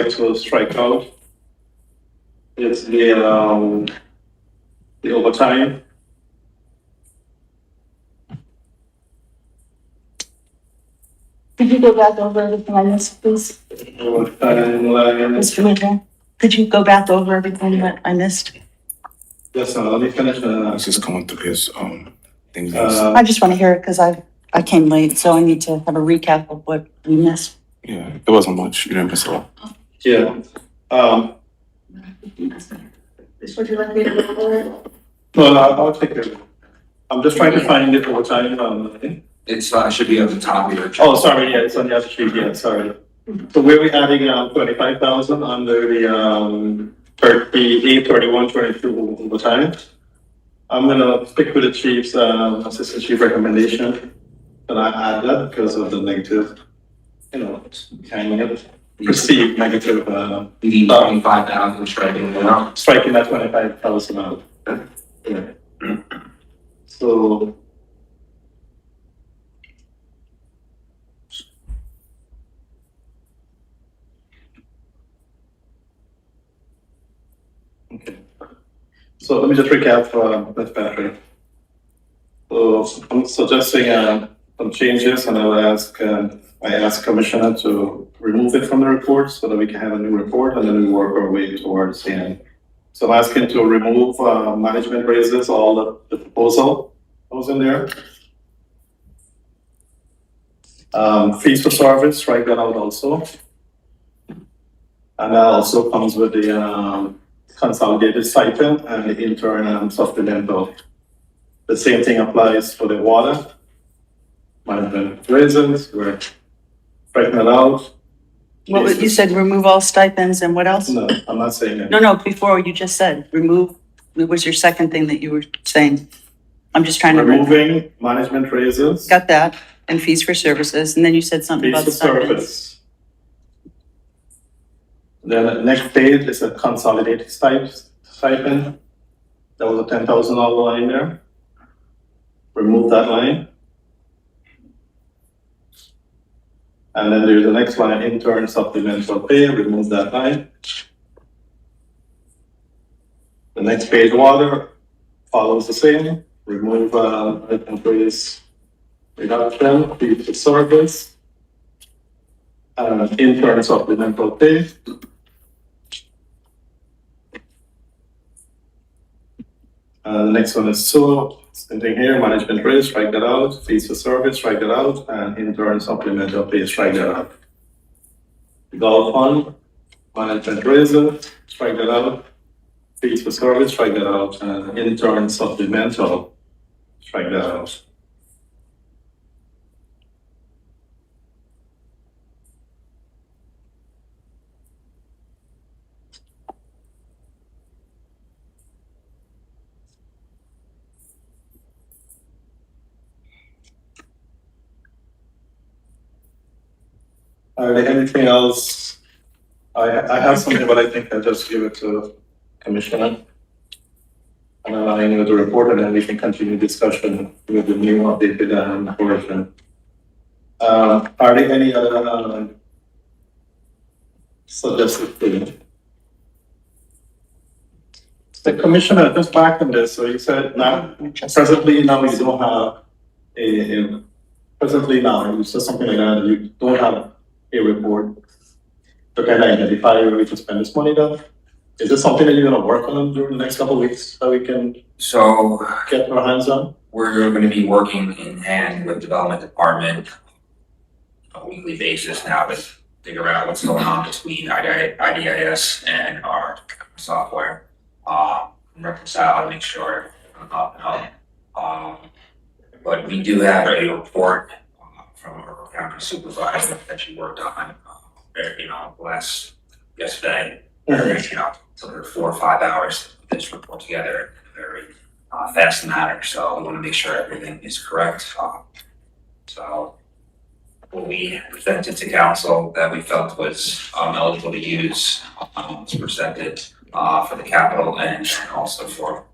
to strike out. It's the overtime. Could you go back over everything I missed, please? Overtime line. Mr. Major, could you go back over everything that I missed? Yes, sir. Let me finish. I was just going through his things. I just want to hear it because I came late, so I need to have a recap of what we missed. Yeah, there wasn't much. You didn't miss a lot. Yeah. Would you like me to go over it? No, I'll take it. I'm just trying to find it overtime. It's should be at the top of your. Oh, sorry. Yeah, it's on the other sheet. Yeah, sorry. So where we adding 25,000 under the 38, 31, 22 overtime. I'm gonna stick with the chief's assistant chief recommendation, and I add that because of the negative, kind of perceived negative. We need 25,000 striking it out. Striking that 25,000 out. Yeah. So. Okay. So let me just recap with Patrick. So I'm suggesting some changes, and I ask Commissioner to remove it from the report so that we can have a new report, and then we work our way towards the end. So I'm asking to remove management raises, all the proposal that was in there. Fees for service, strike that out also. And that also comes with the consolidated stipend and the intern and supplemental. The same thing applies for the water. Management raises, we're striking it out. What was, you said remove all stipends and what else? No, I'm not saying that. No, before you just said remove, what was your second thing that you were saying? I'm just trying to. Removing management raises. Got that, and fees for services, and then you said something about Fees for stipends. service. Then the next page is a consolidated stipend. There was a $10,000 line there. Remove that line. And then there's the next line, intern supplemental pay, remove that line. The next page, water, follows the same, remove employees reduction, fee for service. Intern supplemental pay. The next one is same thing here, management raise, strike that out, fees for service, strike that out, and intern supplemental pay, strike that out. Golf fund, management raise, strike that out, fees for service, strike that out, and intern supplemental, strike that out. Are there anything else? I have something, but I think I'll just give it to Commissioner. And align with the report, and then we can continue discussion with the new updated version. Are there any other suggested things? The Commissioner, just back on this, so you said now, presently now you don't have presently now, you said something like that, you don't have a report to kind of identify where we can spend this money though? Is this something that you're gonna work on during the next couple of weeks that we can get our hands on? We're going to be working in hand with development department on a weekly basis now to figure out what's going on between IDIS and our software. Reconcile and make sure I'm up and up. But we do have a report from our county supervisor that she worked on, yesterday. Took 4 or 5 hours to put this report together in a very fast manner. So we want to make sure everything is correct. So what we presented to council that we felt was eligible to use was presented for the capital and also for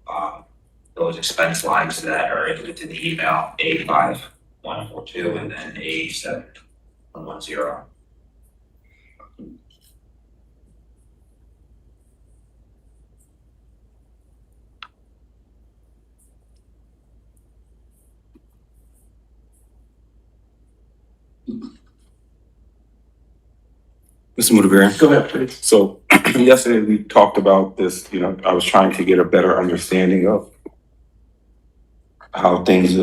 those expense lines that are within the email A5142 and then A7110. Mr. Mudavera? Go ahead, please. So yesterday we talked about this, I was trying to get a better understanding of how things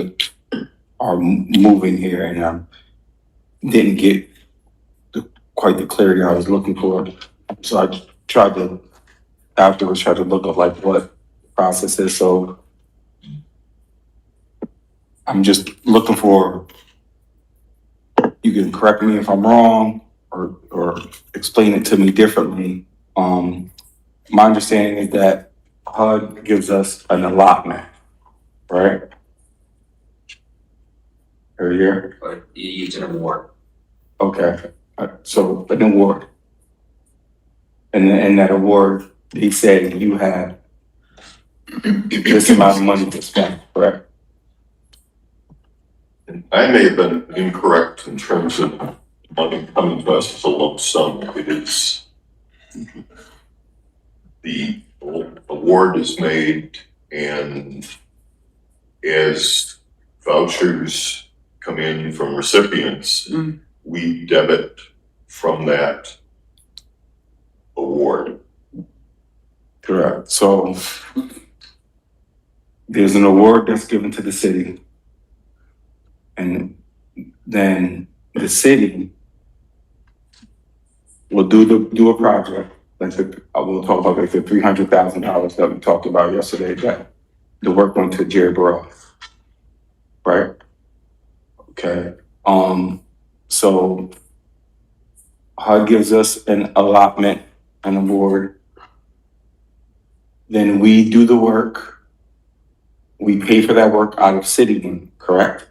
are moving here, and didn't get quite the clarity I was looking for. So I afterwards tried to look up like what the process is. So I'm just looking for, you can correct me if I'm wrong or explain it to me differently. My understanding is that HUD gives us an allotment, right? Every year? But you use an award. Okay, so an award. And in that award, they say you have this amount of money to spend, correct? I may have been incorrect in terms of money coming to us as a lump sum. It is, the award is made, and as vouchers come in from recipients, we debit from that award. Correct. So there's an award that's given to the city, and then the city will do a project. I will talk about like the $300,000 that we talked about yesterday. That the work went to Jerry Burrow, right? Okay. So HUD gives us an allotment, an award. Then we do the work. We pay for that work out of city money, correct?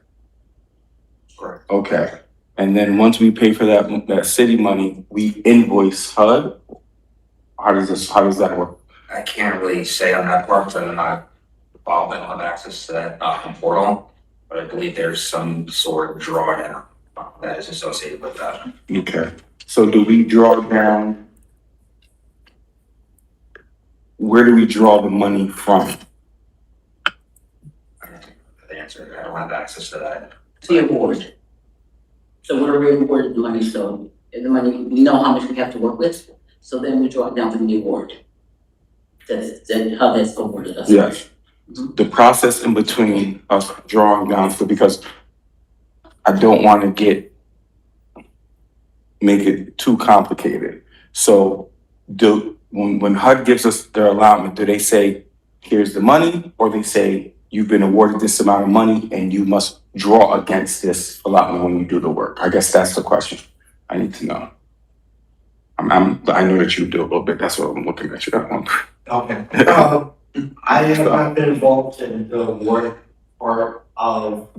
Correct. Okay. And then once we pay for that city money, we invoice HUD. How does that work? I can't really say on that part, but I'm not involved. I don't have access to that portal, but I believe there's some sort of drawdown that is associated with that. Okay. So do we draw down? Where do we draw the money from? I don't know the answer. I don't have access to that. The award. So what are we awarded the money? So the money, we know how much we have to work with, so then we draw it down from the award. That's how that's awarded us. Yes. The process in between us drawing down, because I don't want to make it too complicated. So when HUD gives us their allotment, do they say, here's the money, or they say, you've been awarded this amount of money and you must draw against this allotment when you do the work? I guess that's the question I need to know. I know that you do a little bit. That's what I'm looking at you that one. Okay. I have not been involved in the work part of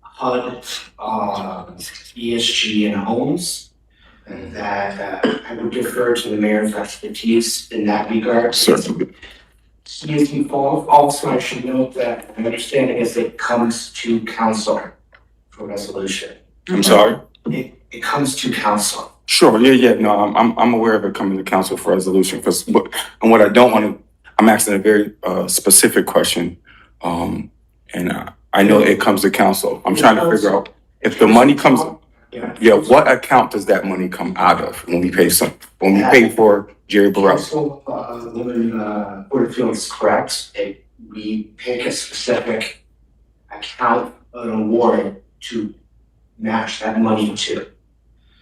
HUD, ESG and homes. And that I would defer to the mayor's expertise in that regard. Certainly. Excuse me, Paul. Also, I should note that my understanding is it comes to council for resolution. I'm sorry? It comes to council. Sure, yeah. No, I'm aware of it coming to council for resolution. And what I don't want to, I'm asking a very specific question. And I know it comes to council. I'm trying to figure out if the money comes, what account does that money come out of when we pay for Jerry Burrell? Council, Porterfield is correct. We pick a specific account, an award to match that money to.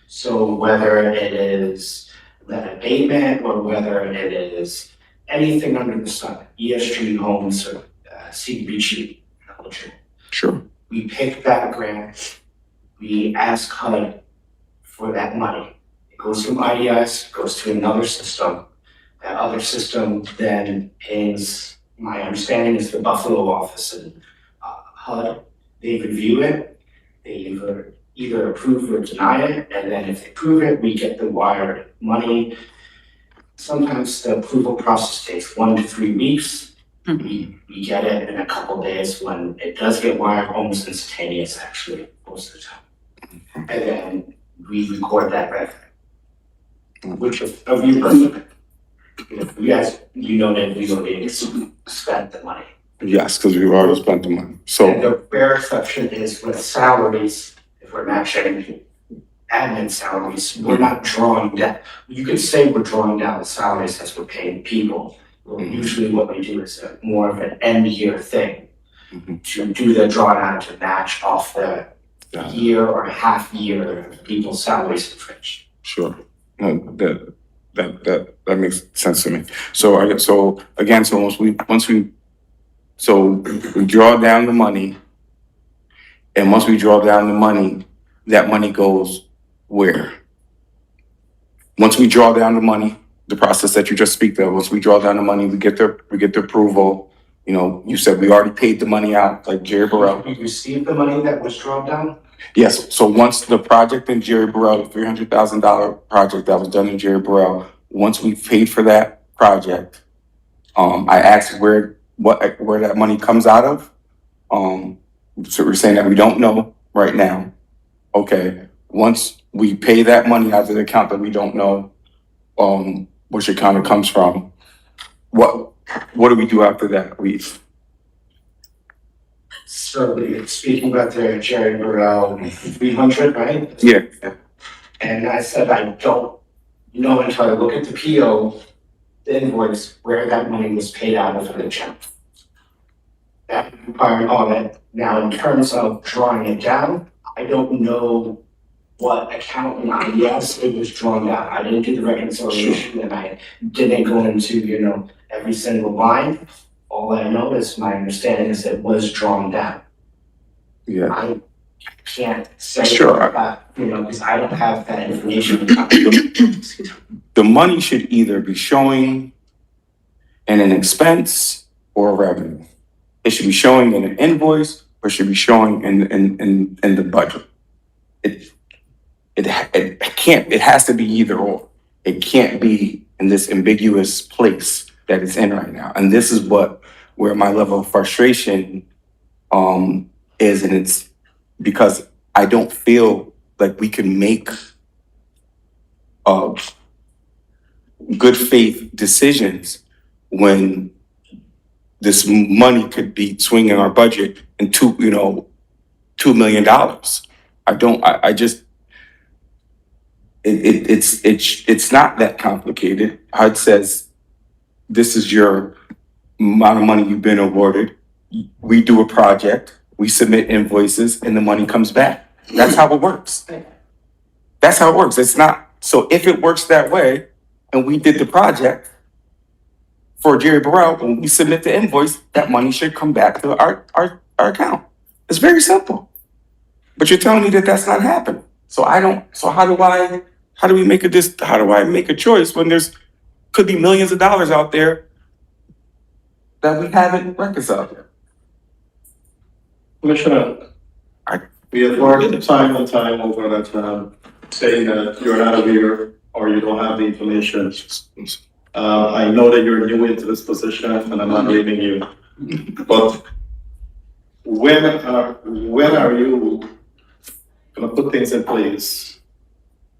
So whether it is an abatement or whether it is anything under the sun, ESG homes or CDBG eligible. Sure. We pick that grant, we ask HUD for that money. It goes from IDS, goes to another system. That other system then pays, my understanding is the Buffalo office and HUD. They review it, they either approve or deny it, and then if they approve it, we get the wired money. Sometimes the approval process takes 1 to 3 weeks. We get it in a couple days. When it does get wired, almost instantaneous actually, most of the time. And then we record that revenue, which is a reimbursement. You guys, you know that we already spent the money. Yes, because we've already spent the money. And So the rare exception is with salaries, if we're matching admin salaries, we're not drawing down. You could say we're drawing down the salaries as we're paying people. Well, usually what we do is more of an end year thing to do the drawdown to match off the year or half year people's salaries and fringe. Sure. No, that makes sense to me. So again, so we draw down the money, and once we draw down the money, that money goes where? Once we draw down the money, the process that you just speak of, once we draw down the money, we get the approval. You know, you said we already paid the money out, like Jerry Burrell. We received the money that was drawn down. Yes, so once the project in Jerry Burrell, the $300,000 project that was done in Jerry Burrell, once we paid for that project, I asked where that money comes out of. So we're saying that we don't know right now. Okay, once we pay that money out of the account that we don't know, which account it comes from, what do we do after that? So speaking about the Jerry Burrell 300, right? Yeah. And I said, I don't know until I look at the PO, the invoice, where that money was paid out of the check. That required audit. Now, in terms of drawing it down, I don't know what account in IES it was drawn down. I didn't do the reconciliation and I didn't go into, every single line. All I know is my understanding is it was drawn down. Yeah. I can't say Sure. that, because I don't have that information. The money should either be showing in an expense or a revenue. It should be showing in an invoice or it should be showing in the budget. It has to be either or. It can't be in this ambiguous place that it's in right now. And this is where my level of frustration is, and it's because I don't feel like we can make good faith decisions when this money could be swinging our budget in $2 million. It's not that complicated. HUD says, this is your amount of money you've been awarded. We do a project, we submit invoices, and the money comes back. That's how it works. That's how it works. It's not, so if it works that way, and we did the project for Jerry Burrell, when we submit the invoice, that money should come back to our account. It's very simple. But you're telling me that that's not happening. So how do we make how do I make a choice when could be millions of dollars out there that we haven't reconciled yet? Commissioner, we have worked time and time over that, saying that you're not aware or you don't have the information. I know that you're new into this position and I'm not blaming you, but when are you gonna put things in place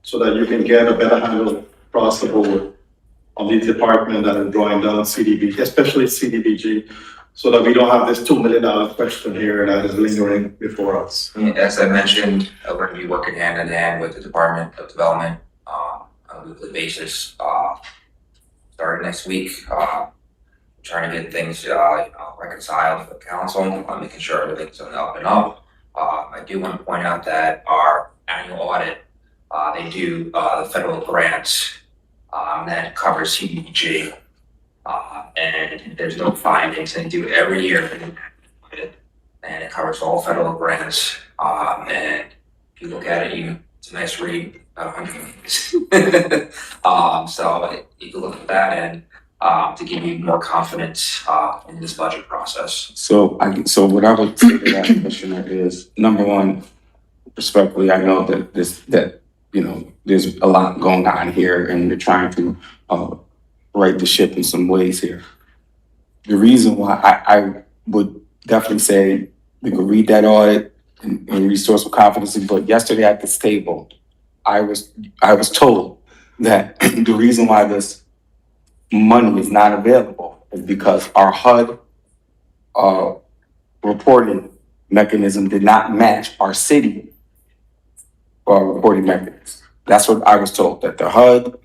so that you can get a better handle across the board on the department that is drawing down CDBG, especially CDBG, so that we don't have this $2 million question here that is lingering before us? As I mentioned, we're gonna be working hand in hand with the Department of Development on a weekly basis, starting next week. Trying to get things reconciled with the council, making sure everything's on the up and up. I do want to point out that our annual audit, they do the federal grants that covers CDBG, and there's no findings. They do it every year, and it covers all federal grants. And if you look at it, it's a nice read, about 100 pages. So you can look at that and to give you more confidence in this budget process. So what I would say to that, Commissioner, is number one, respectfully, I know that there's a lot going on here and you're trying to right the ship in some ways here. The reason why I would definitely say we could read that audit and restore some confidence, but yesterday at this table, I was told that the reason why this money is not available is because our HUD reporting mechanism did not match our city reporting mechanism. That's what I was told, that the HUD,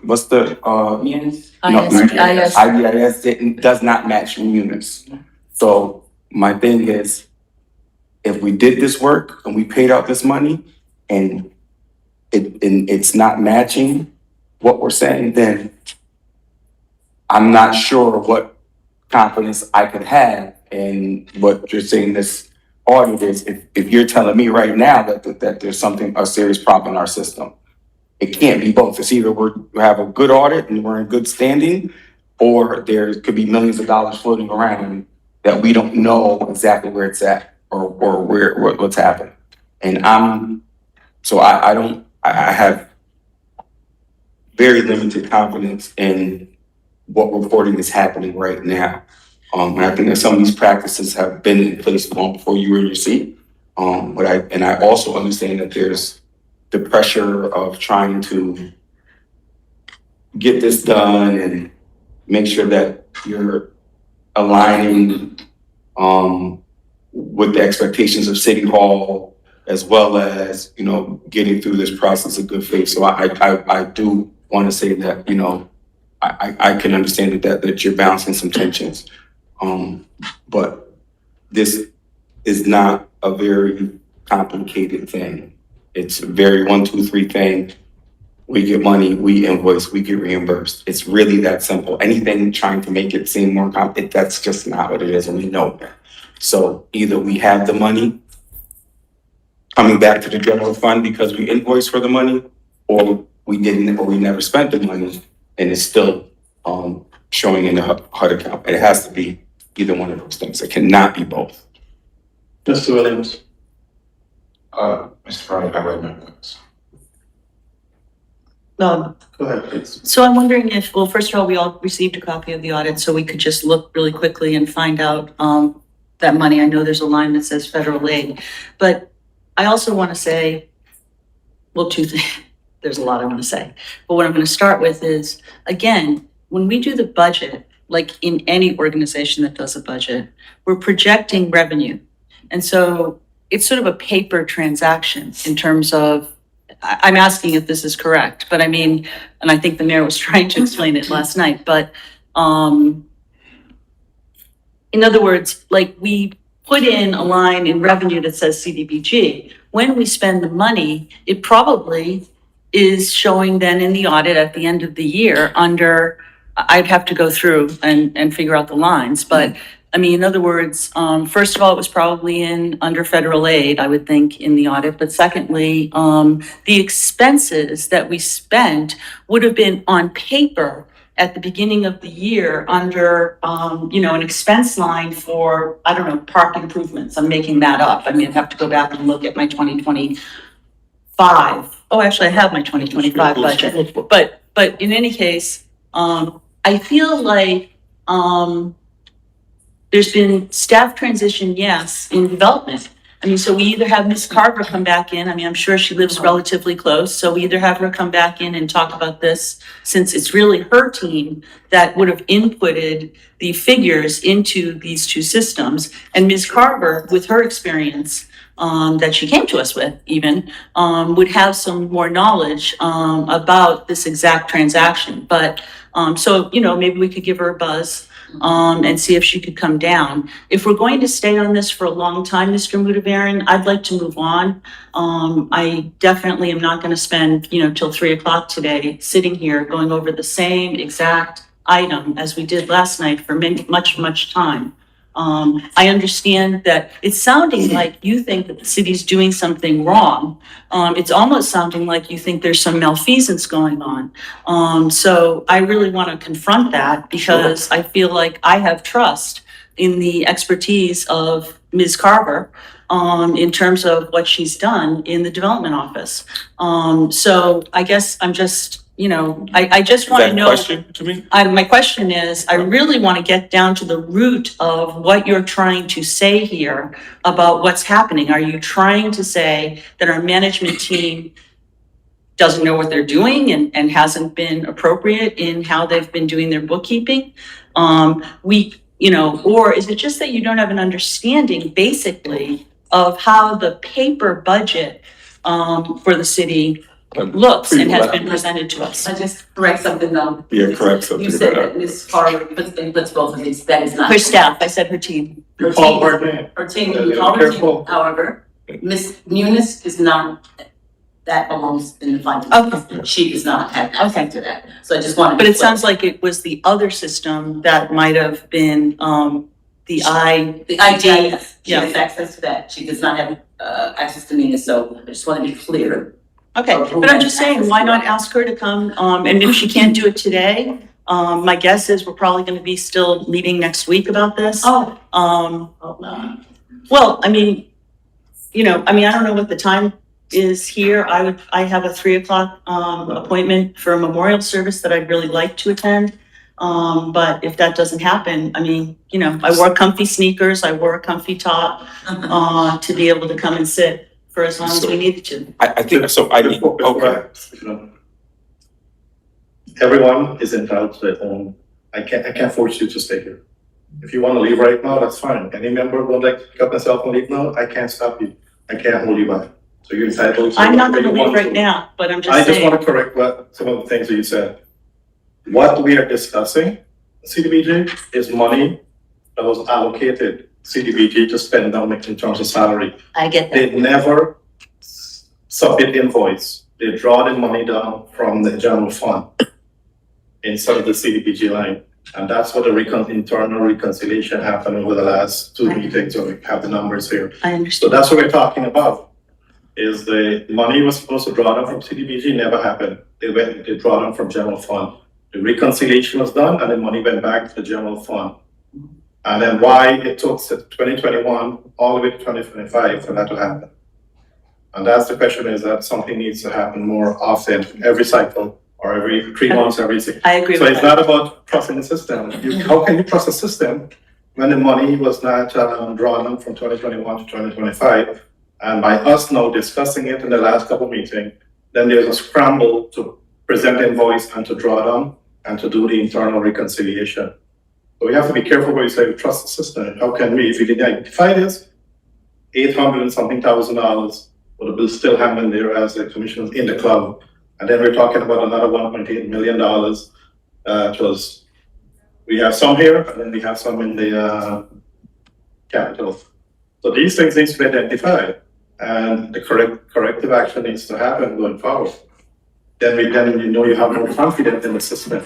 what's the, Munis? no, IS. IDIS does not match Munis. So my thing is, if we did this work and we paid out this money and it's not matching what we're saying, then I'm not sure what confidence I could have in what you're saying this audit is. If you're telling me right now that there's a serious problem in our system, it can't be both. It's either we have a good audit and we're in good standing, or there could be millions of dollars floating around that we don't know exactly where it's at or what's happened. And I have very limited confidence in what reporting is happening right now. And I think that some of these practices have been in place long before you were in your seat. But I also understand that there's the pressure of trying to get this done and make sure that you're aligning with the expectations of City Hall, as well as, getting through this process of good faith. So I do want to say that, I can understand that you're balancing some tensions. But this is not a very complicated thing. It's a very 1, 2, 3 thing. We get money, we invoice, we get reimbursed. It's really that simple. Anything trying to make it seem more complicated, that's just not what it is, and we know that. So either we have the money coming back to the general fund because we invoiced for the money, or we didn't, or we never spent the money, and it's still showing in the HUD account. It has to be either one of those things. It cannot be both. Mr. Williams. Mr. Friday, I read my notes. Go ahead, please. So I'm wondering if, well, first of all, we all received a copy of the audit, so we could just look really quickly and find out that money. I know there's a line that says federal aid, but I also want to say, well, two things. There's a lot I want to say, but what I'm going to start with is, again, when we do the budget, like in any organization that does a budget, we're projecting revenue. And so it's sort of a paper transaction in terms of, I'm asking if this is correct, but I mean, and I think the mayor was trying to explain it last night, but in other words, like we put in a line in revenue that says CDBG. When we spend the money, it probably is showing then in the audit at the end of the year under, I'd have to go through and figure out the lines, but I mean, in other words, first of all, it was probably under federal aid, I would think, in the audit. But secondly, the expenses that we spent would have been on paper at the beginning of the year under, an expense line for, I don't know, park improvements. I'm making that up. I mean, I'd have to go back and look at my 2025. Oh, actually, I have my 2025 budget. But in any case, I feel like there's been staff transition, yes, in development. I mean, so we either have Ms. Carver come back in. I mean, I'm sure she lives relatively close. So we either have her come back in and talk about this, since it's really her team that would have inputted the figures into these two systems. And Ms. Carver, with her experience that she came to us with even, would have some more knowledge about this exact transaction. But so, maybe we could give her a buzz and see if she could come down. If we're going to stay on this for a long time, Mr. Mudavaran, I'd like to move on. I definitely am not going to spend, till 3:00 today sitting here going over the same exact item as we did last night for much time. I understand that it's sounding like you think that the city's doing something wrong. It's almost sounding like you think there's some malfeasance going on. So I really want to confront that, because I feel like I have trust in the expertise of Ms. Carver in terms of what she's done in the development office. So I guess I'm just, I just want to know. Question to me? My question is, I really want to get down to the root of what you're trying to say here about what's happening. Are you trying to say that our management team doesn't know what they're doing and hasn't been appropriate in how they've been doing their bookkeeping? Or is it just that you don't have an understanding, basically, of how the paper budget for the city looks and has been presented to us. I just correct something though. Yeah, correct something You said about that Ms. Carter puts both of these, that is not. Her staff, I said her team. Her Call team, her name. her team, Yeah, you call her careful. team, however, Ms. Muniz is not, that belongs in the finance. Okay. She does not have access to that, so I just wanted. But it sounds like it was the other system that might have been, the The ID, yes, she Yeah. has access to that, she does not have, access to Muniz, so I just want to be clear. Okay, but I'm just saying, why not ask her to come, and if she can't do it today, my guess is we're probably gonna be still meeting next week about this. Oh. Um, well, I mean, I don't know what the time is here. I have a 3:00, appointment for a memorial service that I'd really like to attend. But if that doesn't happen, I wore comfy sneakers, I wore a comfy top, to be able to come and sit for as long as we needed to. I think, so I need, okay. Everyone is entitled to their own, I can't force you to stay here. If you wanna leave right now, that's fine. Any member would like to pick up myself and leave now, I can't stop you. I can't hold you back. So you're entitled to. I'm not gonna whatever you leave want right to. now, but I'm I just just saying. wanna correct some of the things that you said. What we are discussing, CDBG, is money that was allocated CDBG to spend on it in terms of salary. I get that. They never submit invoice. They draw the money down from the general fund instead of the CDBG line. And that's what the internal reconciliation happened over the last two meetings, where we have the numbers here. I So understand. that's what we're talking about, is the money was supposed to draw down from CDBG, never happened. They draw down from general fund. The reconciliation was done and the money went back to the general fund. And then why it took 2021 all the way to 2025 for that to happen. And that's the question, is that something needs to happen more often, every cycle, or every 3 months, every 6. I agree So with it's that. not about trusting the system. How can you trust the system when the money was not drawn on from 2021 to 2025? And by us now discussing it in the last couple meetings, then there's a scramble to present invoice and to draw down and to do the internal reconciliation. So we have to be careful when we say we trust the system. How can we, if we didn't identify this, $800 and something thousand, but the bill still hanging there as the commissioners in the club. And then we're talking about another $1.8 million. We have some here, and then we have some in the capital. So these things need to be identified, and the corrective action needs to happen going forward. Then you have more confidence in the system.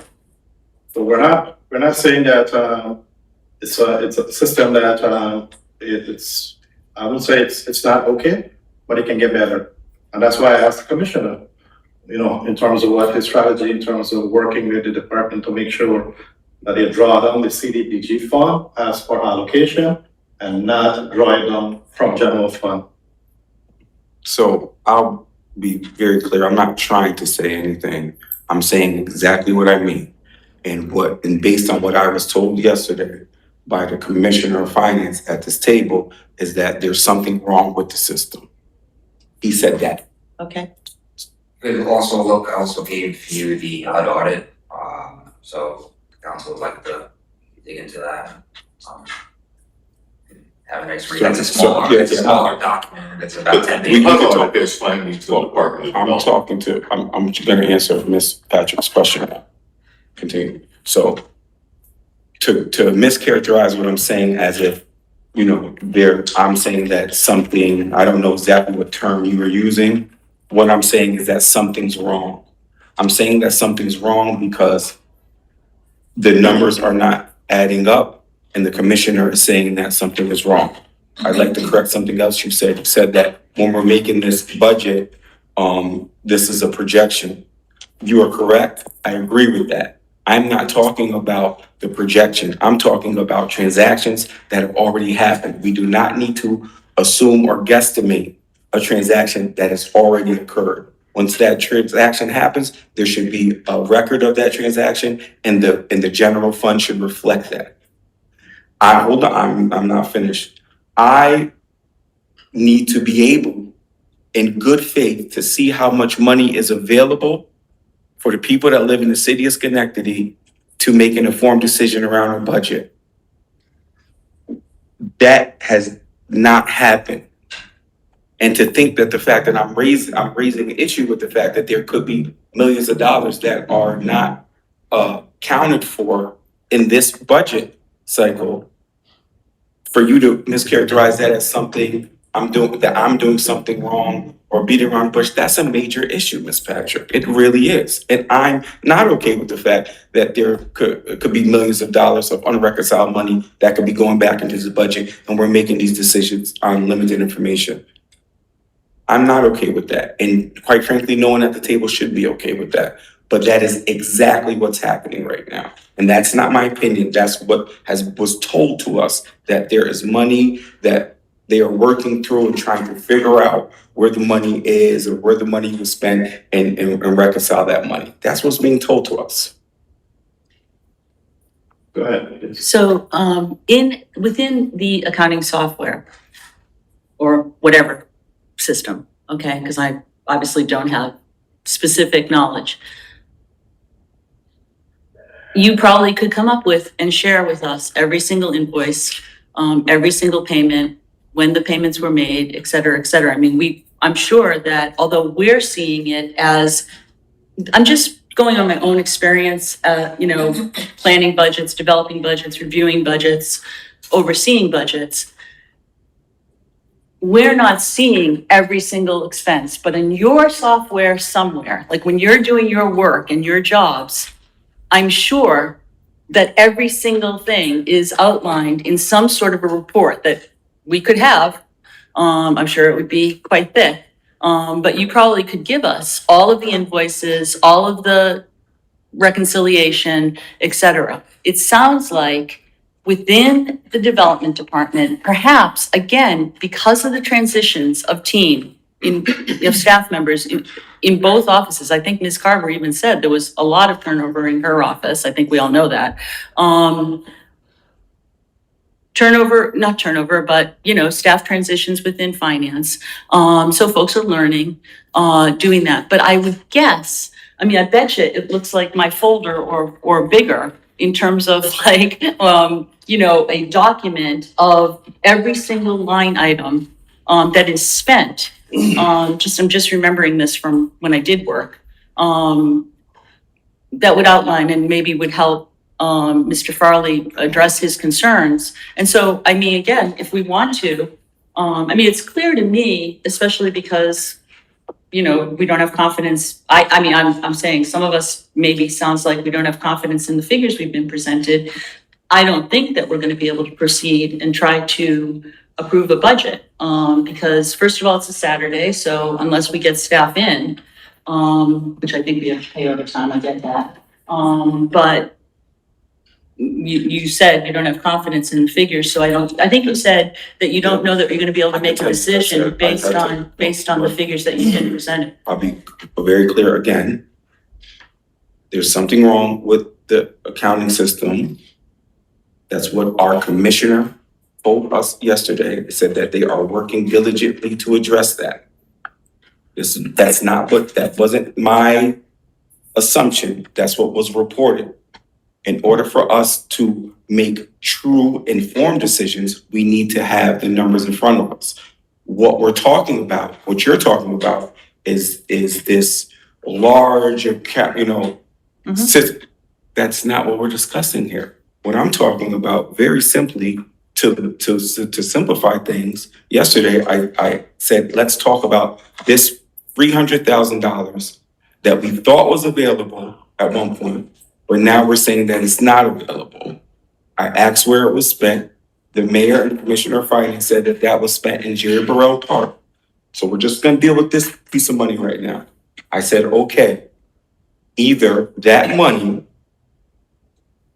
So we're not saying that it's a system that I would say it's not okay, but it can get better. And that's why I asked the commissioner, in terms of what his strategy, in terms of working with the department to make sure that they draw down the CDBG fund as per allocation and not draw it down from general fund. So I'll be very clear. I'm not trying to say anything. I'm saying exactly what I mean. And based on what I was told yesterday by the Commissioner of Finance at this table, is that there's something wrong with the system. He said that. Okay. Could also look, I also gave you the HUD audit, so the council would like to dig into that. Have a nice read, it's a smaller document, it's about 10 We pages. have all this findings to the Department of Development. I'm gonna answer Ms. Patrick's question now. Continue. So to mischaracterize what I'm saying as if, I'm saying that something, I don't know exactly what term you were using. What I'm saying is that something's wrong. I'm saying that something's wrong because the numbers are not adding up and the commissioner is saying that something is wrong. I'd like to correct something else you said. You said that when we're making this budget, this is a projection. You are correct. I agree with that. I'm not talking about the projection. I'm talking about transactions that have already happened. We do not need to assume or guesstimate a transaction that has already occurred. Once that transaction happens, there should be a record of that transaction and the general fund should reflect that. Hold on, I'm not finished. I need to be able, in good faith, to see how much money is available for the people that live in the city of Schenectady to make an informed decision around our budget. That has not happened. And to think that the fact that I'm raising an issue with the fact that there could be millions of dollars that are not counted for in this budget cycle, for you to mischaracterize that as something I'm doing something wrong or beating around the bush, that's a major issue, Ms. Patrick. It really is. And I'm not okay with the fact that there could be millions of dollars of unreconciled money that could be going back into the budget, and we're making these decisions on limited information. I'm not okay with that. And quite frankly, no one at the table should be okay with that. But that is exactly what's happening right now. And that's not my opinion. That's what was told to us, that there is money that they are working through and trying to figure out where the money is or where the money was spent and reconcile that money. That's what's being told to us. Go ahead. So, within the accounting software or whatever system, okay, because I obviously don't have specific knowledge, you probably could come up with and share with us every single invoice, every single payment, when the payments were made, et cetera, et cetera. I mean, I'm sure that although we're seeing it as, I'm just going on my own experience, planning budgets, developing budgets, reviewing budgets, overseeing budgets. We're not seeing every single expense, but in your software somewhere, like when you're doing your work and your jobs, I'm sure that every single thing is outlined in some sort of a report that we could have. I'm sure it would be quite thick, but you probably could give us all of the invoices, all of the reconciliation, et cetera. It sounds like within the development department, perhaps, again, because of the transitions of team, of staff members in both offices. I think Ms. Carver even said there was a lot of turnover in her office. I think we all know that. Not turnover, but, staff transitions within finance. So folks are learning, doing that. But I would guess, I bet you it looks like my folder or bigger in terms of like, a document of every single line item that is spent. I'm just remembering this from when I did work. That would outline and maybe would help Mr. Farley address his concerns. And so, again, if we want to, it's clear to me, especially because, we don't have confidence. I'm saying some of us maybe sounds like we don't have confidence in the figures we've been presented. I don't think that we're going to be able to proceed and try to approve a budget because first of all, it's a Saturday. So unless we get staff in, which I think we have to pay overtime, I get that. But you said you don't have confidence in the figures, so I think you said that you don't know that you're going to be able to make a decision based on the figures that you've been presented. I'll be very clear again. There's something wrong with the accounting system. That's what our commissioner told us yesterday. They said that they are working diligently to address that. That wasn't my assumption. That's what was reported. In order for us to make true informed decisions, we need to have the numbers in front of us. What you're talking about is this large system. That's not what we're discussing here. What I'm talking about, very simply, to simplify things, yesterday I said, let's talk about this $300,000 that we thought was available at one point, but now we're saying that it's not available. I asked where it was spent. The mayor and commissioner of finance said that was spent in Jerry Burrell Park. So we're just gonna deal with this piece of money right now. I said, okay, either that money,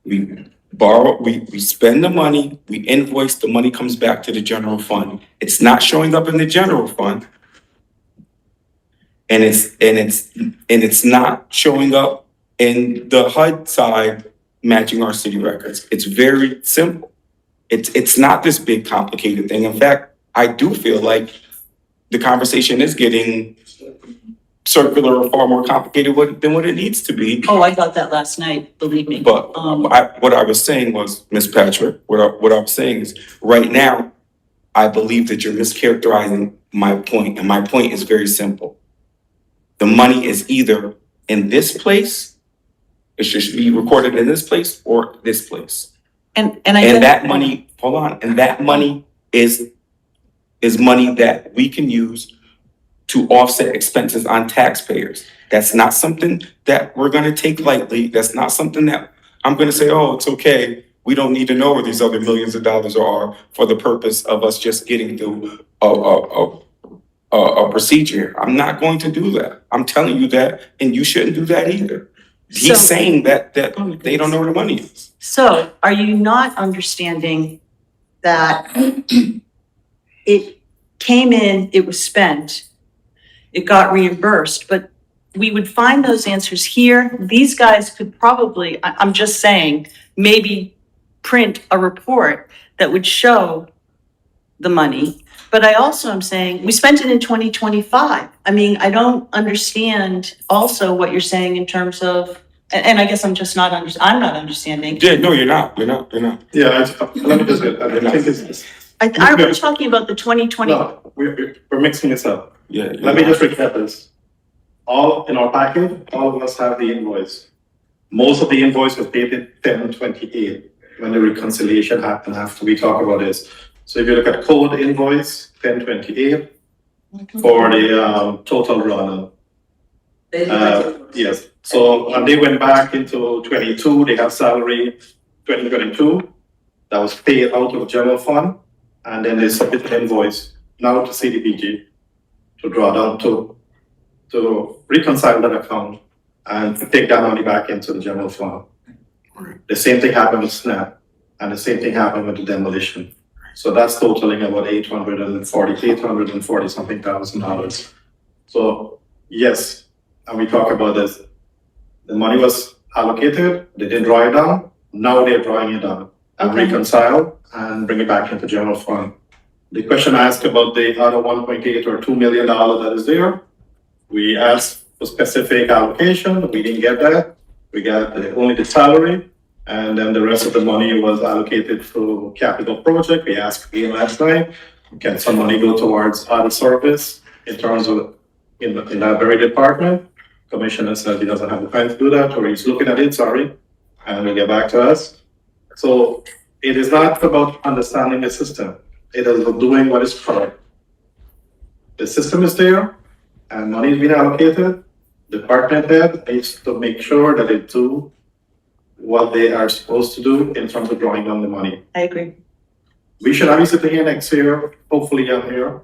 we spend the money, we invoice, the money comes back to the general fund. It's not showing up in the general fund. And it's not showing up in the HUD side matching our city records. It's very simple. It's not this big complicated thing. In fact, I do feel like the conversation is getting circular or far more complicated than what it needs to be. Oh, I thought that last night, believe me. But what I was saying was, Ms. Patrick, what I was saying is right now, I believe that you're mischaracterizing my point, and my point is very simple. The money is either in this place, it should be recorded in this place or this place. And I And think. that money, hold on, and that money is money that we can use to offset expenses on taxpayers. That's not something that we're gonna take lightly. That's not something that I'm gonna say, oh, it's okay. We don't need to know where these other millions of dollars are for the purpose of us just getting through a procedure. I'm not going to do that. I'm telling you that, and you shouldn't do that either. So- He's saying that they don't know where the money is. So are you not understanding that it came in, it was spent, it got reimbursed, but we would find those answers here. These guys could probably, I'm just saying, maybe print a report that would show the money. But I also am saying, we spent it in 2025. I mean, I don't understand also what you're saying in terms of, and I guess I'm just not I'm not understanding. Yeah, no, you're not. Yeah, let me just get, I think it's, Aren't we talking about the 2020? no, we're mixing this up. Yeah. Let me just recap this. All in our packet, all of us have the invoice. Most of the invoice was dated 10/28 when the reconciliation happened after we talk about this. So if you look at code invoice 10/28 for the total run. Yes, so when they went back into 22, they have salary 2022 that was paid out of general fund, and then they submitted invoice now to CDBG to draw down to reconcile that account and to take that money back into the general fund. The same thing happened with SNAP, and the same thing happened with the demolition. So that's totaling about 840 something $1,000. So yes, and we talk about this. The money was allocated, they didn't draw it down, now they're drawing it down and Okay. reconcile and bring it back into general fund. The question asked about the other 1.8 or $2 million that is there, we asked for specific allocation, we didn't get that. We got only the salary, and then the rest of the money was allocated to capital project. We asked again last night, can some money go towards other service in terms of in that very department? Commissioner said he doesn't have the time to do that, or he's looking at it, sorry, and will get back to us. So it is not about understanding the system, it is about doing what is correct. The system is there, and money is being allocated. Department head needs to make sure that they do what they are supposed to do in terms of drawing down the money. I agree. We should be sitting here next year, hopefully I'm here,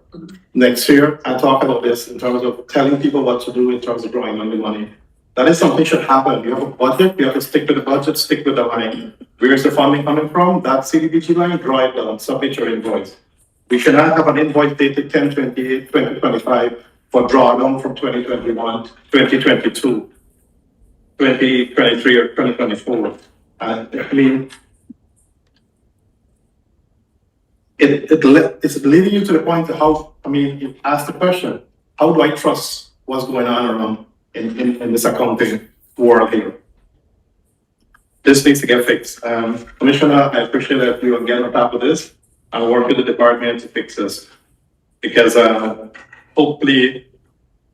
next year, and talk about this in terms of telling people what to do in terms of drawing down the money. That is something should happen. You have a budget, you have to stick with the budget, stick with the money. Where's the funding coming from? That CDBG line, draw it down, submit your invoice. We should not have an invoice dated 10/28/2025 for drawdown from 2021, 2022, 2023, or 2024. I mean, it's leading you to the point of how, I mean, you ask the question, how do I trust what's going on around in this accounting world here? This needs to get fixed. Commissioner, I appreciate that you will get on top of this and work with the department to fix this. Because hopefully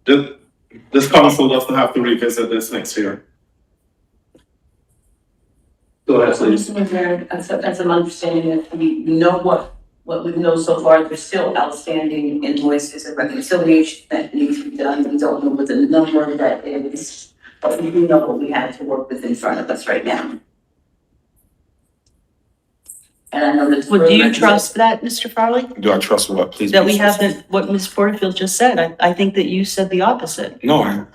this council doesn't have to revisit this next year. Go ahead, please. Mr. Mayor, as I'm understanding it, we know what we know so far, there's still outstanding invoices and reconciliation that needs to be done. We don't know what the number that is, but we do know what we have to work with in front of us right now. And I know that. Well, do you trust that, Mr. Farley? Do I trust what? Please. That be we have specific. what Ms. Porterfield just said? I think that you said the opposite. No.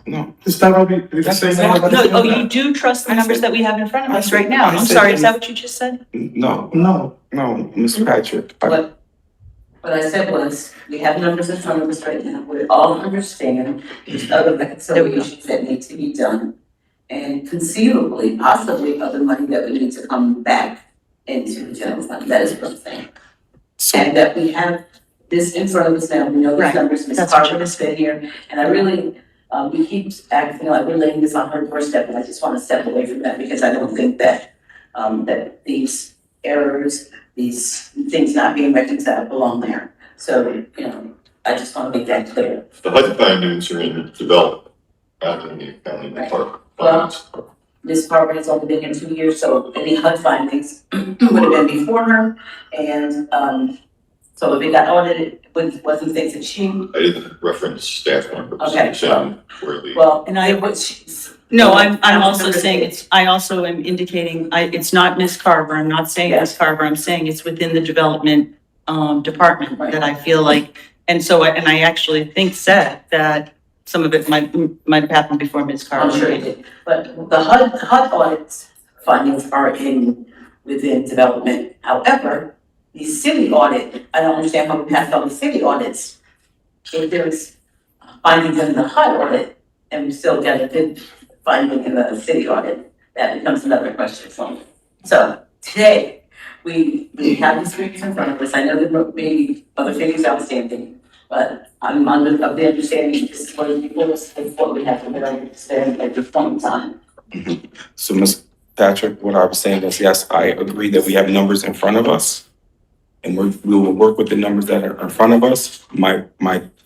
Is that what we saying? No, oh, you do trust the numbers that we have in front of us right now? I I'm said sorry, that- is that what you just said? No, No. Mr. Patrick. What I said was, we have numbers in front of us right now, we all understand there's other reconciliations that need to be done. And conceivably, possibly other money that would need to come back into the general fund, that is what I'm saying. And that we have this in front of us now, we know these Right. numbers, Ms. That's what Carter has been here, and I really, we keep acting like we're laying this on her doorstep, and I just wanna step away from that, because I don't think that, that these errors, these things not being reconciled belong there. So, you know, I just want to make that clear. The HUD findings are in development, not in the accounting department. Well, Ms. Carver has only been here 2 years, so any HUD findings would have been before her. And, so if it got audited, wasn't things that she, I didn't reference staff members. Okay, I'm saying where the. well, And I- was. No, I'm also saying it's, I also am indicating, it's not Ms. Carver, I'm not saying Ms. Carver, I'm saying it's within the development, department that I feel like, and so, and I actually think said that some of it might have happened before Ms. I'm Carver. sure it did, but the HUD audits findings are within development. However, the city audit, I don't understand how we passed all the city audits. If there's findings in the HUD audit, and we still get a good finding in the city audit, that becomes another question for me. So today, we have these figures in front of us. I know there may be other figures outstanding, but I'm under the understanding this is what we have to understand at this point in time. So, Ms. Patrick, what I was saying is, yes, I agree that we have numbers in front of us. And we will work with the numbers that are in front of us. My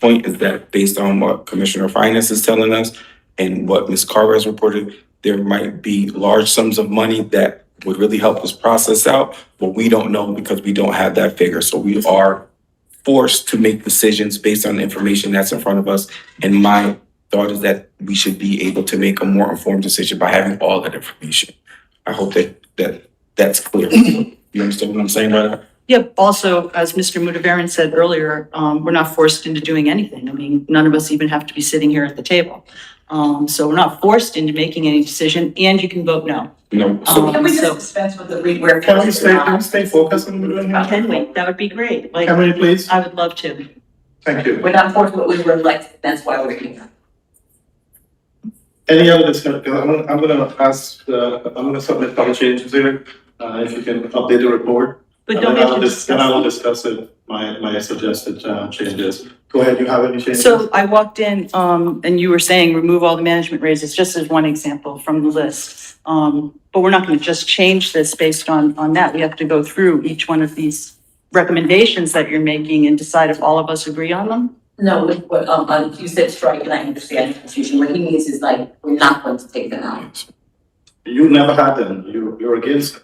point is that based on what Commissioner of Finance is telling us and what Ms. Carver has reported, there might be large sums of money that would really help this process out, but we don't know because we don't have that figure. So we are forced to make decisions based on the information that's in front of us. And my thought is that we should be able to make a more informed decision by having all that information. I hope that's clear. You understand what I'm saying by that? Yep, also, as Mr. Mudavaren said earlier, we're not forced into doing anything. I mean, none of us even have to be sitting here at the table. So we're not forced into making any decision, and you can vote no. No. So Can we just so- dispense with the reword? Can we stay focused on what we're doing here? Can we? That would be great. Like, Can we please? I would love to. Thank you. We're not forced, but we were elected, that's why we're here. Any other discussion? I'm gonna submit couple changes here, if you can update the report. But don't we have to Then I will discuss? discuss it, my suggested, changes. Go ahead, you have any changes? So I walked in, and you were saying remove all the management raises, just as one example from the list. But we're not gonna just change this based on that. We have to go through each one of these recommendations that you're making and decide if all of us agree on them. No, you said strike, and I understand the confusion. What he means is like, we're not going to take them out. You never had them, you're against it.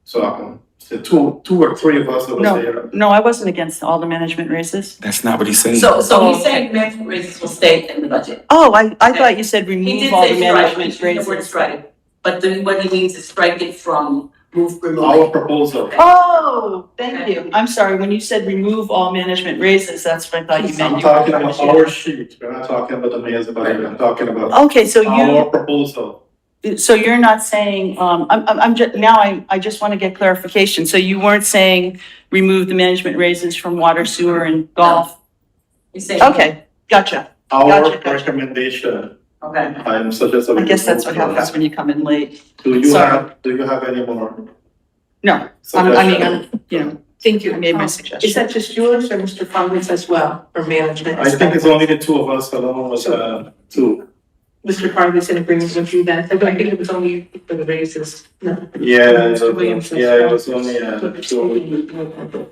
So, the two or three of us that was there. No, I wasn't against all the management raises. that's not what he's saying. So Oh, he's saying management raises will stay in the budget. Oh, I thought you said He remove did all the say strike, management he used the word raises. strike, but then what he means is strike it from remove. Our proposal. Oh, thank you. I'm sorry, when you said remove all management raises, that's what I thought you meant. I'm You were talking about trying our sheet, we're not talking about the mayor's budget, I'm talking about to- Okay, so our proposal. so you're not saying, I'm just, now I just want to get clarification. So you weren't saying remove the management raises from water, sewer and golf? He's saying. Okay, gotcha. Our Gotcha. recommendation, Okay. I'm suggesting. I guess that's what happens when you come in late. Do you Sorry. have any more? No, you know, Thank you. I made my Is suggestion. that just yours or Mr. Conley's as well, for management? I think it's only the two of us along with, two. Mr. Conley's in agreement with you then, I think it was only you for the raises, no? Yeah, Mr. Williams as it well. was only, two.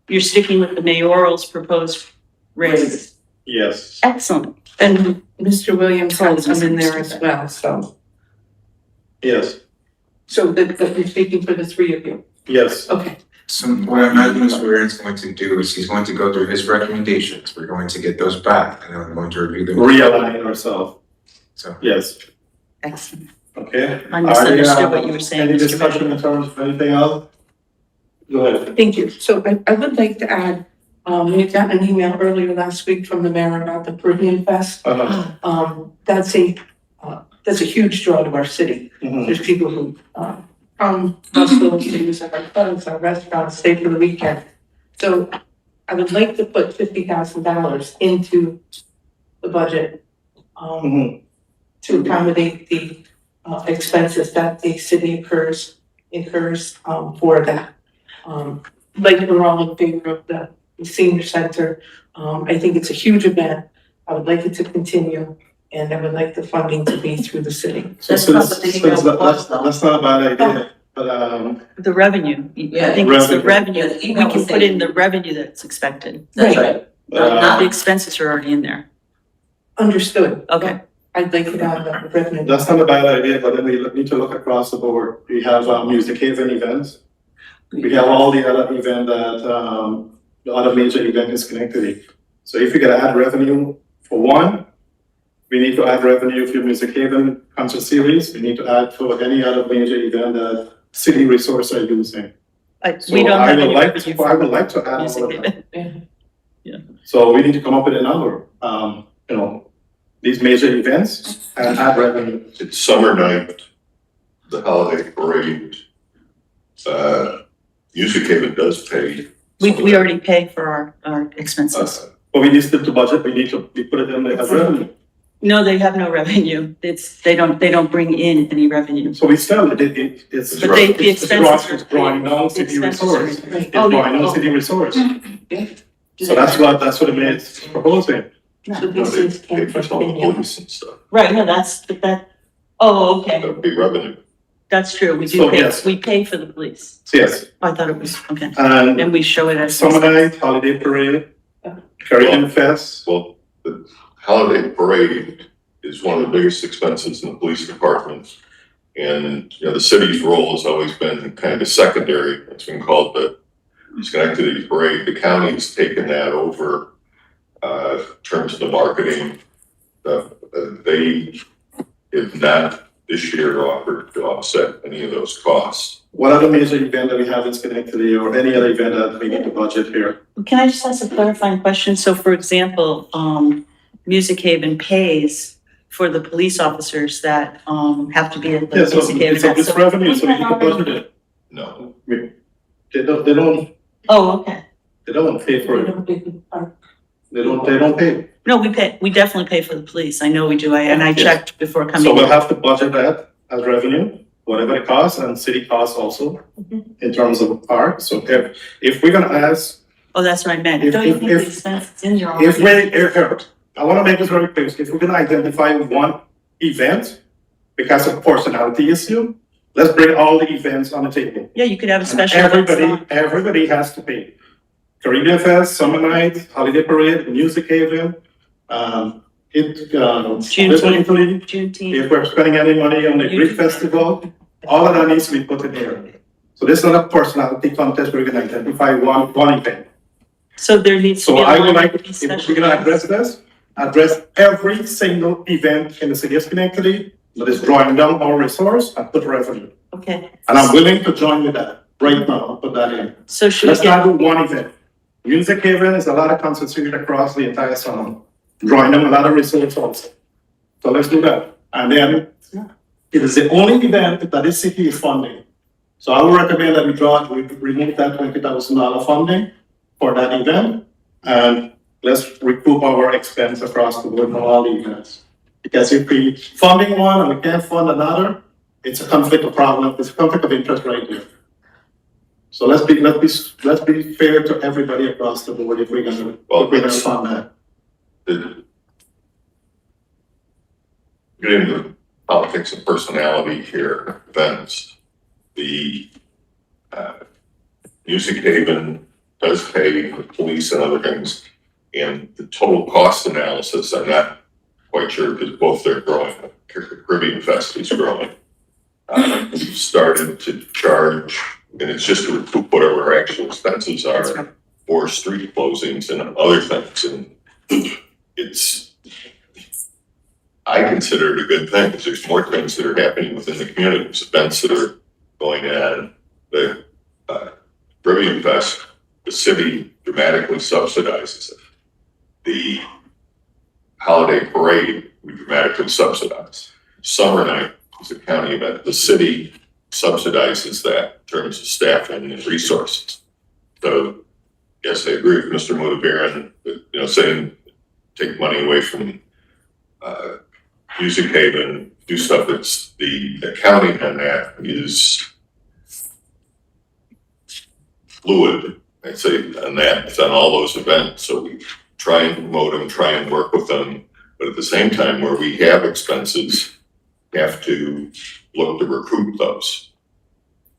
You're sticking with the mayoral's proposed raise. Yes. Excellent. And Mr. Williams has some in there as well, so Yes, that you're speaking for the three of you, yes. okay. So what I imagine Mr. Warren's going to do is he's going to go through his recommendations, we're going to get those back, and then we're going to review them. Realign ourselves, So, yes, Excellent. okay. I misunderstood what you were saying, Any Mr. discussion in terms of anything else? Go ahead. Thank you. So I would like to add, we had gotten an email earlier last week from the mayor about the Caribbean Fest. That's a huge draw to our city. Mhm. There's people who, from Russell, to use our clubs, our restaurants, stay for the weekend. So I would like to put $50,000 into the budget, Mhm. to accommodate the, expenses that the city incurs, for that. Like we're all in favor of the senior center. I think it's a huge event. I would like it to continue, and I would like the funding to be through the city. So That's not what the email was, though. that's not a bad idea. but, The revenue, I Yeah. think it's the Revenue. revenue, Yeah, the we email can was put in saying- the revenue that's expected. That's right. uh, The expenses are already in there. Understood. Okay. I'd like it on the revenue. that's not a bad idea, but then we need to look across the board. We have, music haven events. We have all the other event that, the other major event is Schenectady. So if you gotta add revenue for one, we need to add revenue for Music Haven concert series. We need to add for any other major event that city resources are using. So We don't I have would any like revenue to, I would from like to add all music of that. haven. So we need to come up with a number, you know, these major events and add revenue. It's summer night, the holiday parade. Music Haven does pay. We already pay for our expenses. But we need still to budget, we put it in as revenue. No, they have no revenue. They don't bring in any revenue. So we still, it's. But the it's expenses are It's drawing down The city expenses are resource. paid. It's Oh, yeah. drawing down city resource. Yeah. So that's what it is proposing. So this is Pay for some of the police and stuff. Right, no, oh, okay, That would be revenue. that's true. We So, do pay, yes. we pay for the police. So yes, I thought it was, okay. and And we show it as. summer night, holiday parade, Caribbean Fest. Well, the holiday parade is one of the biggest expenses in the police department. And, you know, the city's role has always been kind of secondary. It's been called the Schenectady Parade. The county's taken that over, in terms of the marketing. They have not this year offered to offset any of those costs. What other major event that we have in Schenectady or any other event that we need to budget here? Can I just ask a clarifying question? So for example, Music Haven pays for the police officers that, have to be at the Yeah, so Music Haven. it's revenue, so we need to budget it. No, They don't Oh, okay. pay for it. They don't pay. No, we definitely pay for the police. I know we do. I Yes. checked before coming. So we'll in. have to budget that as revenue, whatever it costs, and city costs also, in terms of art. So if we're gonna ask, Oh, that's what I meant. If- Don't you if- think the if- expense is in there if already? I wanna make this very clear, if we're gonna identify one event because of personality issue, let's bring all the events on the table. Yeah, you could have a And special. events on. everybody has to pay. Caribbean Fest, Summer Night, Holiday Parade, Music Haven, Juneteenth. if we're spending any money on the Greek festival, all of that needs to be put in here. So this is not a personality contest, we're gonna identify one event. So there needs to So be. a I would line like, to be if special we're gonna events. address this, address every single event in the city of Schenectady that is drawing down our resource and put revenue. Okay, And I'm willing to join with that right now, I'll put that in. so should we Let's get, not do one event. Music Haven is a lot of concentrated across the entire summer, drawing them a lot of resources also. So let's do that. And then it is the only event that this city is funding. So I would recommend that we remove that $20,000 funding for that event. And let's recoup our expense across the board for all the events. Because if we funding one and we can't fund another, it's a conflict of problem, it's a conflict of interest right there. So let's be fair to everybody across the board if we're gonna fund that. getting into politics and personality here, events, the Music Haven does pay for police and other things. And the total cost analysis, I'm not quite sure because both they're growing. Caribbean Fest is growing. We've started to charge, and it's just to recoup whatever our actual expenses are for street closings and other things. And it's, I consider it a good thing because there's more things that are happening within the community. There's events that are going on. The Caribbean Fest, the city dramatically subsidizes it. The holiday parade, we dramatically subsidize. Summer night is a county event. The city subsidizes that in terms of staffing and resources. So, yes, I agree with Mr. Modaviran, saying take money away from Music Haven, do stuff that's the accounting on that is fluid. I'd say on that, it's on all those events. So we try and promote them, try and work with them. But at the same time, where we have expenses, have to look to recruit those.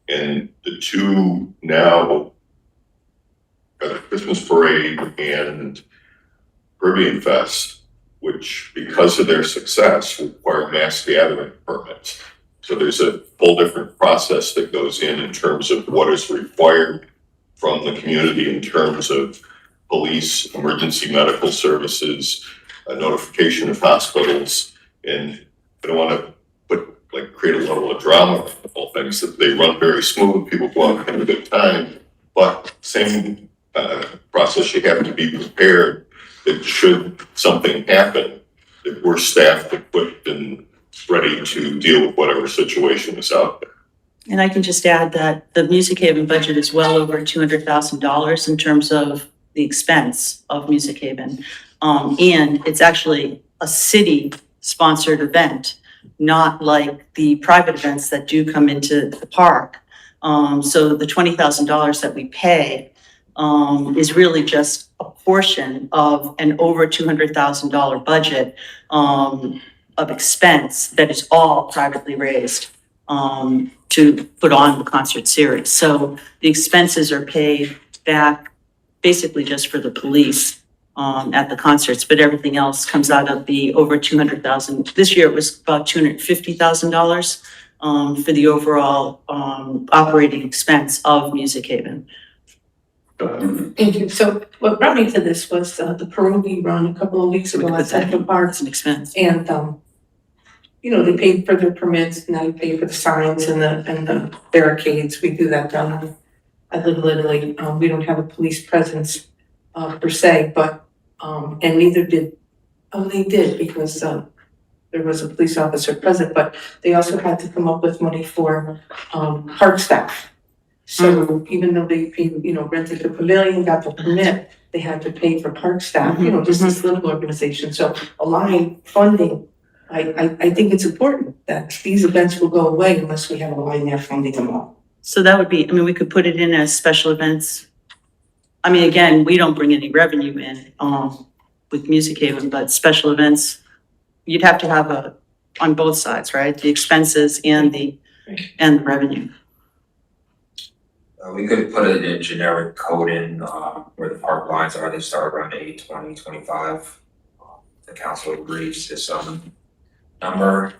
And the two now, Christmas Parade and Caribbean Fest, which because of their success require mass gathering permits. So there's a whole different process that goes in terms of what is required from the community in terms of police, emergency medical services, notification of hospitals. And I don't want to create a level of drama with all things that they run very smooth, people go out and have a good time, but same process, you have to be prepared that should something happen, that we're staffed, equipped, and ready to deal with whatever situation is out there. And I can just add that the Music Haven budget is well over $200,000 in terms of the expense of Music Haven. And it's actually a city-sponsored event, not like the private events that do come into the park. So the $20,000 that we pay is really just a portion of an over $200,000 budget of expense that is all privately raised to put on the concert series. So the expenses are paid back basically just for the police at the concerts, but everything else comes out of the over 200,000. This year it was about $250,000 for the overall operating expense of Music Haven. Thank you. So what brought me to this was the parade we run a couple of weeks ago at Central Park. It's an expense. And, they paid for their permits, and they paid for the signs and the barricades. We do that down at Little Italy. We don't have a police presence per se, but, and neither did, they did because there was a police officer present, but they also had to come up with money for park staff. So even though they paid, rented the pavilion, got the permit, they had to pay for park staff, just this little organization. So align funding. I think it's important that these events will go away unless we have a line there funding them all. So that would be, we could put it in as special events. Again, we don't bring any revenue in with Music Haven, but special events, you'd have to have on both sides, right? The expenses and the revenue. We could put a generic code in where the park lines are. They start around 8, 20, 25. The council agrees to some number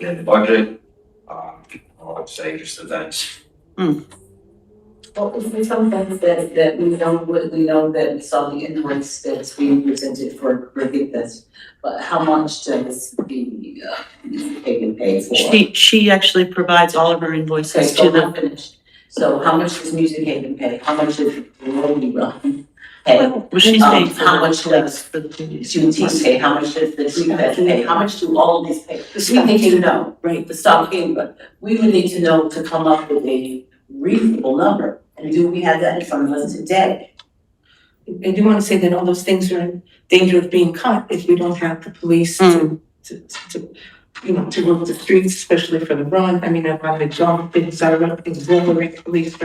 in the budget. I'll say just events. Well, there's some things that we know that we saw the invoice that's being presented for this, but how much does the Haven pay for? She actually provides all of her invoices Okay, to so them. I'm finished. So how much does Music Haven pay? How much does Roadie Run pay? Well, she's paying for how the much police, does for the police. Juneteenth pay? How much does the Green Fest pay? How much do all of these pay? We need to know, Right. the stockade, but we would need to know to come up with a reasonable number. And do we have that in front of us today? I do want to say that all those things are in danger of being cut if we don't have the police to work the streets, especially for the run. I want to jump things out of exhilarate police,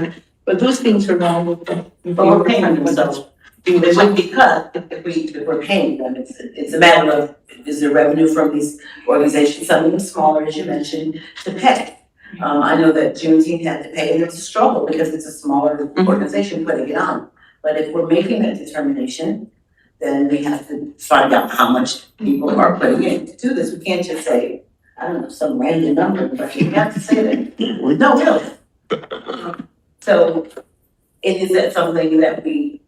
but those things are wrong with the. But we're paying them, so they wouldn't be cut if we're paying them. It's a matter of, is there revenue from these organizations, some of them smaller, as you mentioned, to pay? I know that Juneteenth had to pay, and it's a struggle because it's a smaller organization putting it on. But if we're making that determination, then we have to find out how much people are putting in to do this. We can't just say, I don't know, some random number, but we have to say that, no, really. So, is that something that we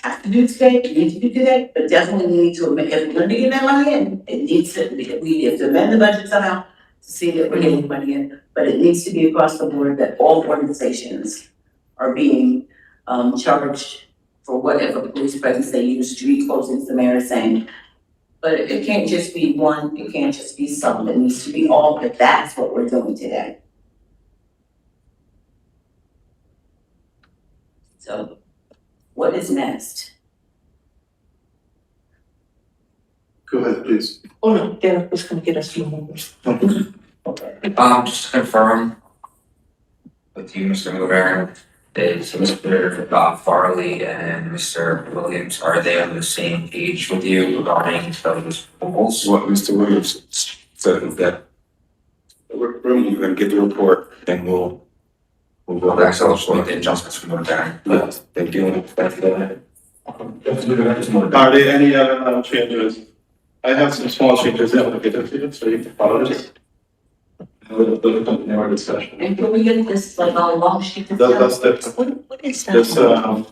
have to do today, need to do today, but definitely need to, if we're gonna get that money in, it needs to, we have to amend the budget somehow to see that we're getting money in, but it needs to be across the board that all organizations are being charged for whatever police presence they use, street closings, the mayor is saying. But it can't just be one, it can't just be some, it needs to be all, but that's what we're doing today. So, what is next? Go ahead, please. Oh, no, Derek was going to get us some numbers. Just to confirm with you, Mr. Mover, is Mr. Farley and Mr. Williams, are they on the same page with you regarding those goals? What Mr. Williams said is that you're gonna get the report and we'll We'll go back So to just make the adjustments from there. Yes, they're dealing with that. Are there any other changes? I have some small changes that I'll get to you, so you can follow this. More discussion. And can we get this like on a long sheet of paper? That's the, What is this, that?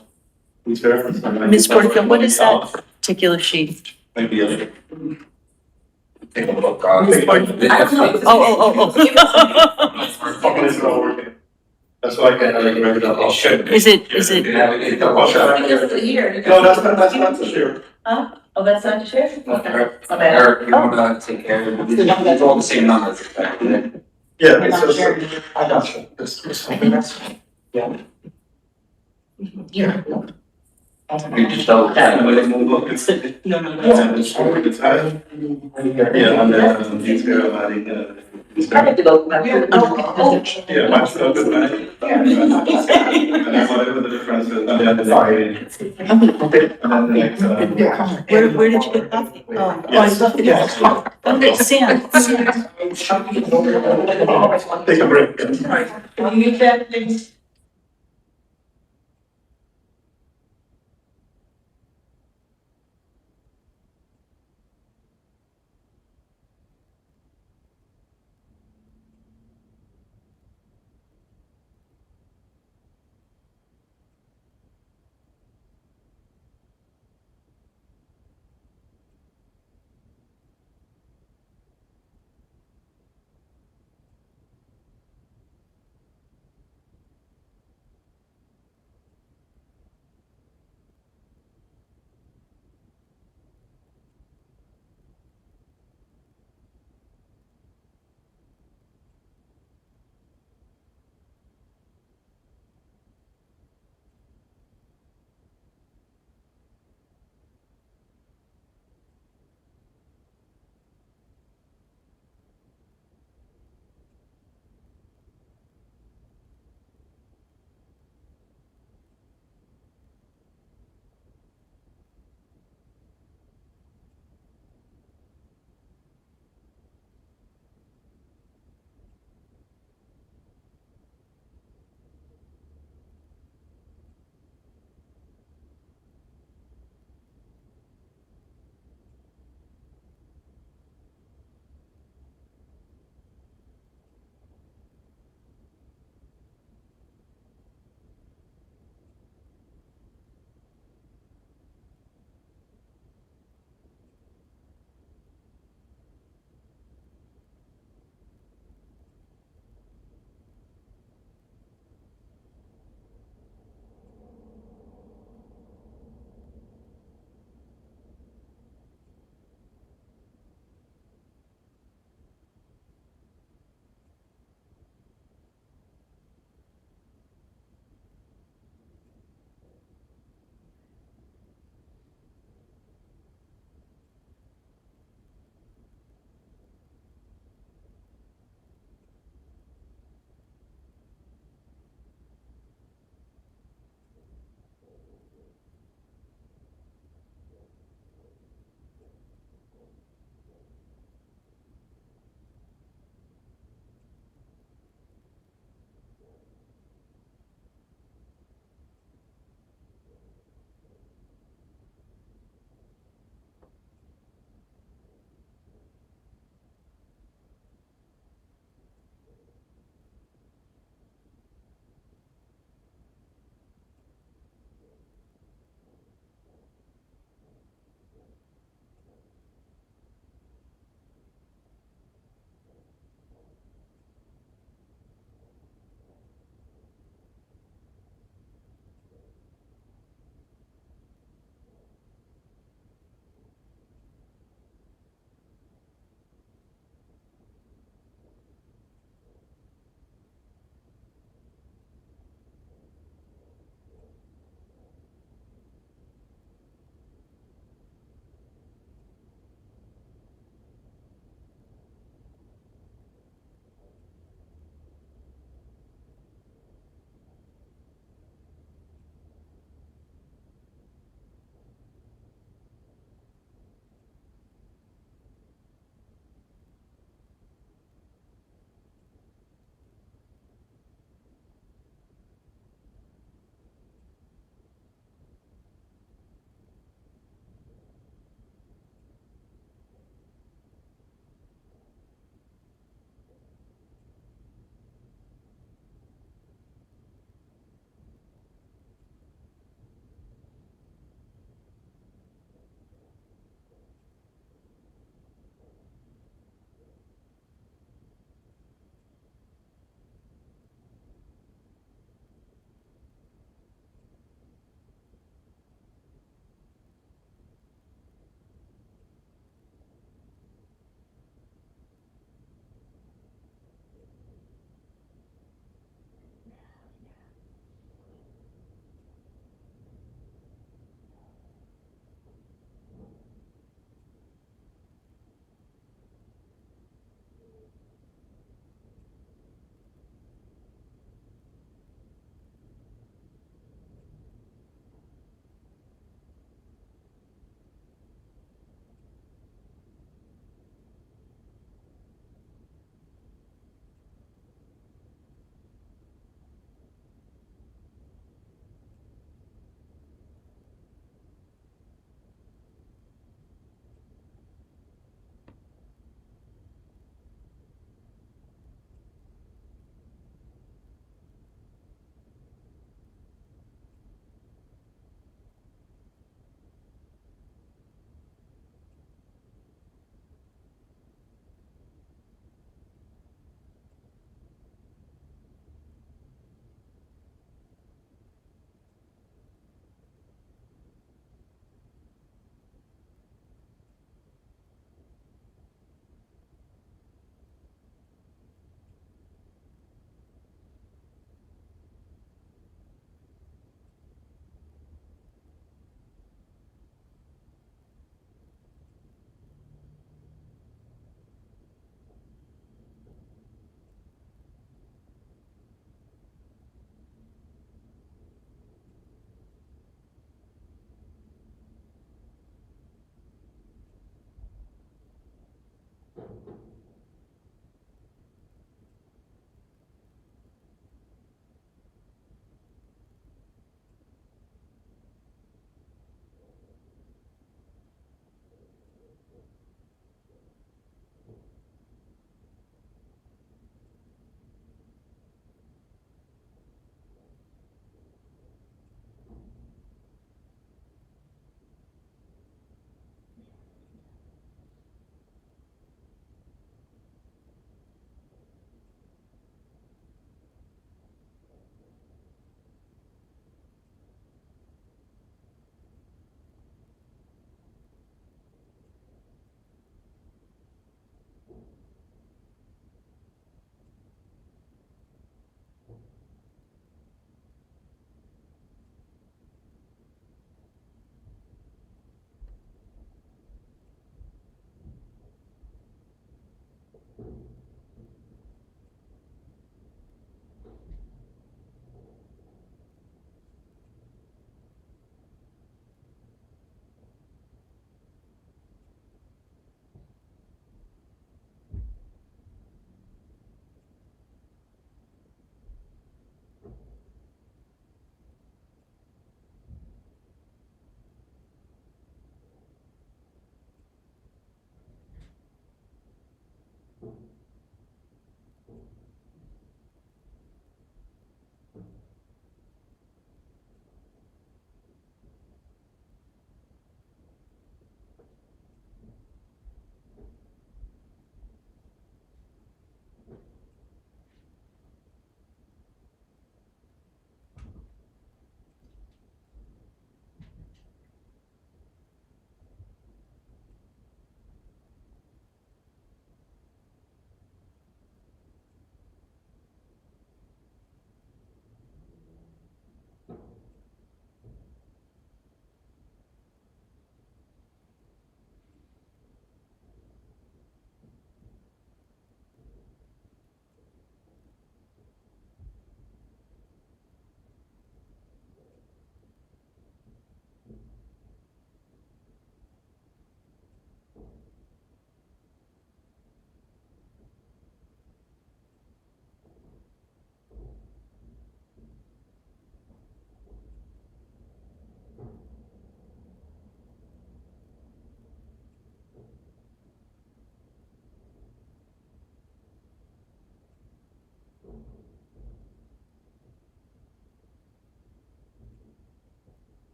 these here. Ms. Porterfield, what is that particular sheet? Maybe a. Take a look. Ms. Porterfield. I don't know. Oh. Okay, it's not working. That's why I can't remember that. It should. Is it, Because of the year. No, that's not for sure. Huh? Oh, that's not the sheriff? Okay. Okay. Eric, you wanna take care of it? It's all the same numbers. Yeah, it's just, I got you. Yeah. Yeah. You just double check. It's, it's high. Yeah, and then these guys are adding, these I guys. have to go back. Yeah, my stuff is nice. And then whatever the difference is, and then the sorry. And then the next, Where did you get coffee? Oh, Yes, yes. okay, Sam. Take a break. Can you get that, please?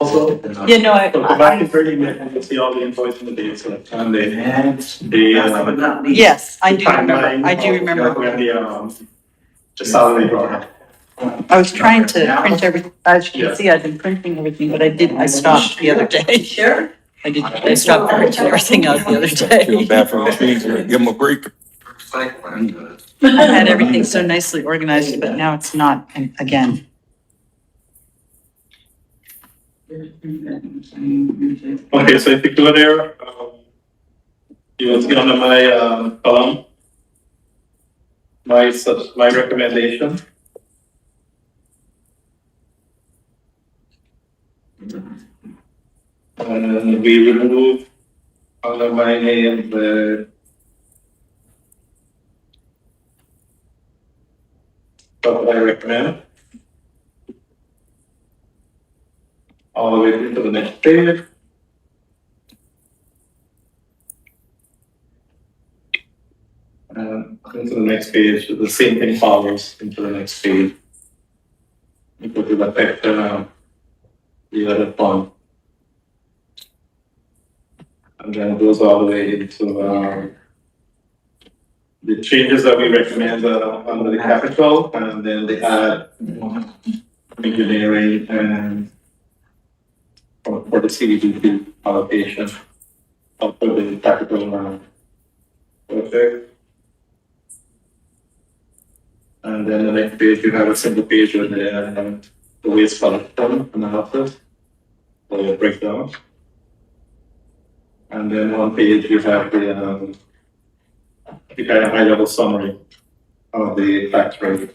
Also, Yeah, no, so go back to 30 minutes and you'll see all the invoicing the dates and the, Last but not least. yes, I do remember, timeline I do of remember. when the salary brought. I was trying to print everything, as you Yeah. can see, I've been printing everything, but I stopped the other day. Sure. I stopped printing everything out the other Feel day. bad for the trees, give them a break. I had everything so nicely organized, but now it's not, again. Okay, so if you go there, you will see under my, column, my recommendation. And we remove under my name the what I recommend. All the way into the next page. And into the next page, the same thing follows into the next page. You put the effect, the other font. And then it goes all the way into, the changes that we recommend, under the capital, and then they add engineering and for the CDBG allocation of the capital, project. And then the next page, you have a single page with the waste collection analysis, the breakdown. And then one page, you have the kind of high level summary of the tax rate.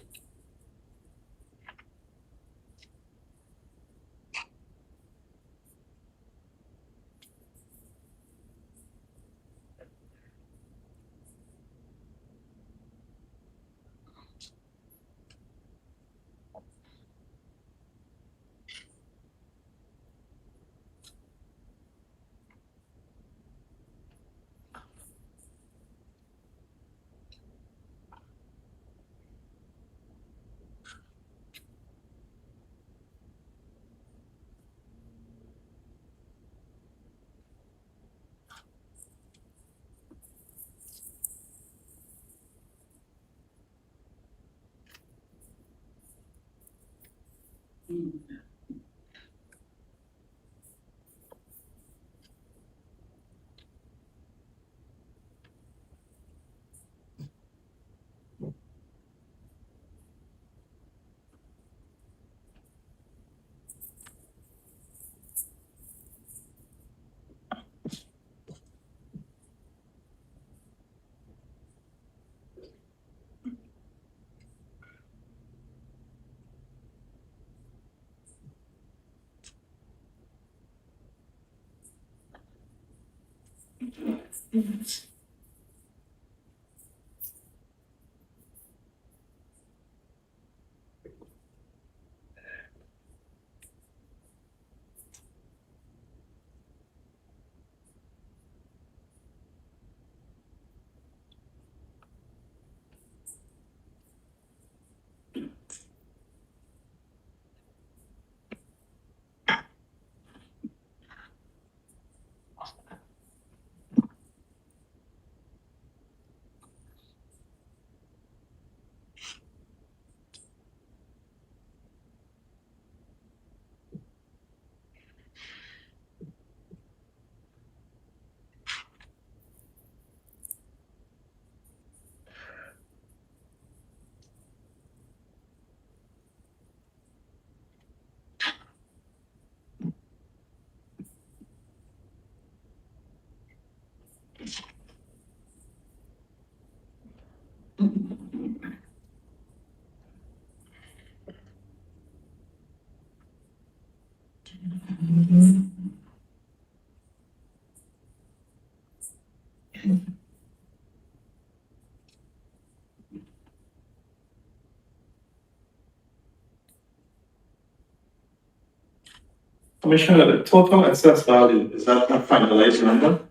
Commissioner, the total assessed value, is that a finalized number?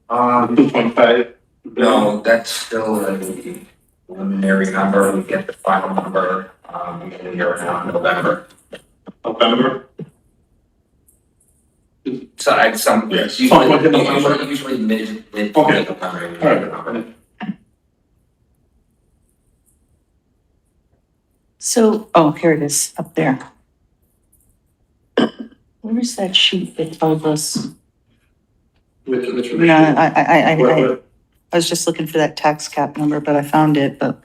2.5? No, that's still a preliminary number, we get the final number, in a year around November. November? So I, some, Yes. usually mid. Okay. All right. So, oh, here it is, up there. Where is that sheet that told us? Which No, What- what- I was just looking for that tax cap number, but I found it, but.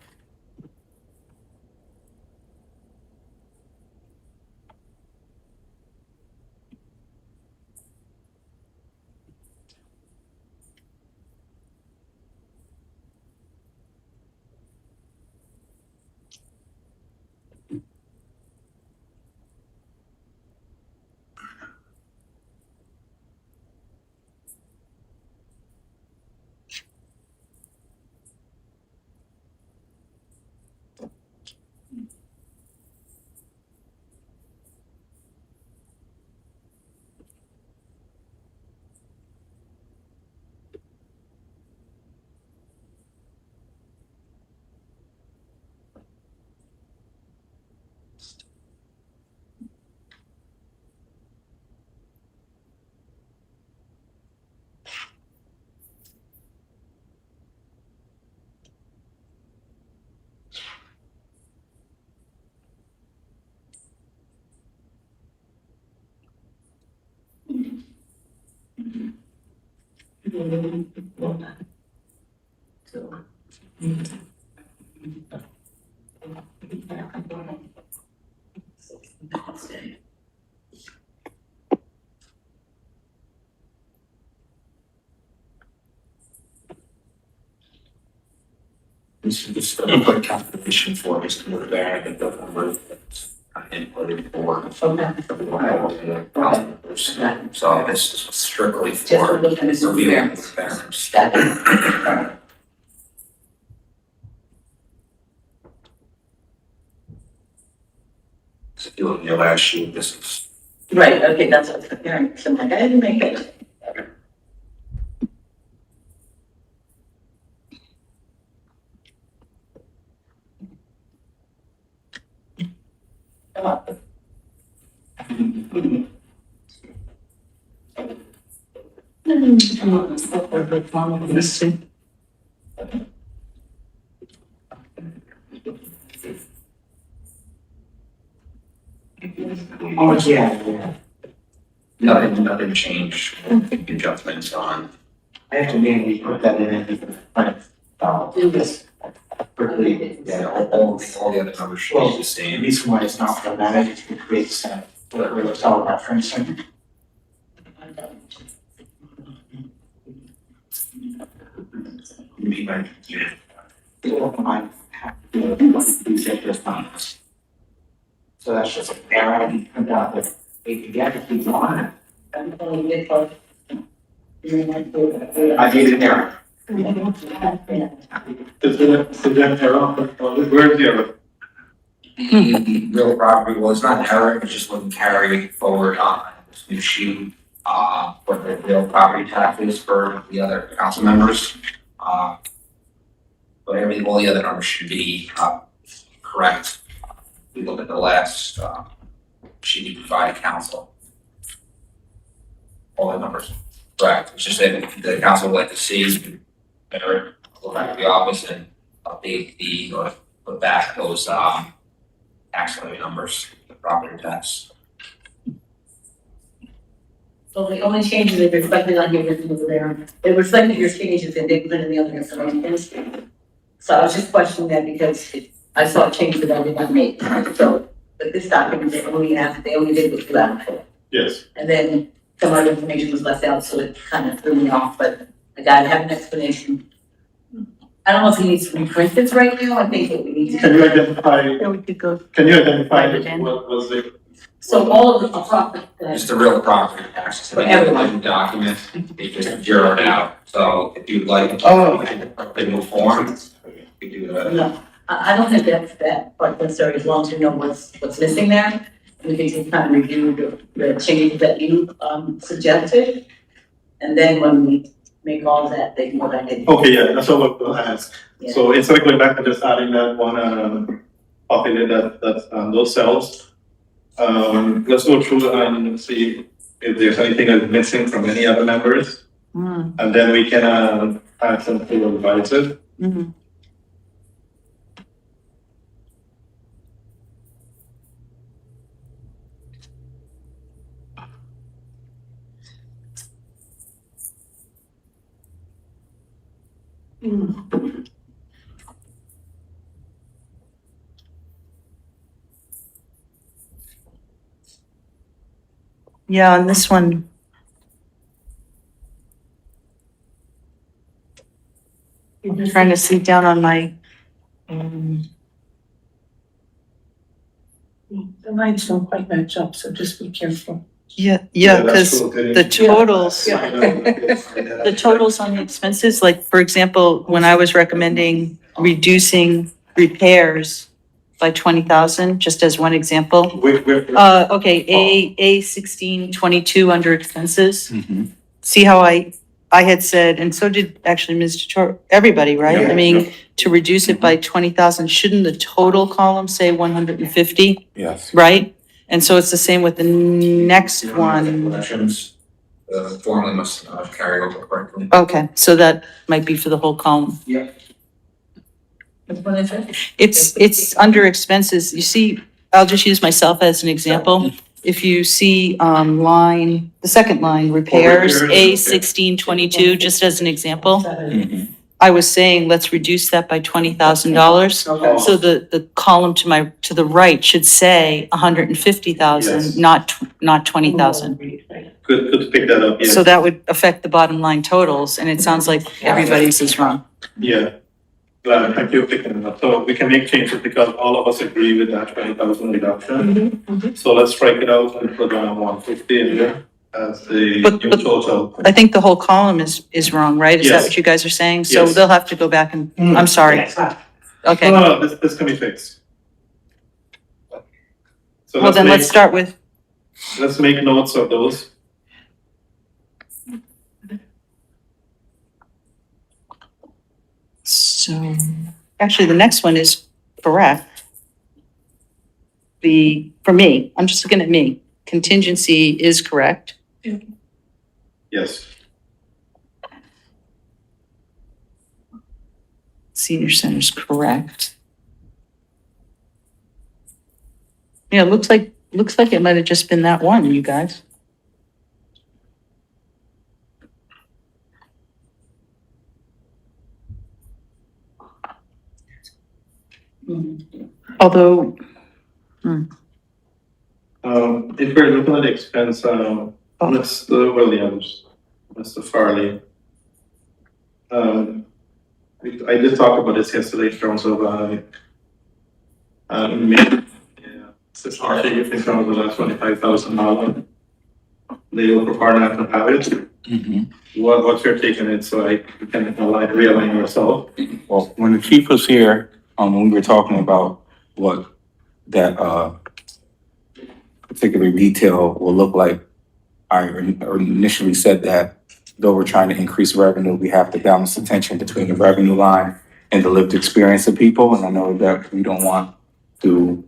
This is a quick calculation for us to move there, I think the number that's inputted for. So this is strictly Just to for look at this reviewing variance. the variance. Static. So if you look in your last sheet, this is. Right, okay, that's what I was comparing, so I'm like, I didn't make it. Oh, yeah. Nothing changed, adjustments on. I have to manually put that in the front. This. Quickly, Yeah, all the other numbers should be the The same. reason why it's not automatic is it creates what we're talking about referencing. Maybe by unit. So that's just an error, and come out with, if you get it, you want it. I made an error. Is there an error? Where's the error? The real property, well, it's not an error, it just wouldn't carry forward on this new sheet, what the real property tax is for the other council members. But everything, all the other numbers should be, correct. We look at the last, sheet we provided council. All the numbers, correct, it's just that the council would like to see, better, go back to the office and update the, or put back those, tax levy numbers, the property tax. So the only changes they reflected on your written over there, they reflected your changes and they put in the other information. So I was just questioning that because I saw a change that I did not make, so, but this document, they only did was that. Yes. And then some other information was left out, so it kind of threw me off, but I gotta have an explanation. I don't know if he needs to reprint this right now, I think that we need Can to. you identify, There we could go. identify Write it in. what was the? So all of the profit, Just the real property taxes, For everyone. the document, they just zeroed out, so if you'd like. Oh. They move forward, we do that. no, I don't think that's that part necessary, as long as you know what's missing there. We can just kind of review the changes that you, suggested. And then when we make all that, they can go back in. Okay, yeah, that's what we'll ask. Yeah. So instead of going back and just adding that one, populate those cells. Let's go through and see if there's anything that's missing from any other members, Hmm, and then we can, ask them to revise it. mhm. Yeah, on this one. I'm trying to see down on my, The lines don't quite match up, so just be careful. yeah, that's because true. the totals, Yeah. the totals on the expenses, like, for example, when I was recommending reducing repairs by 20,000, just as one example. Okay, A 1622 under expenses. Mhm. See how I had said, and so did actually Ms. Chator, everybody, right? I mean, to reduce it by 20,000, shouldn't the total column say 150, Yes. right? And so it's the same with the next one. Elections, formally must carry over correctly. Okay, so that might be for the whole column. Which one is it? It's under expenses. You see, I'll just use myself as an example. If you see, line, the second line, repairs, repairs, A okay. 1622, just as an example. Mhm. I was saying, let's reduce that by $20,000. Okay. So the column to the right should say Yes. 150,000, not 20,000. Good to pick that up, yes. So that would affect the bottom line totals, and it sounds like everybody's is wrong. Yeah. Glad, thank you for picking it up. So we can make changes because all of us agree with that 20,000 reduction. So let's strike it out and put 150 in there as the But- new but- total. I think the whole column is wrong, right? Is that Yes. what you guys are saying? So Yes. they'll have to go back and, I'm sorry. Okay, No, this can be fixed. So well then let's start with, let's make notes of those. so, actually, the next one is correct. For me, I'm just looking at me, contingency is correct. Yes. Senior center's correct. Yeah, it looks like it might have just been that one, you guys. Although, If we're looking at the expense, Mr. Williams, Mr. Farley. I did talk about this yesterday in terms of, especially in terms of that $25,000. They will prefer not to have it. Mhm. What's your take on it, so I can realign yourself? Well, when the chief was here, when we were talking about what that, particular detail will look like, I initially said that though we're trying to increase revenue, we have to balance the tension between the revenue line and the lived experience of people. And I know that we don't want to,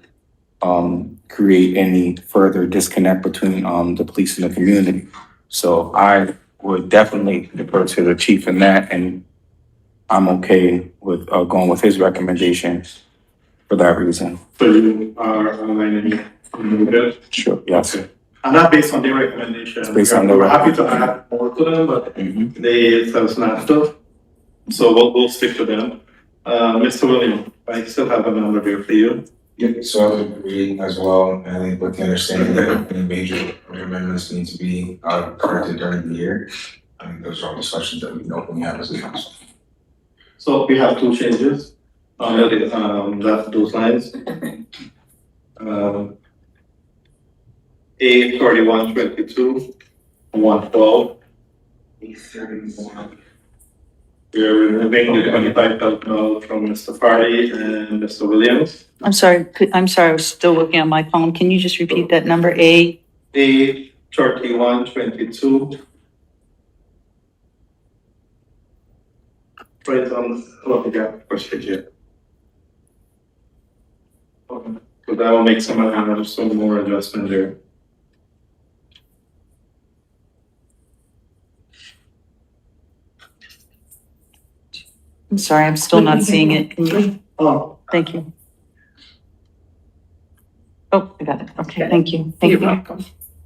create any further disconnect between, the police and the community. So I would definitely defer to the chief in that, and I'm okay with, going with his recommendations for that reason. So you are aligning with it? Sure, yes. And not based on their recommendation. It's based on their We're happy to add more to them, but Mhm. they tell us not to. So we'll stick to them. Mr. Williams, I still have a number here for you. Yeah, so I would agree as well, I think with the understanding that any major amendments need to be corrected during the year. I think those are all discussions that we can openly have as a council. So we have two changes on those lines. A 3122, 112. We're removing the $25,000 from Mr. Farley and Mr. Williams. I'm sorry, I was still looking at my column. Can you just repeat that number, A? A 3122. Right on, yeah, first page here. Okay, so that will make some more adjustment there. I'm sorry, I'm still not seeing it. Can you? Oh. Thank you. Oh, I got it. Okay, thank you. Thank You're you. welcome.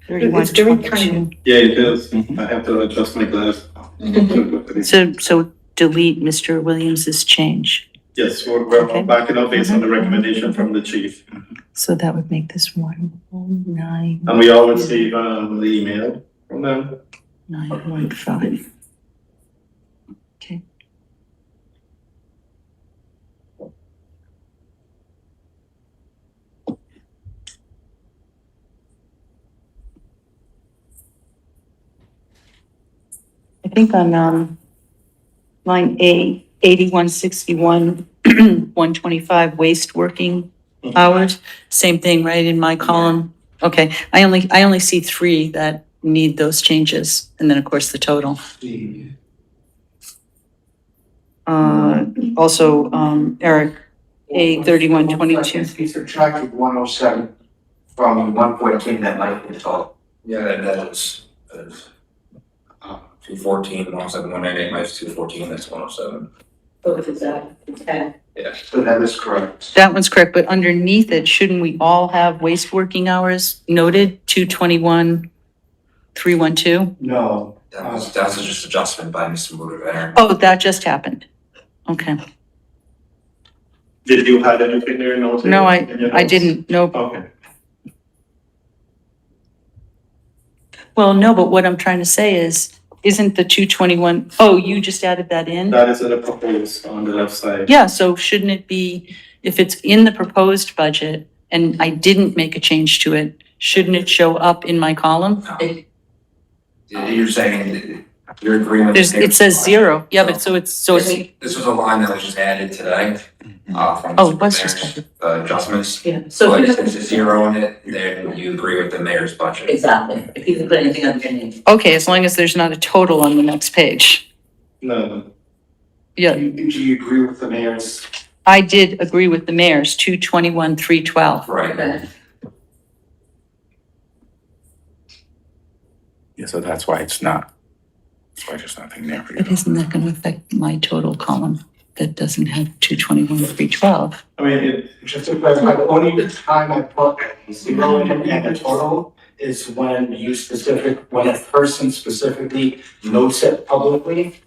31, It's very 22. Yeah, it is. Mhm. I have to adjust my glass. So delete Mr. Williams's change. Yes, we're Okay. backing up based on the Mhm. recommendation from the chief. So that would make this 109. And we all receive, the email from them. 915. Okay. I think on line A, 8161, 125 waste working hours, same thing, right, in my column? Okay, I only see three that need those changes, and then, of course, the total. Also, Eric, A 3122. He subtracted 107 from 114 that might be the total. Yeah, that is 214, 107, 198 minus 214, that's 107. Both is that, okay. Yeah. So that is correct. That one's correct, but underneath it, shouldn't we all have waste working hours noted, 221, 312? No. That was just adjustment by Mr. Motivator. Oh, that just happened. Okay. Did you have anything there in notes? No, in your I notes? didn't, nope. Okay. Well, no, but what I'm trying to say is, isn't the 221, oh, you just added that in? That is in the proposed on the left side. Yeah, so shouldn't it be, if it's in the proposed budget and I didn't make a change to it, shouldn't it show up in my column? You're saying your agreement. It says zero. Yeah, but so it's. This was a line that was just added today. From Oh, it was just mayor's, adjustments. Yeah, so But if if there's a zero in it, then you agree with the mayor's budget. exactly, if you can put anything underneath. Okay, as long as there's not a total on the next page. No, Yeah, Do you agree with the mayor's? I did agree with the mayor's 221, 312. Right. Okay. Yeah, so that's why it's not, that's why there's nothing there for you. But isn't that going to affect my total column that doesn't have 221, 312? I mean, it, Just to clarify, the only time I put zero in and the total is when when a person specifically notes it publicly.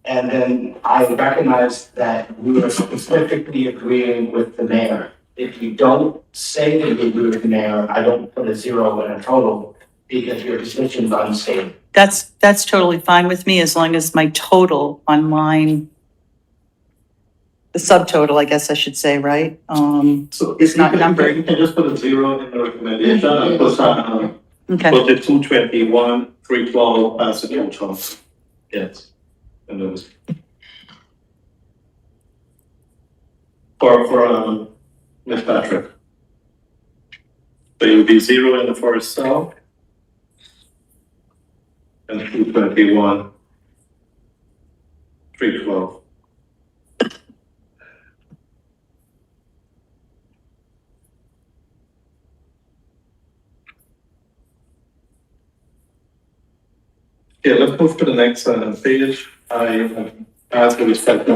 And then I recognize that we are specifically agreeing with the mayor. If you don't say that you agree with the mayor, I don't put a zero in a total because your position's unstable. That's totally fine with me as long as my total on line, the subtotal, I guess I should say, right? so It's not numbered. You can just put a zero in the recommendation and put, Okay, put the 221, 312 as a total. Yes. And those. For Ms. Patrick. So it would be zero in the first cell. And 221, 312. Yeah, let's move to the next page. I ask the respect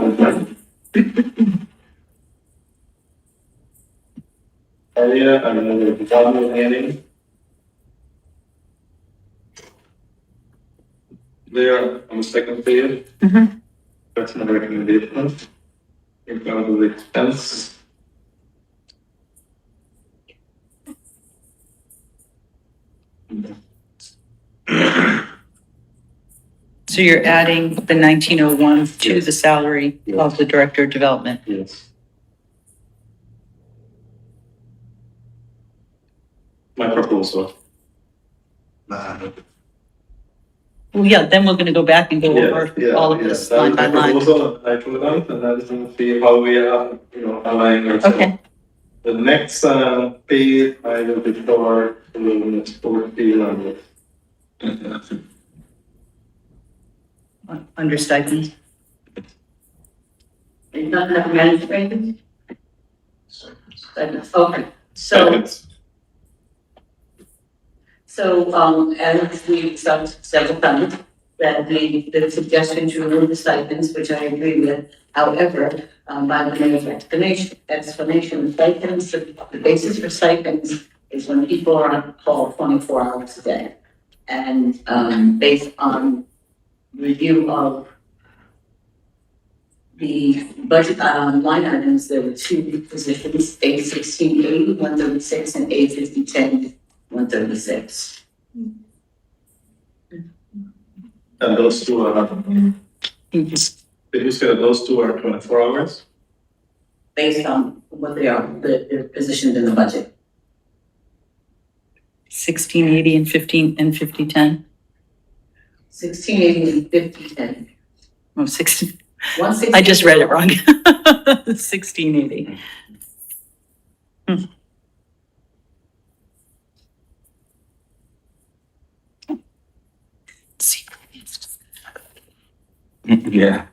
area and then the value remaining. There on the second page. Mhm. That's my recommendation. In terms of the expense. so you're adding the 1901 to the salary of the director of development. Yes. My proposal. Well, yeah, then we're gonna go back and go Yeah, over yeah, all of yeah. this That line is by my line. proposal, I put it out, and then we'll see how we are, aligning ourselves. Okay, The next page, I will be short, to 40 under stipends. And not have management? Okay, seconds. so, as we discussed several times, that the suggestion to remove the stipends, which I agree with. However, by the mayor's explanation, stipends, the basis for stipends is when people are on call 24 hours a day. And, based on review of the budget, line items, there were two positions, A1680, 136, and A5010, 136. And those two are, did you say that those two are 24 hours? Based on what they are, they're positioned in the budget. 1680 and 5010. 1680 and 5010. Oh, 16. 160. I just read it wrong. 1680. Yeah.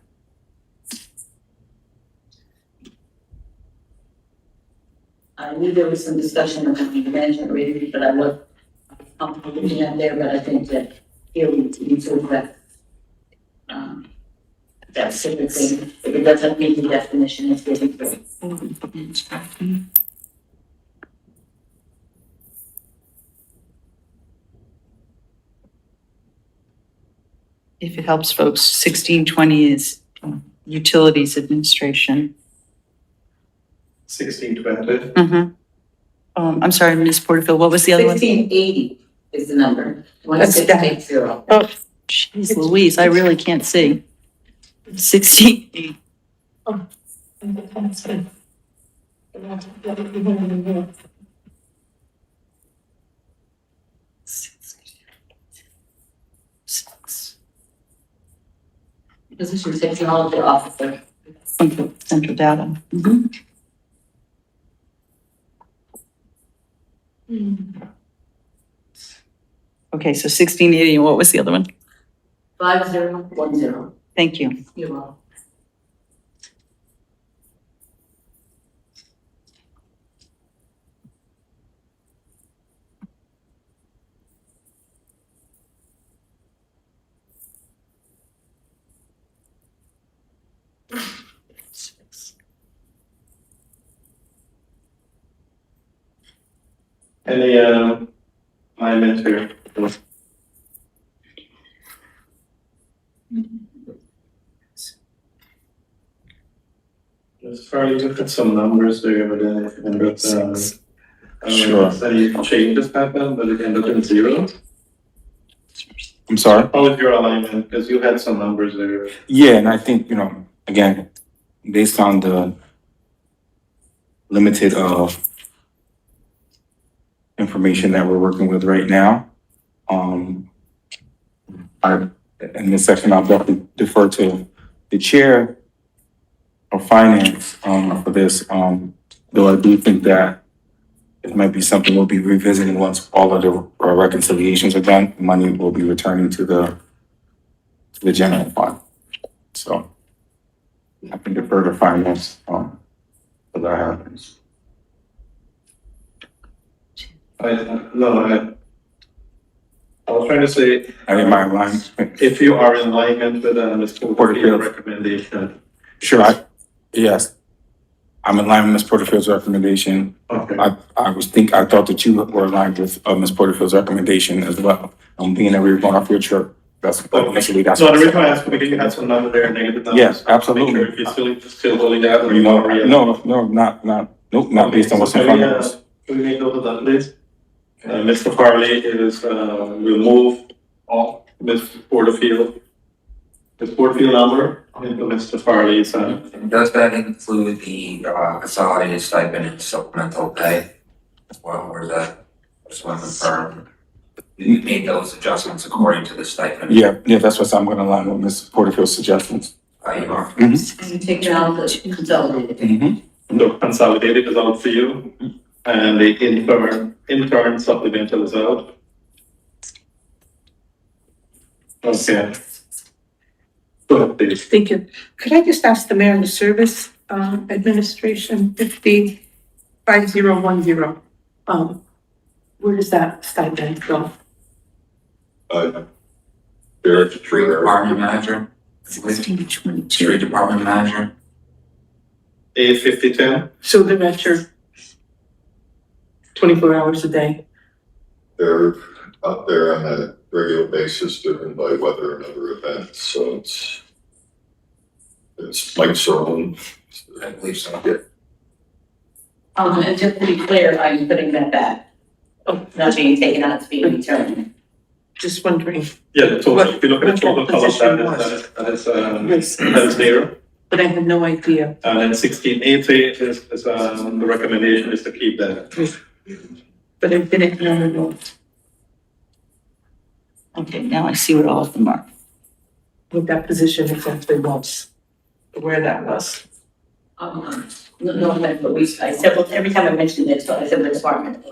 I knew there was some discussion about the management review, but I was comfortable looking at there, but I think that here we need to address that specific thing. If it doesn't meet the definition, it's really great. If it helps folks, 1620 is utilities administration. 1620. Mm-hmm. I'm sorry, Ms. Porterfield, what was the other one? 1680 is the number, That's that. 1680. Oh, jeez Louise, I really can't see. 1680. Position technology officer. Central data. Okay, so 1680, and what was the other one? 5010. Thank you. You're welcome. Any amendments here? As far as you look at some numbers there, but then if you end up, Sure. any changes happen, but it ended up in zero. I'm sorry? How is your alignment? Because you had some numbers there. Yeah, and I think, again, based on the limited information that we're working with right now, in this section, I'll definitely defer to the chair of finance for this. Though I do think that it might be something we'll be revisiting once all of the reconciliations are done. Money will be returning to the general fund. So I can defer to finance for that happens. I was trying to say, Am I aligned? if you are in alignment with Ms. Porterfield's recommendation. Sure, yes. I'm in line with Ms. Porterfield's recommendation. Okay. I thought that you were aligned with Ms. Porterfield's recommendation as well. Being that we were going off your trip, that's initially that's. No, the reason I asked, because you had some number there, negative numbers. Yes, absolutely. Make sure if you're still holding that, or you want to No, not based on what's in front of us. Can we make those of that, please? Mr. Farley is, will move all Ms. Porterfield number into Mr. Farley's, Does that include the consolidated stipend and supplemental pay? Well, or is that, just want to confirm, you made those adjustments according to the stipend? Yeah, that's what I'm gonna align with Ms. Porterfield's suggestions. You are. You take out the consolidated. the consolidated is out for you, and the intern supplemental is out. Okay. Go ahead, please. Thank you. Could I just ask the mayor and the service administration 5010, where does that stipend go? Street department manager, 1622. street department manager. 85010. So they're at your 24 hours a day. They're out there on a regular basis driven by weather and other events, so it's like certain. I believe so. And just to be clear, are you putting that back? Oh, Not being taken out, it's being returned. just wondering, Yeah, the total, if you look at the What total column, position that is zero. but I had no idea. And then 1680 is, the recommendation is to keep that. But I didn't know Okay, now I see what all of them are. what that position exactly was, where that was. But I said, well, every time I mentioned it, so I said the department.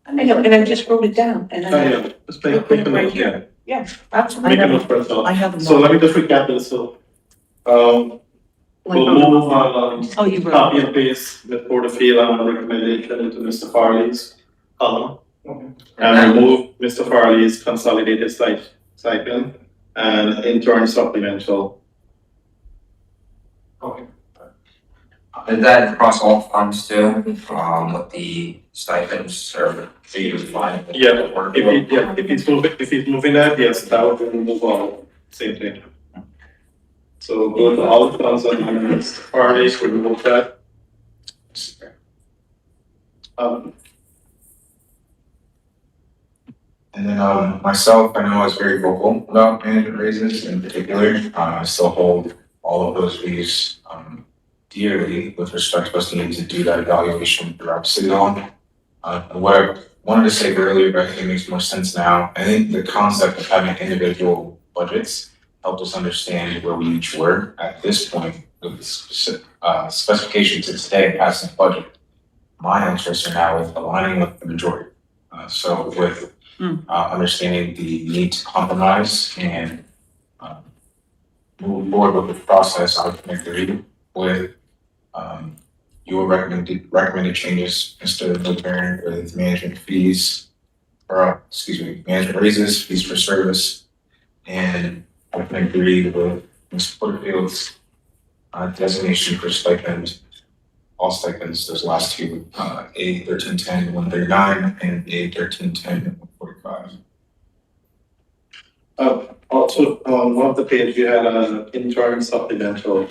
I know, and I just wrote it down, and Oh, I, yeah, just make a note, yeah. yeah, Make absolutely. a note for us all. I have them So all. let me just recap this, so, we'll move on, Oh, you wrote. copy and paste the Board of Field recommendation into Mr. Farley's column. And remove Mr. Farley's consolidated stipend and intern supplemental. Okay. Is that across all funds too, with the stipends or fees line? Yeah, if he's moving that, yes, that would remove all, same thing. So go to all the funds on Mr. Farley's, remove that. And then, myself, I know I was very vocal about management raises in particular. I still hold all of those views, dearly with respect to us needing to do that evaluation throughout City Hall. What I wanted to say earlier, but I think it makes more sense now, I think the concept of having individual budgets helped us understand where we each were at this point with the specification to today passing the budget. My interests are now with aligning with the majority. So with understanding the need to compromise and move forward with the process, I would agree with your recommended changes, Mr. Littleton, with management fees, management raises, fees for service, and I can agree with Ms. Porterfield's designation for stipend, all stipends, those last two, A 1310 139 and A 1310 145. Also, on one of the page, you had an intern supplemental.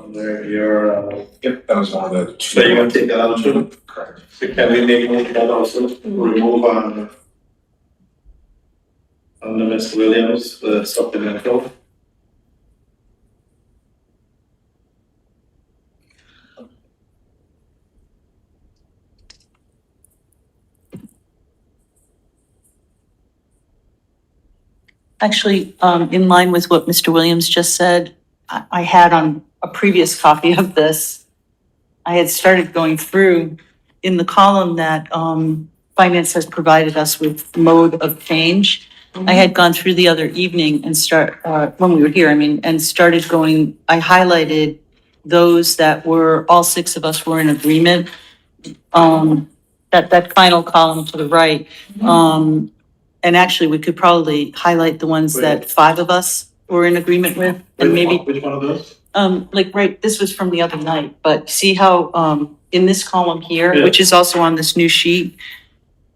There, your, Yep, that was one of the two. so you're gonna take that out too? Correct. So can we maybe make that also, remove on the Ms. Williams, the supplemental? Actually, in line with what Mr. Williams just said, I had on a previous copy of this, I had started going through in the column that finance has provided us with mode of change. I had gone through the other evening and when we were here, and started going, I highlighted those that were, all six of us were in agreement. That final column to the right. And actually, we could probably highlight the ones that five of us were in agreement with, and maybe, Which one of those? right, this was from the other night, but see how, in this column here, Yeah. which is also on this new sheet,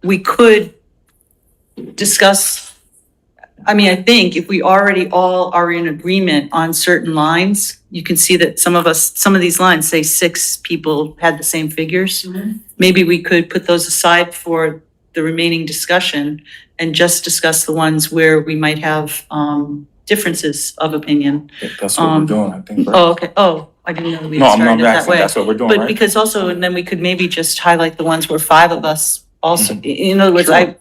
we could discuss, I think if we already all are in agreement on certain lines, you can see that some of these lines say six people had the same figures. Maybe we could put those aside for the remaining discussion and just discuss the ones where we might have differences of opinion. That's what we're doing, I think, right? Oh, okay. Oh, I didn't know we No, had I'm started not it that asking, way. that's what we're doing, But right? because also, and then we could maybe just highlight the ones where five of us also, in other words, Sure.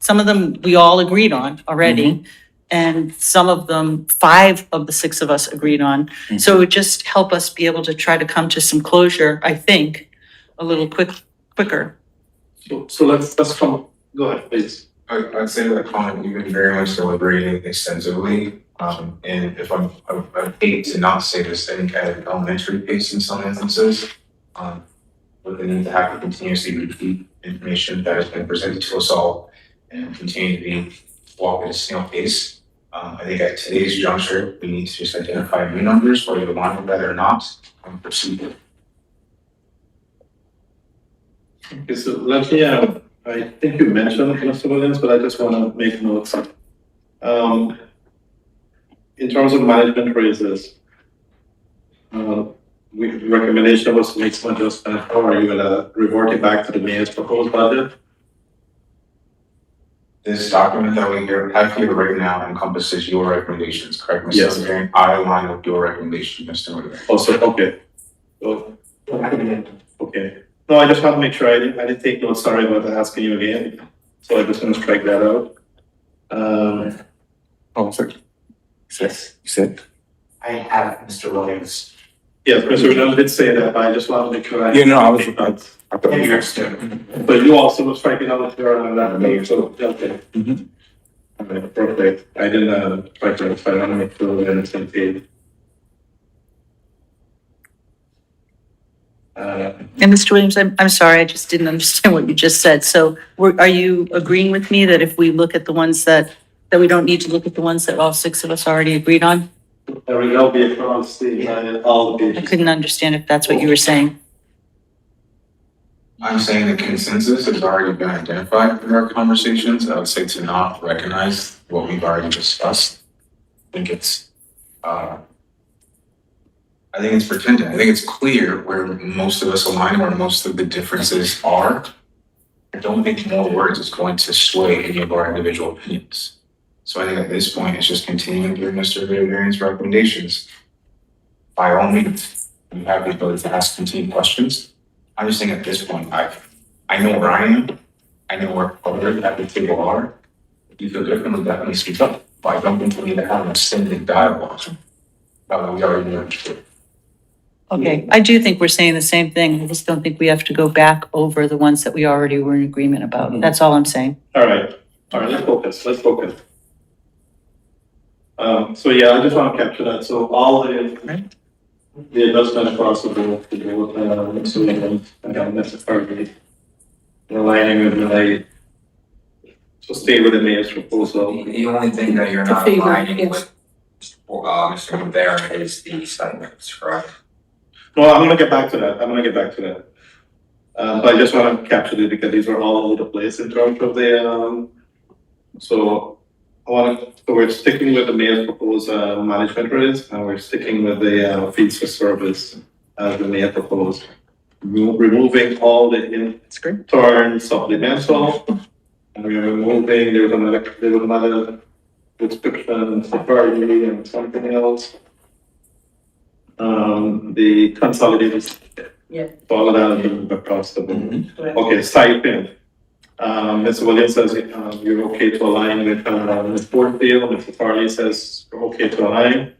some of them we all agreed on already. And some of them, five of the six of us agreed on. So it would just help us be able to try to come to some closure, I think, a little quicker. So let's come, go ahead, please. I'd say that comment, you've been very much deliberating extensively. And if I hate to not say this, I think at an elementary pace in some instances. With the need to have to continuously repeat information that has been presented to us all and continue to walk at a snail pace. I think at today's juncture, we need to just identify new numbers, whether we want that or not, and proceed. Okay, so let me, I think you mentioned Mr. Williams, but I just want to make notes. In terms of management raises, recommendation was to make some adjustment, or are you gonna revert it back to the mayor's proposed budget? This document that we have here right now encompasses your recommendations, correct, Mr. Yes. Secretary? I align with your recommendation, Mr. Whitaker. Also, okay. So, okay. No, I just want to make sure I didn't take notes. Sorry about asking you again. So I just want to strike that out. Oh, sorry. Yes. You said? I have Mr. Williams. Yes, Mr. Renaud did say that, but I just want to make sure. Yeah, no, I was. take notes. I thought you Interesting. But you also was striking out your that page, so okay. Mhm. Okay, perfect. I didn't strike it, so I want to make sure we're on the same page. And Mr. Williams, I'm sorry, I just didn't understand what you just said. So are you agreeing with me that if we look at the ones that we don't need to look at the ones that all six of us already agreed on? There will now be across all the I pages. couldn't understand if that's what you were saying. I'm saying the consensus has already been identified in our conversations. I would say to not recognize what we've already discussed. I think it's pretending. I think it's clear where most of us align, where most of the differences are. I don't think more words is going to sway any of our individual opinions. So I think at this point, it's just continuing through Mr. Varian's recommendations. By all means, you have the ability to ask continued questions. I'm just saying at this point, I know where I am. I know where others at the table are. If you feel differently, definitely speak up. But I don't think we need to have an extended dialogue about what we already know. Okay, I do think we're saying the same thing. I just don't think we have to go back over the ones that we already were in agreement about. That's all I'm saying. All right, let's focus. So yeah, I just want to capture that. So all the adjustment across the board, necessarily aligning with the, so stay with the mayor's proposal. The only thing that you're not The favor, aligning yes. with, Mr. Rivera is the stipends, correct? No, I'm gonna get back to that. But I just want to capture it because these are all over the place in terms of the, so we're sticking with the mayor's proposed, management raise, and we're sticking with the, fees for service, the mayor proposed. Removing all the intern supplemental, and we're removing, there was another description, safari and something else. The consolidated. Yeah. All of that is across the board. Okay, stipend. Mr. Williams says, you're okay to align with, Ms. Portfield. Mr. Farley says, you're okay to align.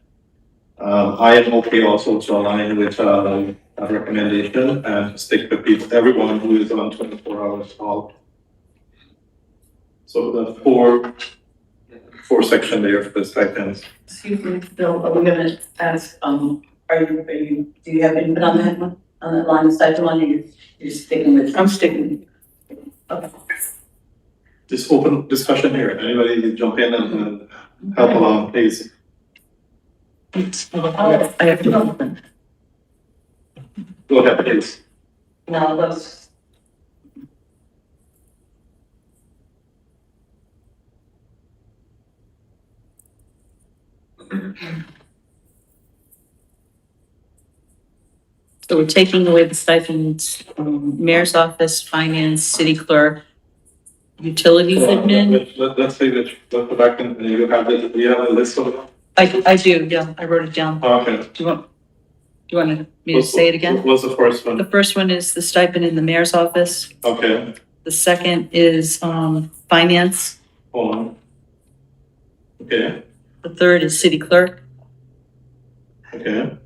I am okay also to align with, a recommendation and stick with people, everyone who is on 24 hours call. So the four section there for the stipends. Excuse me, Bill, are we gonna ask, do you have input on that one? On that line, stipend line, you're sticking with? I'm sticking. Okay. Just open discussion here. Anybody jump in and help along, please. I have to open. Go ahead, please. No, those. So we're taking away the stipends, mayor's office, finance, city clerk, utilities admin. Let's say that, let's go back and you have a list of them? I do, yeah, I wrote it down. Okay. Do you want me to say it again? What's the first one? The first one is the stipend in the mayor's office. Okay, The second is, finance. hold on. Okay, The third is city clerk. okay.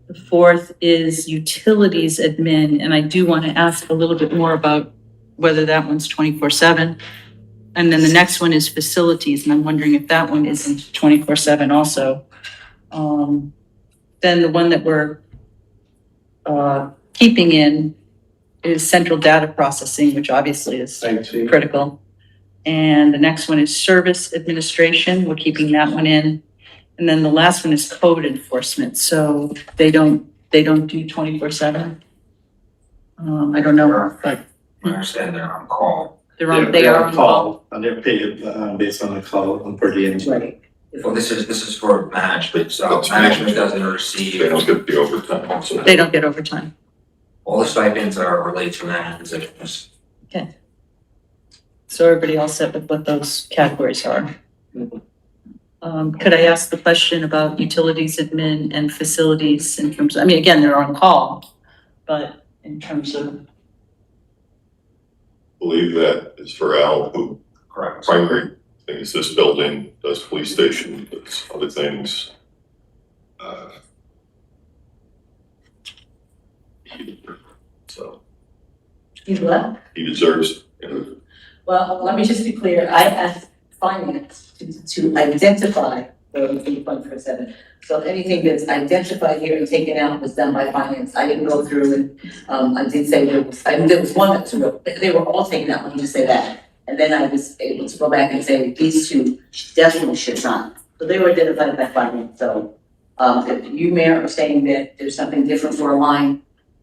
The fourth is utilities admin, and I do want to ask a little bit more about whether that one's 24/7. And then the next one is facilities, and I'm wondering if that one isn't 24/7 also. Then the one that we're keeping in is central data processing, which obviously is Thank you. critical. And the next one is service administration. We're keeping that one in. And then the last one is code enforcement. So they don't do 24/7. I don't know, but I understand they're on call. they are on call. And they're paid, based on the call and per diem. Right. Well, this is for management, so That's management doesn't They receive, don't get the overtime, so. They don't get overtime. all the stipends are related to that positions. So everybody all set with what those categories are? Could I ask the question about utilities admin and facilities in terms, I mean, again, they're on call, but in terms of, Believe that is for Al, who Correct. primary thing is this building, does police station, does other things. So You what? he deserves, Well, let me just be clear, I asked finance to identify those 8.47. So anything that's identified here and taken out was done by finance. I didn't go through and, I did say there was one that's real, they were all taken out, let me just say that. And then I was able to go back and say, these two definitely should not. So they were identified by finance, so, if you, Mayor, are saying that there's something different for a line,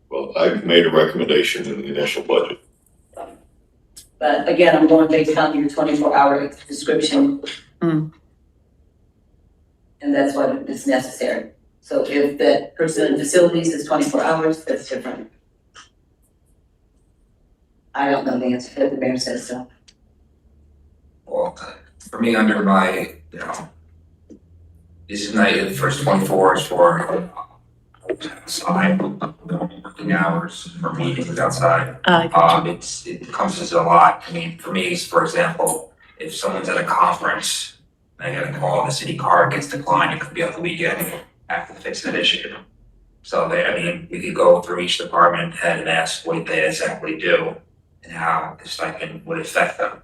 well, I've made a recommendation in the initial budget. but again, I'm going based on your 24-hour description. Hmm. And that's what is necessary. So if that person in facilities is 24 hours, that's different. I don't know the answer, but the mayor says so. Well, for me, under my, this is not the first 24 hours for outside, working hours for meetings outside. It encompasses a lot. I mean, for me, for example, if someone's at a conference, I get a call, the city card gets declined, it could be on the weekend, I have to fix that issue. So we could go through each department head and ask what they exactly do and how the stipend would affect them.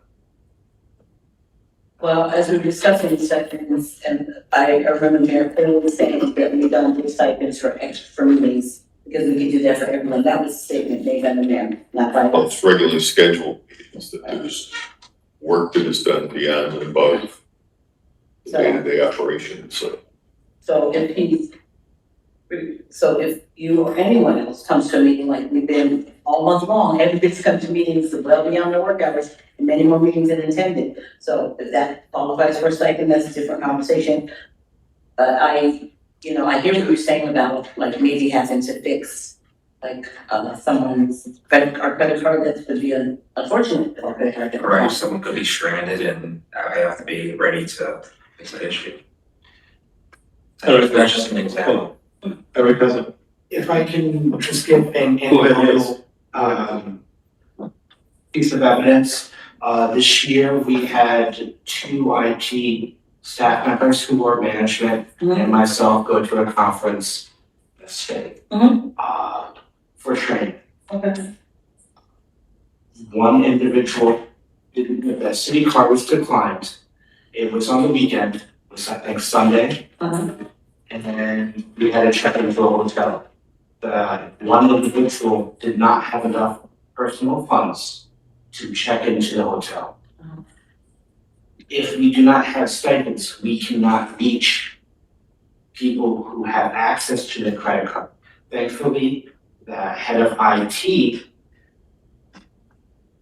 Well, as we were discussing the stipends, and I remember Mayor Phil was saying that we don't do stipends for meetings, because we can do that for everyone. That was a statement made by the mayor, not by Well, us. it's regularly scheduled meetings that there's work that is done beyond and above the day-to-day operation, so. So if you or anyone else comes to a meeting, like we've been all month long, everybody's come to meetings well beyond their work hours, and many more meetings than intended. So if that qualifies for a stipend, that's a different conversation. But I hear what you're saying about like maybe having to fix someone's credit card, that could be unfortunate. Right, someone could be stranded and I have to be ready to fix the issue. That's just an example. Eric has a, If I can just give an Go ahead, yes. anecdotal, piece of evidence, this year we had 2 IT staff members who were management and myself go to a conference this state, for training. Okay. One individual, the city card was declined. It was on the weekend, it was I think Sunday. And then we had to check into a hotel. The one individual did not have enough personal funds to check into the hotel. If we do not have stipends, we cannot reach people who have access to the credit card. Thankfully, the head of IT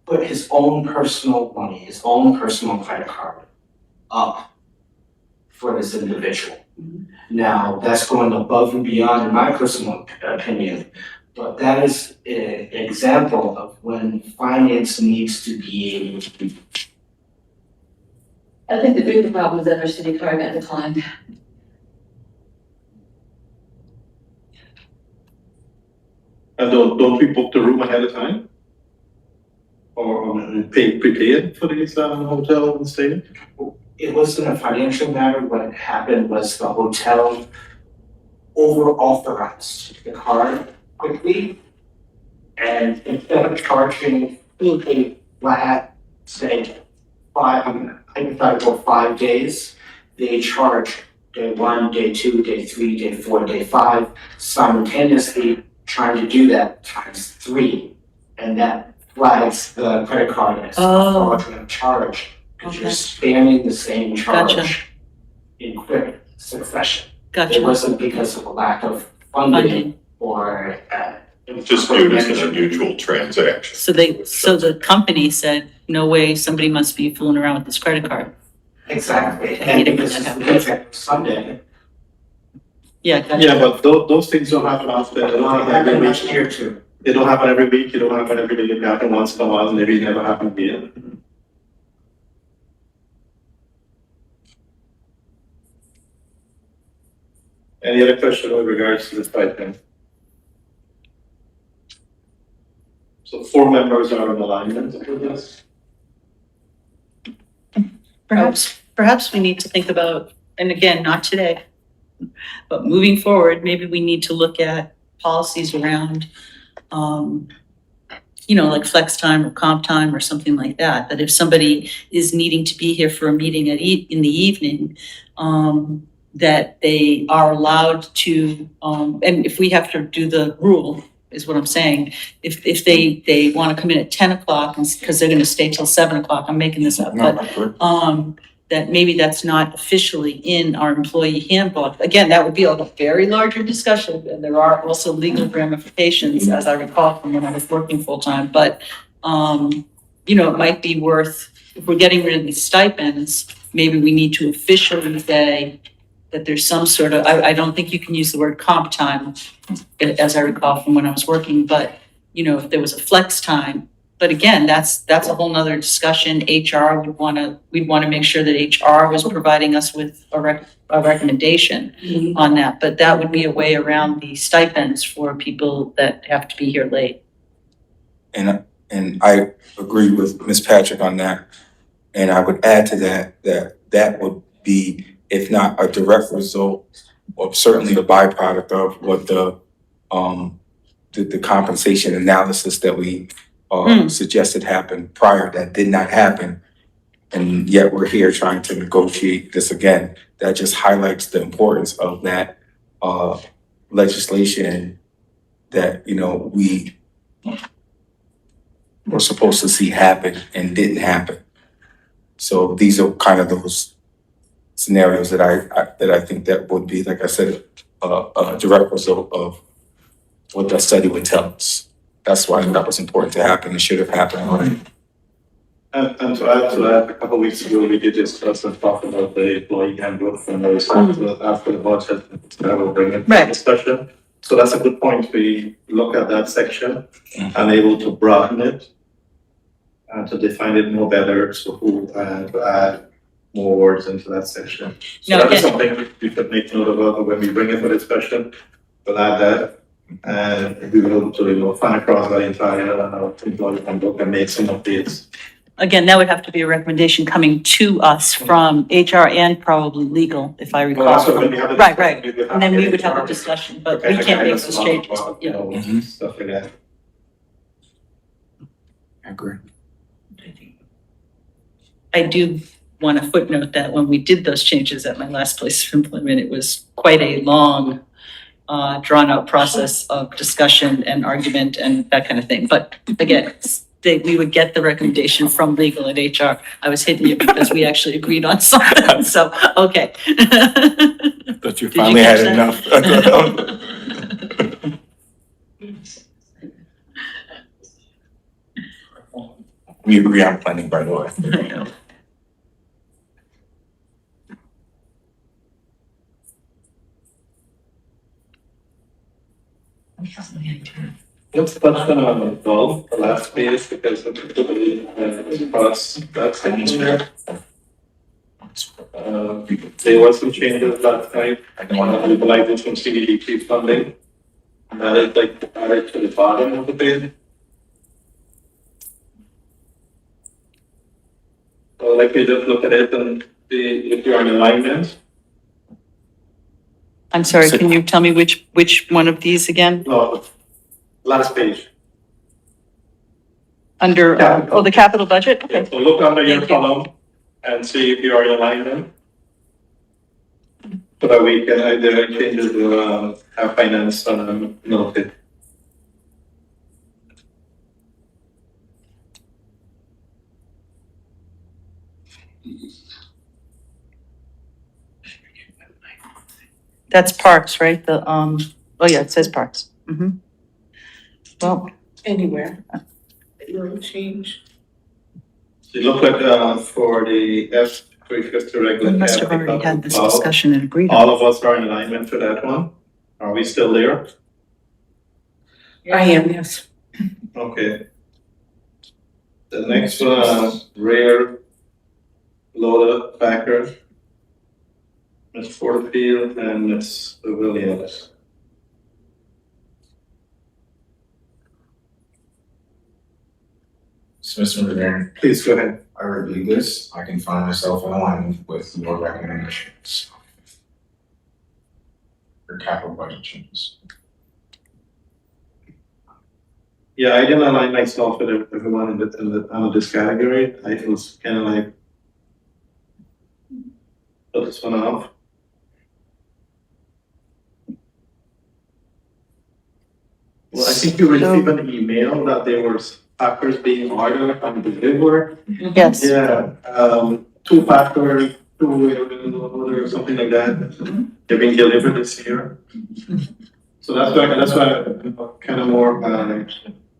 put his own personal money, his own personal credit card up for this individual. Now, that's going above and beyond in my personal opinion, but that is an example of when finance needs to be able to. I think the bigger problem is that our city card got declined. and don't we book the room ahead of time? Or prepay it for these, hotel and stay? It wasn't a financial matter. What happened was the hotel over-authorized the card quickly. And instead of charging a flat, say, hypothetical 5 days, they charge day 1, day 2, day 3, day 4, day 5, simultaneously trying to do that times 3. And that flags the credit card as a fraudulent charge. Because Okay. you're spamming the same charge Gotcha. in quick succession. It Gotcha. wasn't because of a lack of funding Funding. or, Just viewed as an unusual transaction. So the company said, no way, somebody must be fooling around with this credit card. Exactly, and because it's the next Sunday, Yeah, gotcha. Yeah, but those things don't happen often, they don't happen every next week. year too. They don't happen every week, they don't happen every day, they happen once in a while, maybe it never happen again. Any other question with regards to this stipend? So 4 members are in alignment with this? Perhaps we need to think about, and again, not today, but moving forward, maybe we need to look at policies around, like flex time or comp time or something like that. That if somebody is needing to be here for a meeting in the evening, that they are allowed to, and if we have to do the rule, is what I'm saying. If they want to come in at 10 o'clock because they're going to stay till 7 o'clock, I'm making this up, No, but that's good. that maybe that's not officially in our employee handbook. Again, that would be a very larger discussion, and there are also legal ramifications, as I recall from when I was working full-time, but, it might be worth, if we're getting rid of these stipends, maybe we need to officially say that there's some sort of, I don't think you can use the word comp time, as I recall from when I was working, but, if there was a flex time. But again, that's a whole nother discussion. HR we'd want to make sure that HR was providing us with a recommendation on that. But that would be a way around the stipends for people that have to be here late. And I agree with Ms. Patrick on that. And I would add to that would be, if not a direct result, or certainly a byproduct of what the compensation analysis that we suggested happened prior that did not happen. And yet we're here trying to negotiate this again. That just highlights the importance of that legislation that, we were supposed to see happen and didn't happen. So these are kind of those scenarios that I think that would be, like I said, a direct result of what that study would tell us. That's why that was important to happen. It should have happened already. And to add to that, a couple of weeks ago, we did discuss and talk about the employee handbook, and there was after the budget, that will bring it to discussion. So that's a good point. We look at that section and able to broaden it and to define it more better, so to add more words into that section. So that is something we could make note of when we bring it for discussion. We'll add that. And we will able to, find across the entire employee handbook and make some updates. Again, that would have to be a recommendation coming to us from HR and probably legal, if I recall. Well, that's what we have. Right. And then we would have a discussion, but we can't make those changes. Stuff like that. I agree. I do want to footnote that when we did those changes at my last place of employment, it was quite a long, drawn out process of discussion and argument and that kind of thing. But again, we would get the recommendation from legal and HR. I was hitting you because we actually agreed on something. So, okay. But you finally had enough. We agree on planning, by the way. Let's touch on golf, the last piece, because of the cost, that's engineer. There was some changes last night. We provided some CDBG funding. And that is like added to the bottom of the page. So like you just look at it and see if you're in alignment. I'm sorry, can you tell me which one of these again? No, last page. Under, the capital budget? Yeah, Okay. so look under your Thank you. column and see if you are in alignment. So that we can either change it to have finance noted. That's parks, right? Oh yeah, it says parks. Well, Anywhere. It will change. It looked like, for the F-350 we regular must cab have already pickup had and this plow, discussion and agreed all on. of us are in alignment to that one. Are we still there? I am, yes. Okay. The next one, rear loader packer. Ms. Porterfield and Ms. Williams. So, Mr. Mayor, Please go ahead. I reviewed this, I can find myself in alignment with your recommendations. Your capital budget changes. Yeah, I didn't align myself with everyone under this category. I was kind of like, put this one off. Well, I think you received an email that there were packers being ordered and delivered. Yes. Yeah, 2 packers, 2 or something like that. They're being delivered this year. So that's why I'm kind of more,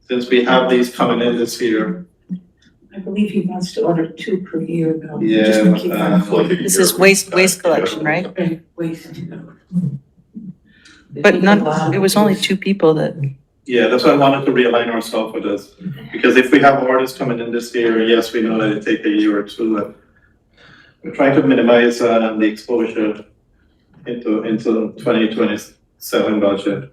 since we have these coming in this year. I believe he wants to order 2 per year though. Yeah, Just to keep on This is waste collection, right? waste. But none, it was only 2 people that, Yeah, that's why I wanted to realign ourselves with this, because if we have orders coming in this year, yes, we know that it take a year or 2, and we're trying to minimize, the exposure into 2027 budget,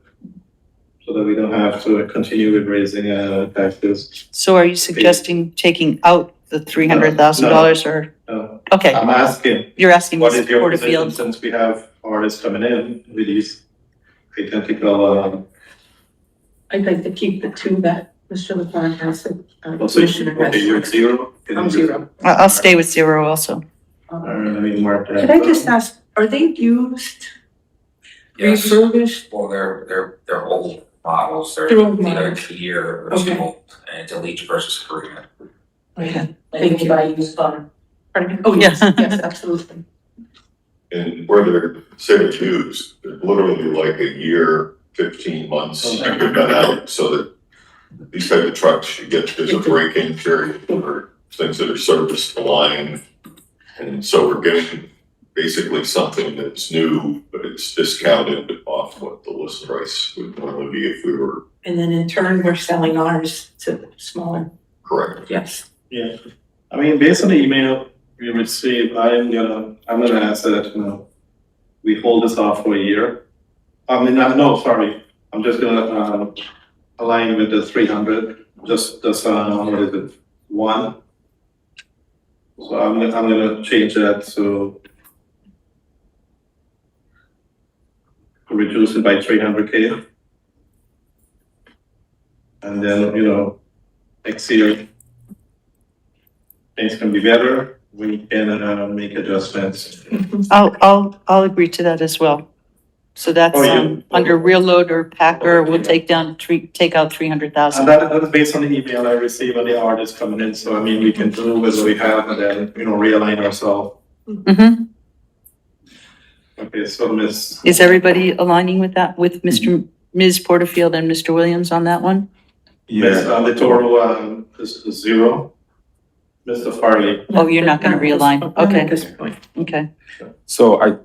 so that we don't have to continue with raising, taxes. so are you suggesting taking out the $300,000 or? No, Okay, I'm asking, you're asking what Ms. is your position, Porterfield. since we have orders coming in with these identical, I'd like to keep the 2 that Mr. LaFawn has, so, Commissioner has. okay, you're at 0? I'm 0. I'll stay with 0 also. Let me mark that. Could I just ask, are they used, Yes, refurbished? well, they're old models, they're They're old either models. a year or Okay. 2 old, and it's a lease purchase agreement. Okay. Like if you buy a used car. Pardon me? Oh, yes, yes, absolutely. And where they're, say it's used, they're literally like a year, 15 months to get that out, so that these type of trucks, you get, there's a break-in period for things that are serviced the line. And so we're getting basically something that's new, but it's discounted off what the list price would normally be if we were And then in turn, we're selling ours to smaller, correct. yes. Yeah, I mean, based on the email we received, I'm gonna ask that, we hold this off for a year. I mean, no, sorry, I'm just gonna, align with the 300, just, what is it, 1? So I'm gonna change that to reduce it by 300K. And then, next year, things can be better, we can, make adjustments. I'll agree to that as well. So that's, Oh, yeah. under rear loader packer, we'll take out And 300,000. that is based on the email I received on the orders coming in, so I mean, we can do what we have and then, realign ourselves. Mm-hmm. Okay, so Ms. Is everybody aligning with that, with Ms. Porterfield and Mr. Williams on that one? Ms. The total, is 0. Mr. Farley, Oh, you're not gonna realign, Not at okay, this point. okay. So I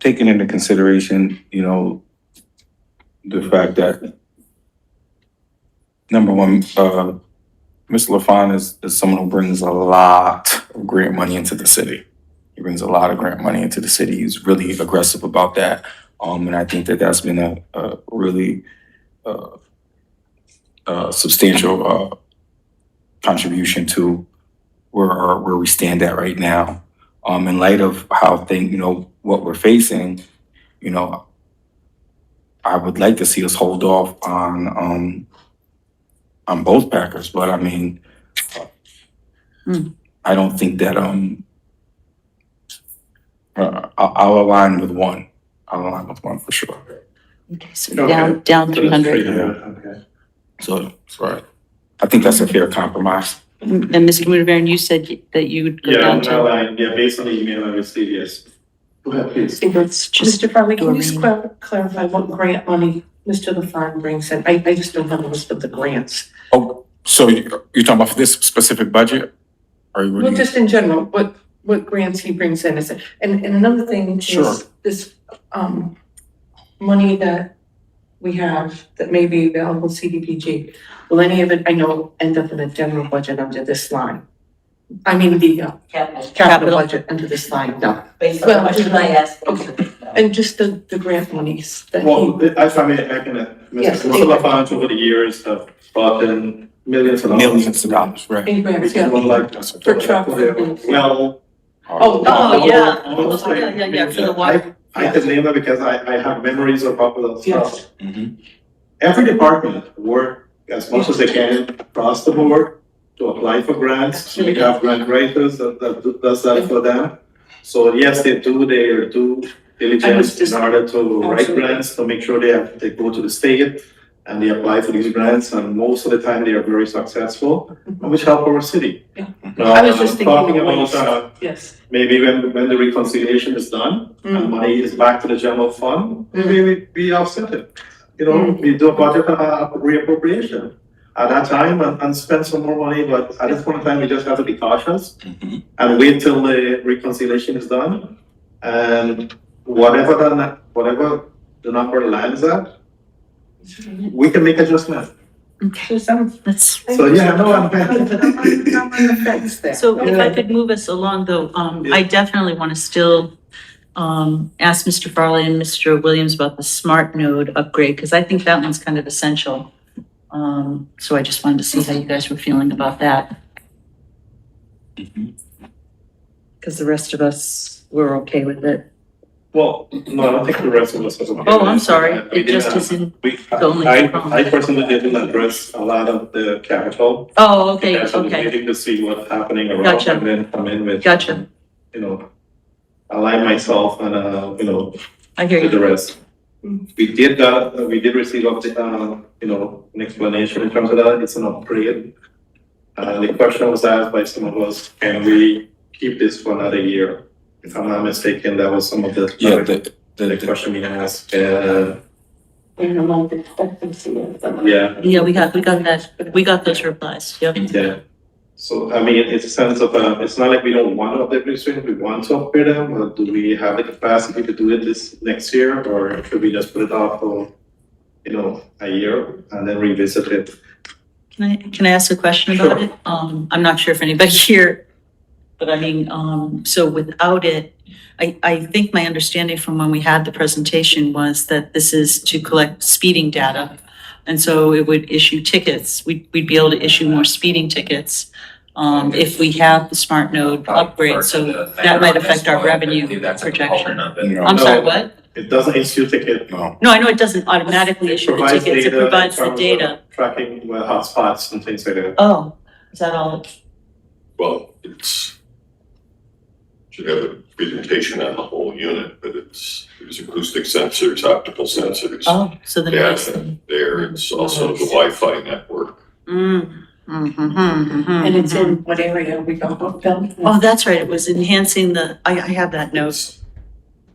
taking into consideration, the fact that number one, Mr. LaFawn is someone who brings a lot of grant money into the city. He brings a lot of grant money into the city. He's really aggressive about that. And I think that that's been a really substantial contribution to where we stand at right now. In light of how what we're facing, I would like to see us hold off on both packers, but I mean, I don't think that I'll align with one. I'll align with one for sure. Okay, so Okay. down so that's 300. 300, okay. So that's right. I think that's a fair compromise. And Mr. Mudavaren, you said that you would go Yeah, down on that to. line, yeah, based on the email I received, yes. Go ahead, please. It's just Mr. Farley, can you just Doreen. clarify what grant money Mr. LaFarge brings in? I just don't have a list of the grants. Oh, so you're talking about for this specific budget? Or what do Well, you- just in general, what grants he brings in, is it, and another thing Sure. is this, money that we have that may be available CDBG, will any of it, I know, end up in the general budget under this line? I mean, the Capital, capital budget under this line, no. based on the question I asked. Okay. And just the grant monies that Well, he, if I may, I can, Yes, Mr. LaFont over the years have brought in millions of dollars. Millions of dollars, right? in grants, Yeah, yeah. well, like, For truck. well. Oh, yeah. almost like- Yeah, for the water. I can name it because I have memories of popular stuff. Yes. Mhm. Every department work as much as they can across the board to apply for grants. So we have grant writers that does that for them. So yes, they do their due diligence in order to write Absolutely. grants, to make sure they go to the state and they apply for these grants, and most of the time they are very successful, which help our city. Yeah. Now, I was just thinking talking of ways. about, Yes. maybe when the reconciliation is done and money is back to the general fund, maybe we offset it. You know, we do a budget reappropriation at that time and spend some more money, but at this point in time, we just have to be cautious Mhm. and wait till the reconciliation is done. And whatever the number lands at, we can make adjustment. Okay, that's, So, yeah, no, I'm. so if I could move us along though, I definitely want to still ask Mr. Farley and Mr. Williams about the smart node upgrade, because I think that one's kind of essential. So I just wanted to see how you guys were feeling about that. Mhm. Because the rest of us were okay with it. Well, no, I don't think the rest of us. are okay Oh, with I'm it. sorry, We it just didn't- isn't, We, the only two I personally didn't address a lot of the capital. oh, okay, I was okay, waiting to see what's happening around Gotcha. and then come in with. Gotcha. You know, align myself and, you know, I hear with you. the rest. We did receive, you know, an explanation in terms of that, it's an upgrade. The question was asked by some of us, can we keep this for another year? If I'm not mistaken, that was some of the. Yeah, The question we asked, In the life expectancy of them. yeah, Yeah, we got that, we got those replies, yep. yeah. So, I mean, it's a sense of, it's not like we don't want to update these things, we want to upgrade them, or do we have the capacity to do it this next year, or should we just put it off for, you know, a year and then revisit it? Can I ask a question about Sure. it? I'm not sure if anybody here, but I mean, so without it, I think my understanding from when we had the presentation was that this is to collect speeding data. And so it would issue tickets. We'd be able to issue more speeding tickets if we have the smart node upgrade. So that might affect our revenue projection. No. I'm sorry, what? It doesn't issue ticket. No. No, I know it doesn't automatically issue the Provides tickets. It data in provides the terms of data. Tracking hotspots and things like that. Oh, is that all? Well, should have a presentation on the whole unit, but there's acoustic sensors, optical sensors. Oh, so the Yeah, noise thing. there, it's also the Wi-Fi network. And it's in what area we go hooked up? Oh, that's right. It was enhancing I have that note.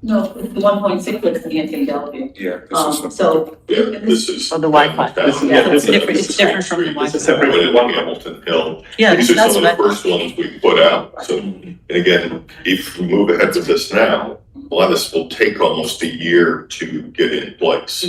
No, the 1.6 was the anti-Bellevue. Yeah. This is So, Yeah, this is. Oh, the Wi-Fi. This is- yeah, So this it's is- different, it's different from the This is Wi-Fi. separate. Put it in Hamilton Hill. Yeah, These are that's some what I of the first thought. ones we put out. So, and again, if we move ahead with this now, a lot of this will take almost a year to get in place.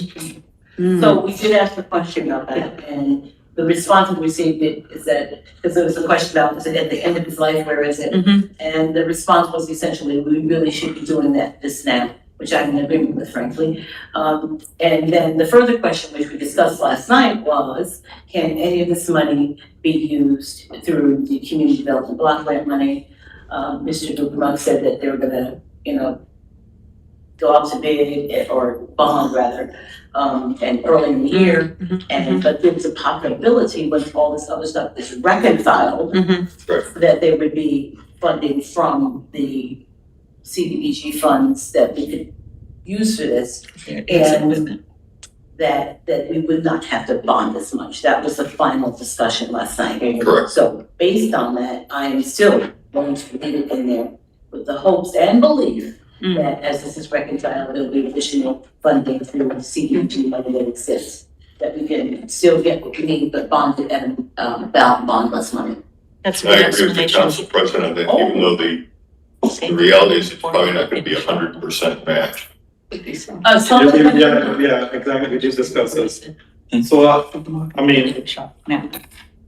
Mm. so we did ask the question about that, and the response we received is that, because there was a question about, is it at the end of his life, where is it? Mhm. And the response was essentially, we really should be doing this now, which I'm in agreement with, frankly. And then the further question, which we discussed last night, was, can any of this money be used through the community development block grant money? Mr. Dubrunk said that they were gonna, go out to bid or bond rather, and early in the year. And, but there was a possibility when all this other stuff is reconciled, that there would be funding from the CDBG funds that we could use for this. And that we would not have to bond as much. That was the final discussion last night. Correct. So based on that, I am still going to leave it in there with the hopes and belief that as this is reconciled, there'll be additional funding through CEG money that exists, that we can still get what we need, but bond it and bond less money. That's a I good agree with the explanation. council president that even though the reality is it's probably not gonna be 100% match. Yeah, exactly, we just discussed this. So, I mean,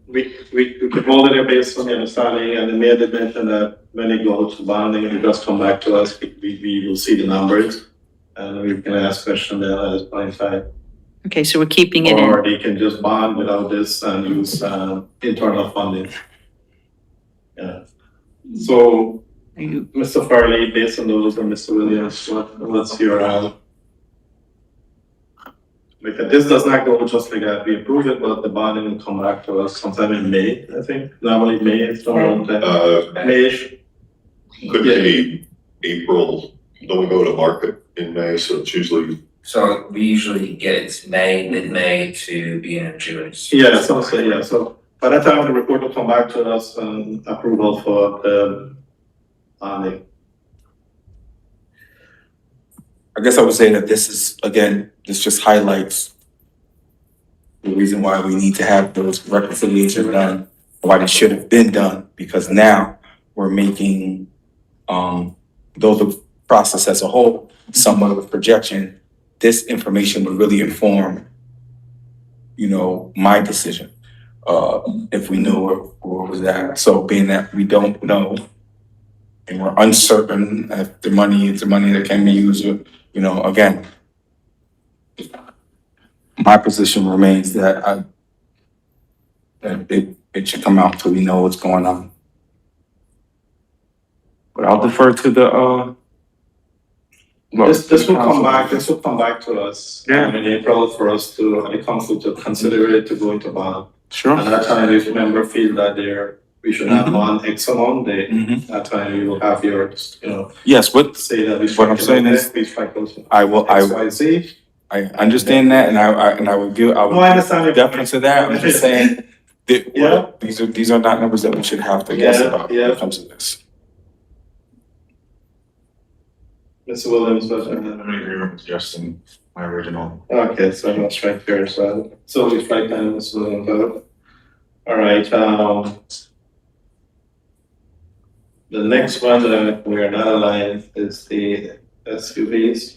we could hold it based on the understanding, and the mayor did mention that when it goes to bonding, it just come back to us, we will see the numbers. And we can ask questions there at this point in time. Okay, so we're keeping it in. Or they can just bond without this and use, internal funding. Yeah. So, Are you, Mr. Farley, based on those, and Mr. Williams, what's your, because this does not go just like that, we approve it, but the bonding will come back to us sometime in May, I think, normally May, it's around May-ish. Could be April, then we go to market in May, so it's usually, So we usually get it mid-May to be in June. Yeah, so by that time, the report will come back to us and approval for the bonding. I guess I would say that this is, again, this just highlights the reason why we need to have those reconciliations done, why they should have been done, because now we're making, though the process as a whole, somewhat of a projection, this information would really inform, my decision, if we knew where it was at. So being that we don't know, and we're uncertain if the money is the money that can be used, again, my position remains that it should come out so we know what's going on. But I'll defer to the, This will come back to us. Yeah. In April for us to, the council to consider it to go into bond. Sure. And that time, if member feel that we should have Mhm. bond X amount, Mhm. that time you will have your, Yes, but say that we What I'm strike it saying like is, that, we strike those I will, X, Y, Z. I understand that, and I would give, I No, I understand would your deference to that. I'm just saying that, Yeah. these are not numbers that we should have to guess Yeah, about when yeah. it comes to this. Mr. Williams, but, I'm in agreement with Justin, my original. okay, so I'm not strike here as well. So we strike down Mr. Williams vote. All right, the next one that we are not aligned is the SUVs.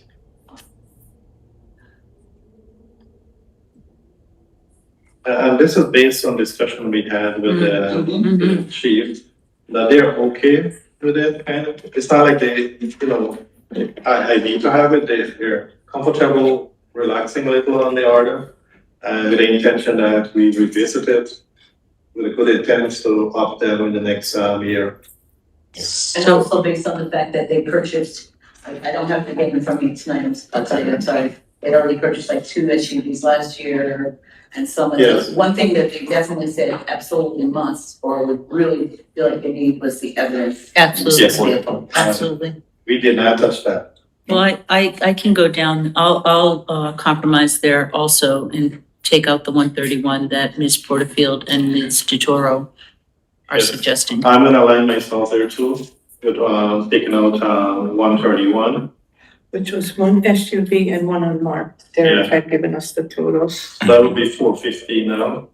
And this is based on discussion we had with the chief, that they're okay with it, kind of. It's not like they, I need to have it, they're comfortable, relaxing a little on the order. And with the intention that we revisit it with a good intent to up them in the next year. And also based on the fact that they purchased, I don't have to get in front of me tonight, I'm sorry. They'd already purchased like 2 SUVs last year and some of Yes. the, one thing that they definitely said absolutely must, or would really feel like they need was the evidence. Absolutely. Yes. Vehicle. absolutely. We did not touch that. Well, I can go down, I'll compromise there also and take out the 131 that Ms. Porterfield and Ms. DeToro are Yes. suggesting. I'm gonna align myself there too, with, taking out, 131. Which was one SUV and one unmarked. Derek had given us the totals. That would be 450 now.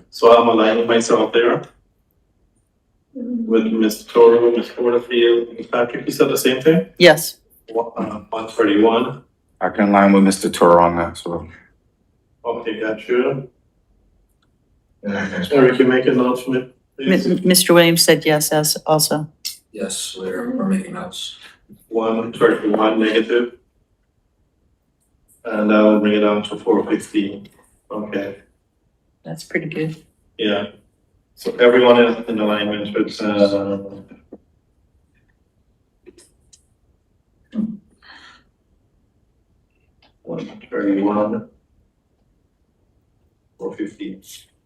So I'm aligning myself there. With Ms. Toro, Ms. Porterfield, Ms. Patrick, you said the same thing? Yes, 131, I can align with Mr. Toro on that, so. okay, got you. And I guess- Eric, you make a note for me, please? Mr. Williams said yes as also. Yes, we're making notes. 131 negative. And that will bring it down to 450, okay, That's pretty good. yeah. So everyone is in alignment with, 131, 450.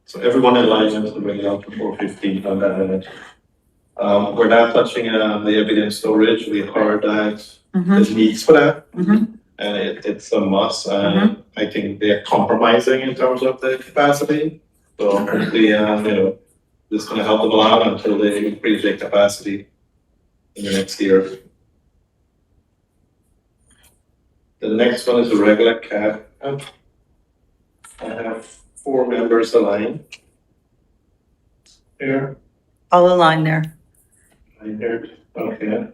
So everyone in alignment to bring it up to 450 on that limit. We're not touching the evidence storage. We heard that Mhm. there's needs for that. Mhm. and it's a must. I think they're compromising in terms of the capacity. So hopefully, this is gonna help them a lot until they increase their capacity in the next year. The next one is a regular cab. I have 4 members aligned here. I'll align there. Okay.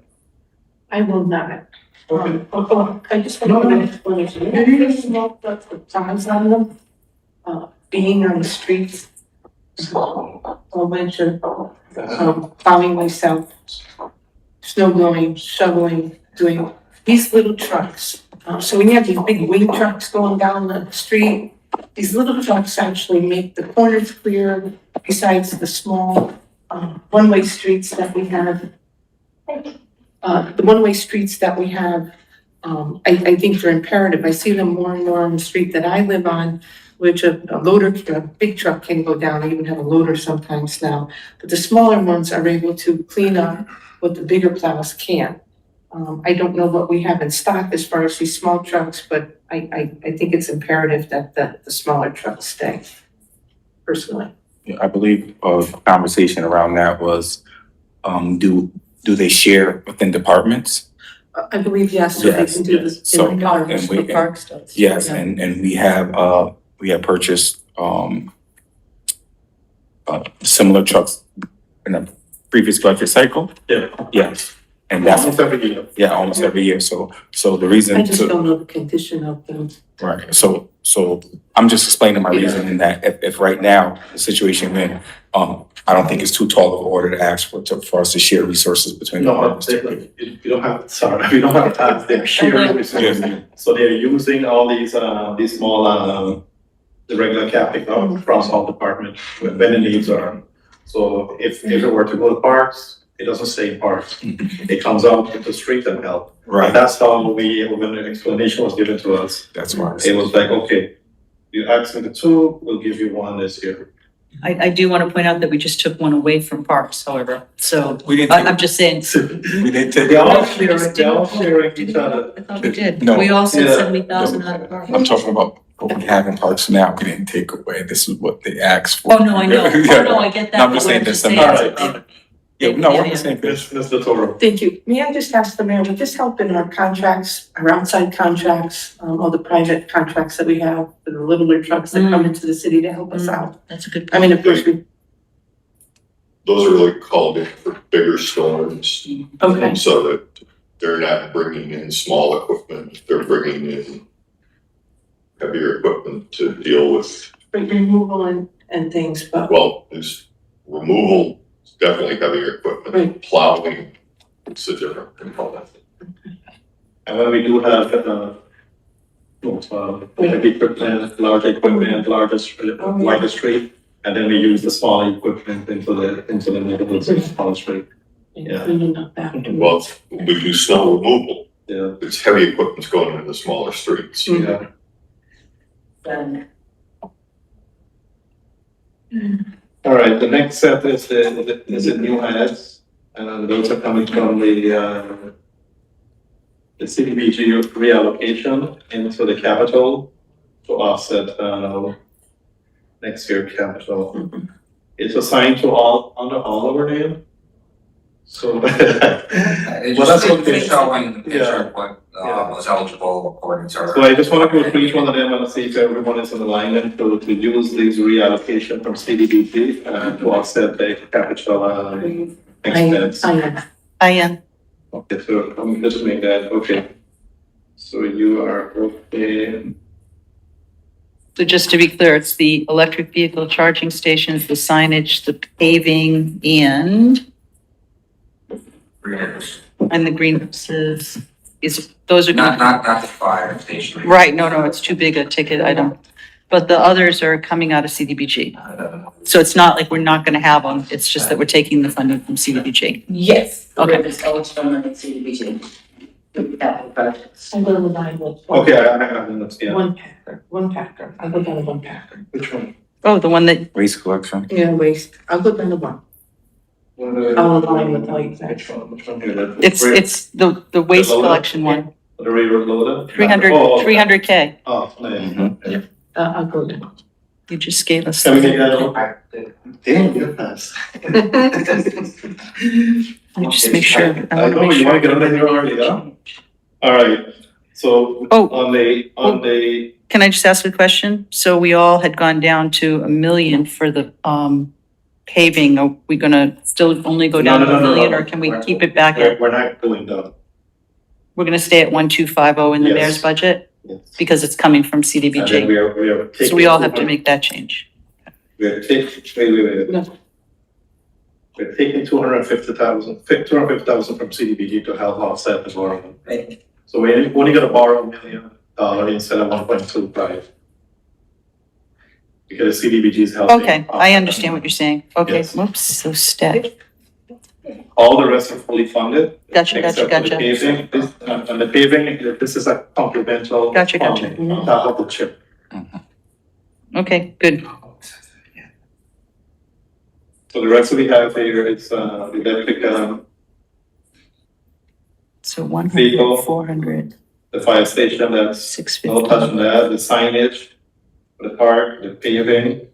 I will not. Okay. I just want to explanation. Maybe there's not the signs on them, being on the streets. I'll mention, plowing myself, snow blowing, shoveling, doing these little trucks. So when you have these big wing trucks going down the street, these little trucks actually make the corners clear besides the small, one-way streets that we have. The one-way streets that we have, I think they're imperative. I see them more and more on the street that I live on, which a loader, a big truck can go down. I even have a loader sometimes now. But the smaller ones are able to clean up what the bigger plows can't. I don't know what we have in stock as far as these small trucks, but I think it's imperative that the smaller trucks stay, personally. Yeah, I believe a conversation around that was, do they share within departments? I believe, yes, so they Yes, can do this in So, the car. and we- Parks does. Yes, Yeah. and we have purchased, similar trucks in a previous budget cycle. Yeah. Yes, and that's, Almost every year. yeah, almost every year, so the reason I just to, don't know the condition of them. right, so I'm just explaining my reason in that if right now, the situation we're in, I don't think it's too tall of an order to ask for us to share resources between the No, departments. you don't have, sorry, we don't have time, they're sharing resources. Yes. So they're using all these small, the regular cap pickup across all departments when the needs are. So if it were to go to parks, it doesn't stay in parks. It comes out to the street and help. And Right, that's how when the explanation was given to us, that's why. it was like, okay, you asked me the 2, we'll give you 1 this year. I do want to point out that we just took one away from Parks, however, so We didn't, I'm just saying. we didn't take. They all We just sharing didn't- each other. I thought we did. No. We all said Yeah. 70,000 out of Parks. I'm talking about what we have in parks now, we didn't take away, this is what they asked for. Oh, no, I know. Yeah. Oh, no, I get that. No, I'm but just what saying I'm there's just some- saying All is right, that all right. Yeah, no, we're on Yeah, the same page. Mr. Toro. Thank you. May I just ask the mayor, would this help in our contracts, our outside contracts, all the private contracts that we have for the littler trucks that come into the city to help us out? That's a good I point. mean, of course, we, Those are like called in for bigger storms. okay, So that they're not bringing in small equipment, they're bringing in heavier equipment to deal with, removal and things, but, well, there's removal, it's definitely heavier equipment. Right. Plowing, it's a different component. And when we do have, heavy equipment, large equipment, wider street, and then we use the small equipment into the neighborhoods of small street. Yeah. cleaning up after. Well, we do snow removal, Yeah, it's heavy equipment's going into the smaller streets. yeah. All right, the next set is the new ads, and those are coming from the CDBG reallocation into the capital to offset, next year capital. It's assigned to under all of our name. So. It's Well, that's just, okay. it's showing the Yeah. picture of what, was eligible according to our. So I just want to go through each one of them and see if everyone is in alignment to use these reallocation from CDBG to offset the capital expense. I am. Okay, so let me just make that, okay. So you are okay. So just to be clear, it's the electric vehicle charging stations, the signage, the paving, and the greenhouses. Those are Not gonna, the fire station. right, no, it's too big a ticket item. But the others are coming out of CDBG. So it's not like we're not gonna have them, it's just that we're taking the funding from CDBG. Yes. Okay. It's eligible under CDBG. Capital projects. I'm gonna remind with one, Okay, I understand. one packer, I'll go down to one packer. Which one? Oh, the one that, Waste collection. Yeah, waste, I'll go down to one. I'll align with all you said. Which one here? it's the waste lower? collection one. The railroad loader? 300K. Oh, nice. Mhm. I'll go down. You just gave us. Can we take that over? Damn, you're fast. Let me just make sure. I wanna know, make you sure wanna get I on get there already, huh? All right, so Oh. on the, Can I just ask a question? So we all had gone down to 1 million for the paving. Are we gonna still only go down to No, 1 no, no, million, no. or can we keep it back we're, at, we're not going down. we're gonna stay at 1,250 in the Yes. mayor's budget? Yes. Because it's coming from And then CDBG. we are taking. So we all have to make that change. We're taking, wait. No. We're taking 250,000 from CDBG to help offset the borrowing. Right. So we're only gonna borrow $1 million instead of 1.25. Because CDBG is helping. Okay, I understand what you're saying. Okay, Yes. whoops, so stat. All the rest are fully funded. Gotcha. Except for the paving, and the paving, this is a complemental. Gotcha. funding On top of the chip. Okay, good. So the rest we have here is, electric, So 100, Vehicle. 400, the fire station, that's 650. no touch on that, the signage, the park, the paving,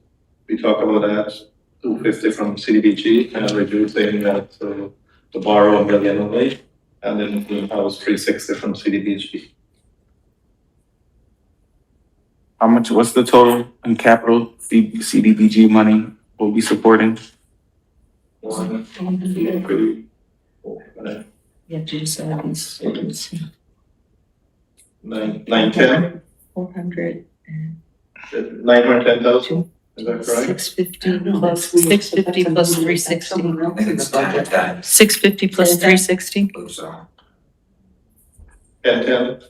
we talk about that, 250 from CDBG, and reducing that to borrow $1 million only, and then the house 360 from CDBG. How much, what's the total in capital CDBG money we'll be supporting? Pretty. Yeah, just, let's see, 910, 400, 910,000, is that correct? 650 plus 650 plus 360. I think it's budget that, 650 plus 360? so. 1010.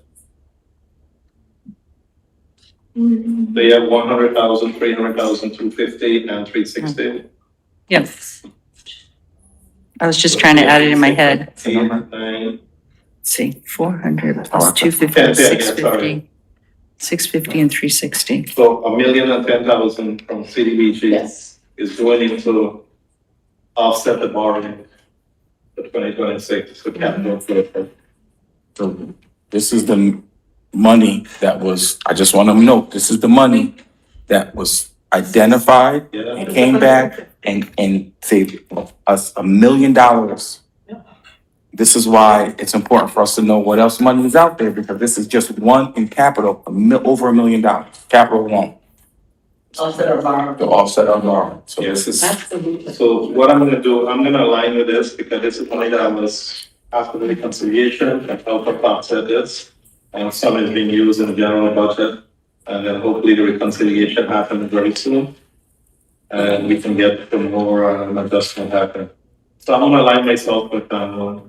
They have 100,000, 300,000, 250, and 360. Yep. I was just trying to add it in my head. 8, 9, Let's see, 400 plus Oh, 250, yeah, 650. 650 and 360. So 1,010,000 from CDBG Yes. is going into offset the borrowing for 2026, so capital for. So this is the money that was, I just want to note, this is the money that was identified Yeah. and came back and saved us $1 million. This is why it's important for us to know what else money is out there, because this is just one in capital, over $1 million, capital alone, Also, our borrow. to offset our borrowing. So this is, Absolutely. So what I'm gonna do, I'm gonna align with this because this is money that was after the reconciliation and help us offset this. And some is being used in the general budget. And then hopefully the reconciliation happens very soon. And we can get the more adjustment happen. So I'm gonna align myself with the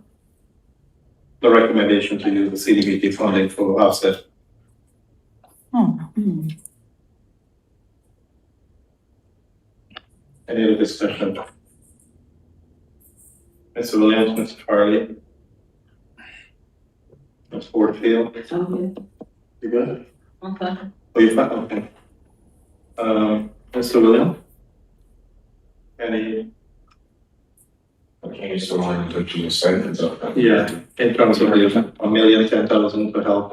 recommendation to use the CDBG funding for offset. Any other discussion? Mr. Williams, Mr. Farley? Ms. Porterfield, you good? Okay. Oh, you fine, okay. Mr. Williams? Any, Okay, so on to what you said, it's okay. yeah, in terms of the 1,010,000 to help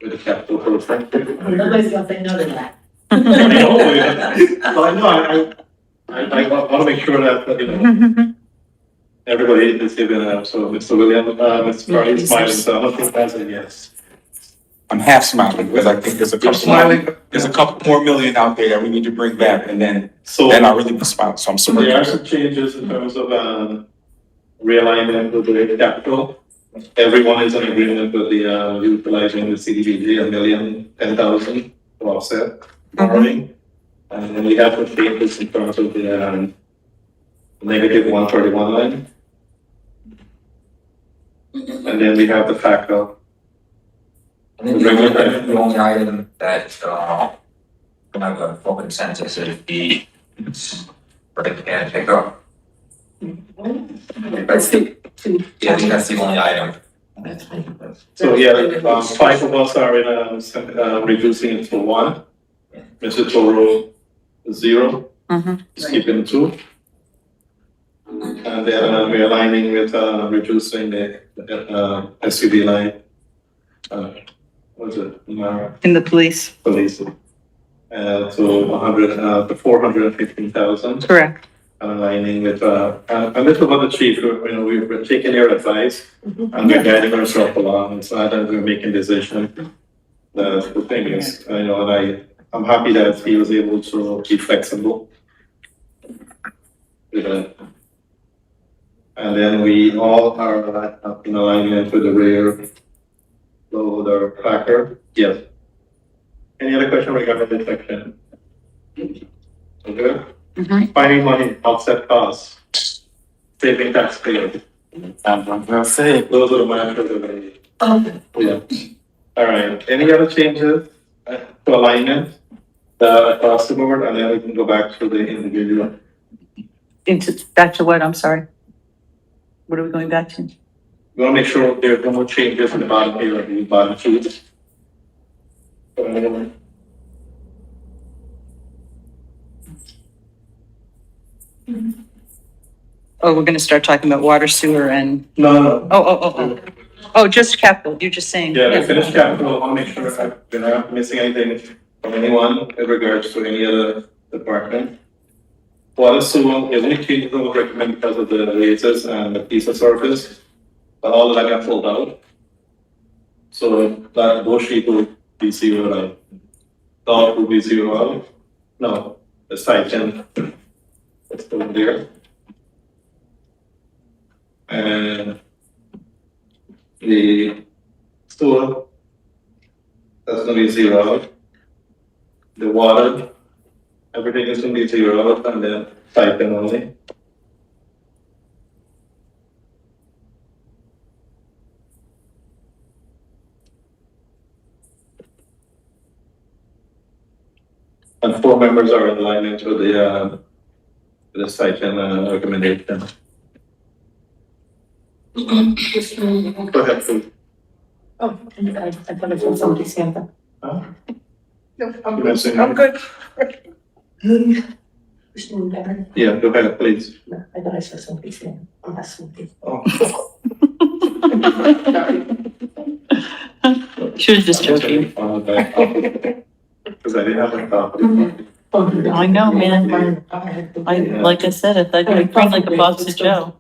with the capital project? Nobody's gonna say no to that. I know, yeah. Well, I wanna make sure that, you know, everybody is given, so Mr. Williams, Mr. Farley is smiling, so I don't think that's a yes. I'm half smiling because I think there's a couple more million out there that we need to bring back, and then So. I really be smiling, so I'm super. There are some changes in terms of realignment with the capital. Everyone is in agreement with the utilizing the CDBG, 1,010,000 to offset borrowing. And then we have the changes in terms of the negative 131 line. And then we have the factor. And then the only item that, I have a full consensus is the, break and pick up. Let's see. Yeah, I think that's the only item. So yeah, 5 of us are in reducing it to 1. Mr. Toro, 0. Just keeping 2. And then we're aligning with reducing the SUV line What's it, In the police, police. To 415,000. correct. Aligning with, a little about the chief, we're taking their advice and we're guiding ourselves along. It's not that we're making decisions. The thing is, and I'm happy that he was able to be flexible with that. And then we all are in alignment with the rear loader packer. Yes. Any other question regarding this section? Okay. Finding money, offset costs, saving taxpayers. I'm gonna say, Those are the mantras of the. Okay. Yeah. All right. Any other changes to alignment across the board, and then we can go back to the individual. Back to what, I'm sorry? What are we going back to? We want to make sure there's no more changes in the bottom here of the bottom sheet. Oh, we're gonna start talking about water, sewer, and, No. oh, just capital, you're just saying. Yeah, we finished capital. I want to make sure that we're not missing anything from anyone in regards to any other department. Water sewer, the only changes I would recommend because of the raises and the piece of surface, but all of that got pulled out. So that those sheet will be zeroed out. Dog will be zeroed out. No, the stipend. It's still there. And the sewer, that's gonna be zeroed. The water, everything is gonna be zeroed, and then stipend only. And 4 members are in alignment with the stipend recommendation. Go ahead, please. Oh, I thought it was somebody's hand. Huh? No, I'm You good. missing I'm it? good. Christine, better? Yeah, go ahead, please. No, I thought I saw somebody's hand. I'm not smoking. Oh. She was just joking. Because I didn't have a copy. I know, man. Like I said, I thought you were praying like a box of Joe.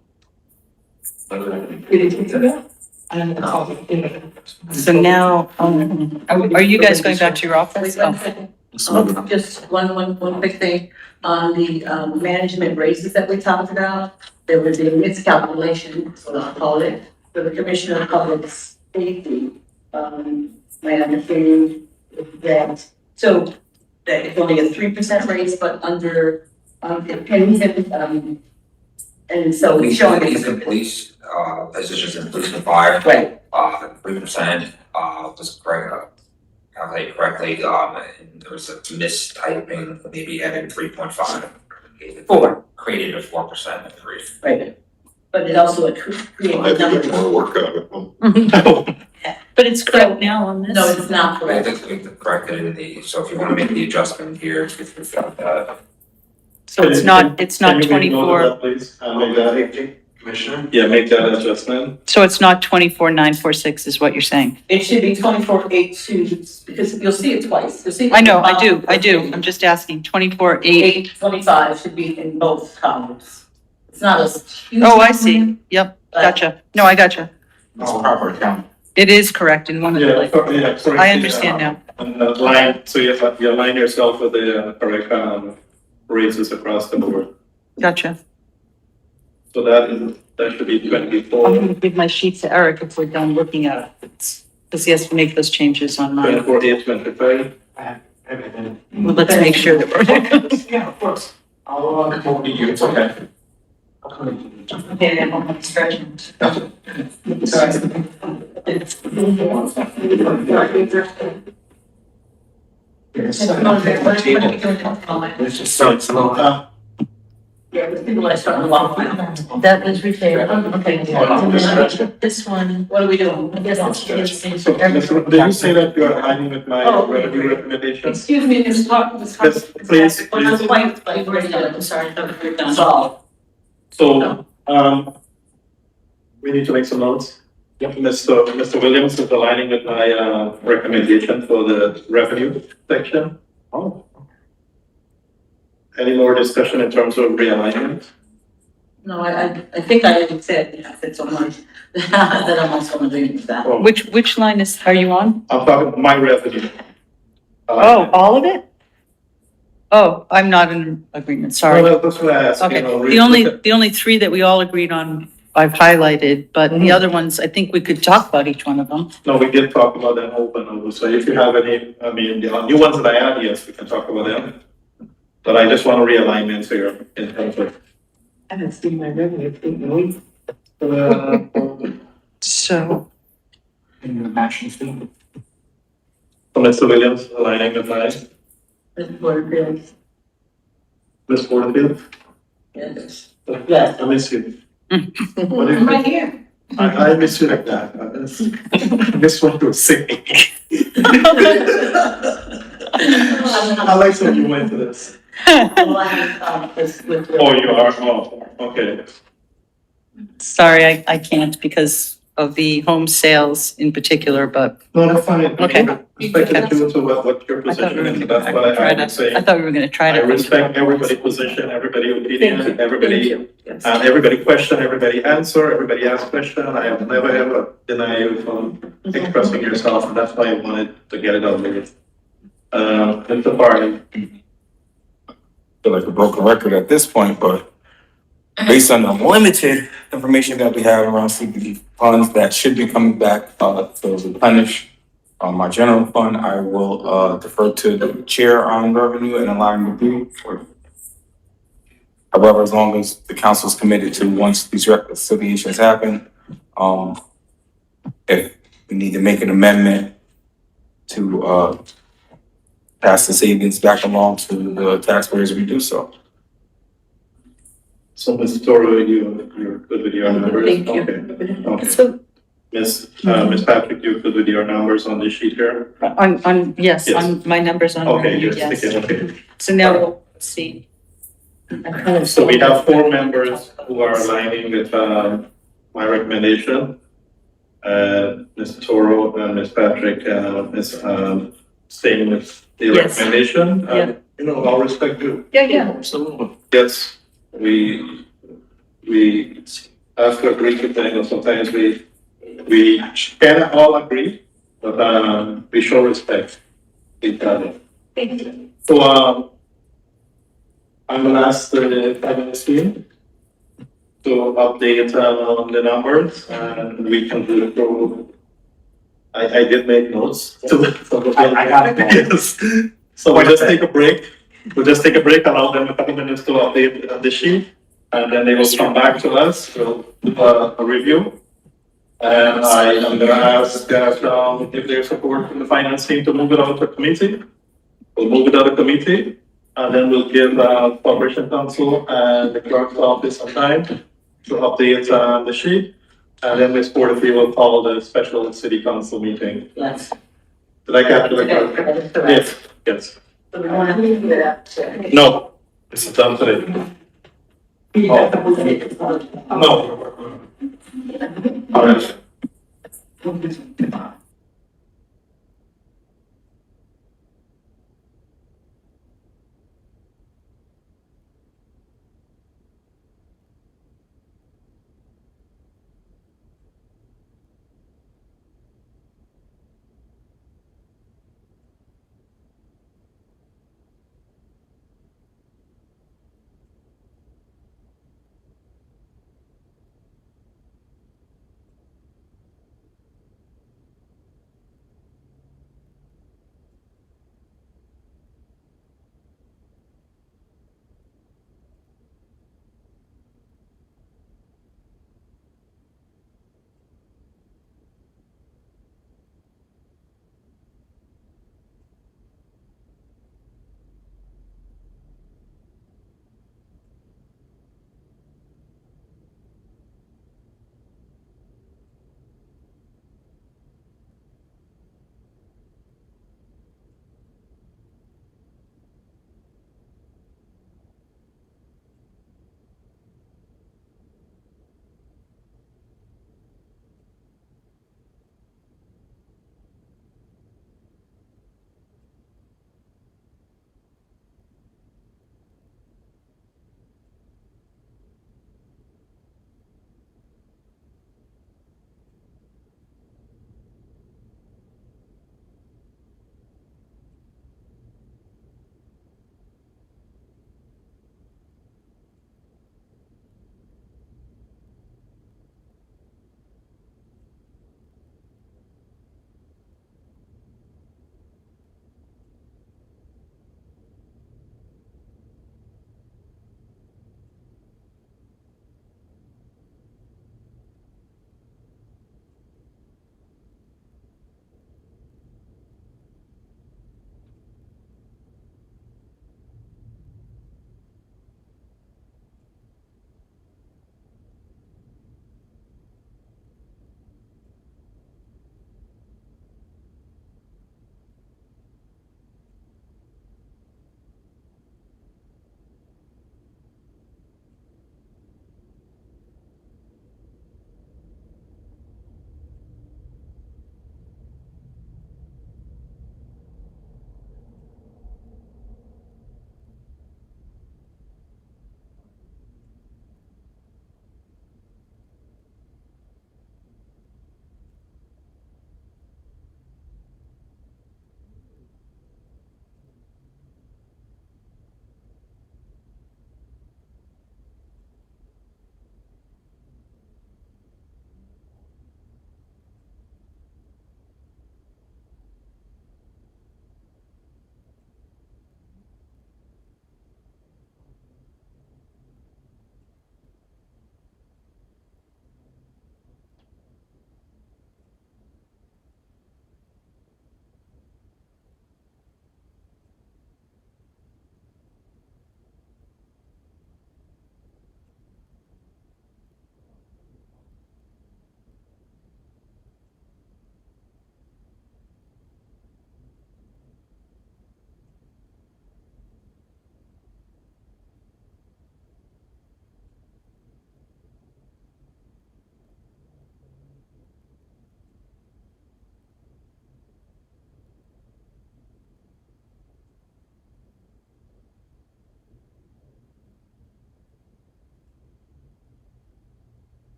So now, are you guys going back to your office? Wait 1 second. Just one quick thing, on the, management raises that we talked about, there was a miscalculation, so I'll call it, for the Commissioner of Public Safety. My understanding is that, so that it's only a 3% raise, but under, it depends, and so we showing Police it. and police, positions in police and fire. Right. 3%, was correct, calculated correctly, and there was a mistyping, maybe added 3.5. 4. Created a 4% increase. Right. But it also I created have to number. get more work out of them. But it's correct now on this? No, it's not I correct. think we corrected in the, so if you want to make the adjustment here, it's So it's not Can you make note 24, of that, please? Make that, Commissioner? yeah, make that adjustment. so it's not 24,946 is what you're saying? It should be 24,822, because you'll see it twice. You'll see. I know, I do. I'm just asking, 24,8. 825 should be in both columns. It's not a huge. Oh, I number, see. Yep, but gotcha. No, I gotcha. It's proper account. It is correct in one of the places. Sorry. I understand now. And line, so you align yourself with the correct raises across the board. Gotcha. So that should be I'm 24, gonna give my sheet to Eric if we're done looking at it. Because he has to make those changes on mine. 24, 825. Well, let's make sure that we're. Yeah, of course. I'll come over to you, it's okay. I'll come over to you. Okay, I'm stretching. It's just so it's a little. Yeah, the people that start a long time. That was retained. Okay. This one, what are we doing? I guess it's. So, Mr. Did you say that you are aligning with my Oh. revenue recommendation? Excuse me, Ms. Clark, Ms. Yes, please, Well, that's please. quite, like, we're done, I'm sorry, I thought we were done. So, So, we need to make some notes. Mr. Williams is aligning with my, recommendation for the revenue section. Oh. Any more discussion in terms of realignment? No, I think I already said, it's on my, that I'm also agreeing with that. Oh, Which line are you on? I'm talking my revenue. Oh, all of it? Oh, I'm not in agreement, sorry. No, that's what I asked, Okay, you know. the only three that we all agreed on, I've highlighted, but the other ones, I think we could talk about each one of them. No, we did talk about them over, so if you have any, I mean, the new ones that I add, yes, we can talk about them. But I just want to realignment here in terms of. I haven't seen my revenue statement. So, In the matching thing. So Mr. Williams aligning with mine, With board bills, Ms. Porterfield. yes. I miss you. What do you I'm right think? here. I miss you like that. I miss what you were saying. I like some you went to this. Oh, you are, oh, okay. sorry, I can't because of the home sales in particular, but No, that's fine. Okay. Respect you to what your I thought we position were is, gonna that's what I would I say. thought we were gonna try I to. respect everybody's position, everybody's opinion, Thank you. everybody, Yes. and everybody question, everybody answer, everybody ask question. I have never ever denied you from expressing yourself, and that's why I wanted to get it out there. Mr. Farley. Feel like a broken record at this point, but based on the limited information that we have around CPD funds that should be coming back, to replenish my general fund, I will, defer to the chair on revenue and align with you. However, as long as the council's committed to, once these reconciliations happen, if we need to make an amendment to, pass the savings back along to the taxpayers, we do so. So, Mr. Toro, you're good with your numbers? Thank you. Okay. So, Miss Patrick, you're good with your numbers on this sheet here? yes, Yes. on my numbers on Okay, revenue, just yes. thinking, okay. So now we'll see. So we have 4 members who are aligning with, my recommendation. Ms. Toro and Ms. Patrick, staying with the Yes. recommendation. Yeah. You know, all respect due. Yeah. Absolutely. Yes, we have to agree to things, sometimes we can all agree, but, we show respect each other. Thank you. So, I'm gonna ask the finance team to update, the numbers, and we can do it. I did make notes. I got it. Yes. So we'll just take a break. We'll just take a break, allow them a couple minutes to update the sheet, and then they will come back to us, we'll do a review. And I am gonna ask that, if there's support from the finance team to move it out to committee. We'll move it out of committee, and then we'll give, corporation council and the clerk's office some time to update, the sheet. And then Ms. Porterfield will follow the special city council meeting. Yes. Did I capture the correct? That is correct. Yes, yes. So we want to leave it up to. No, this is done today. No. All right.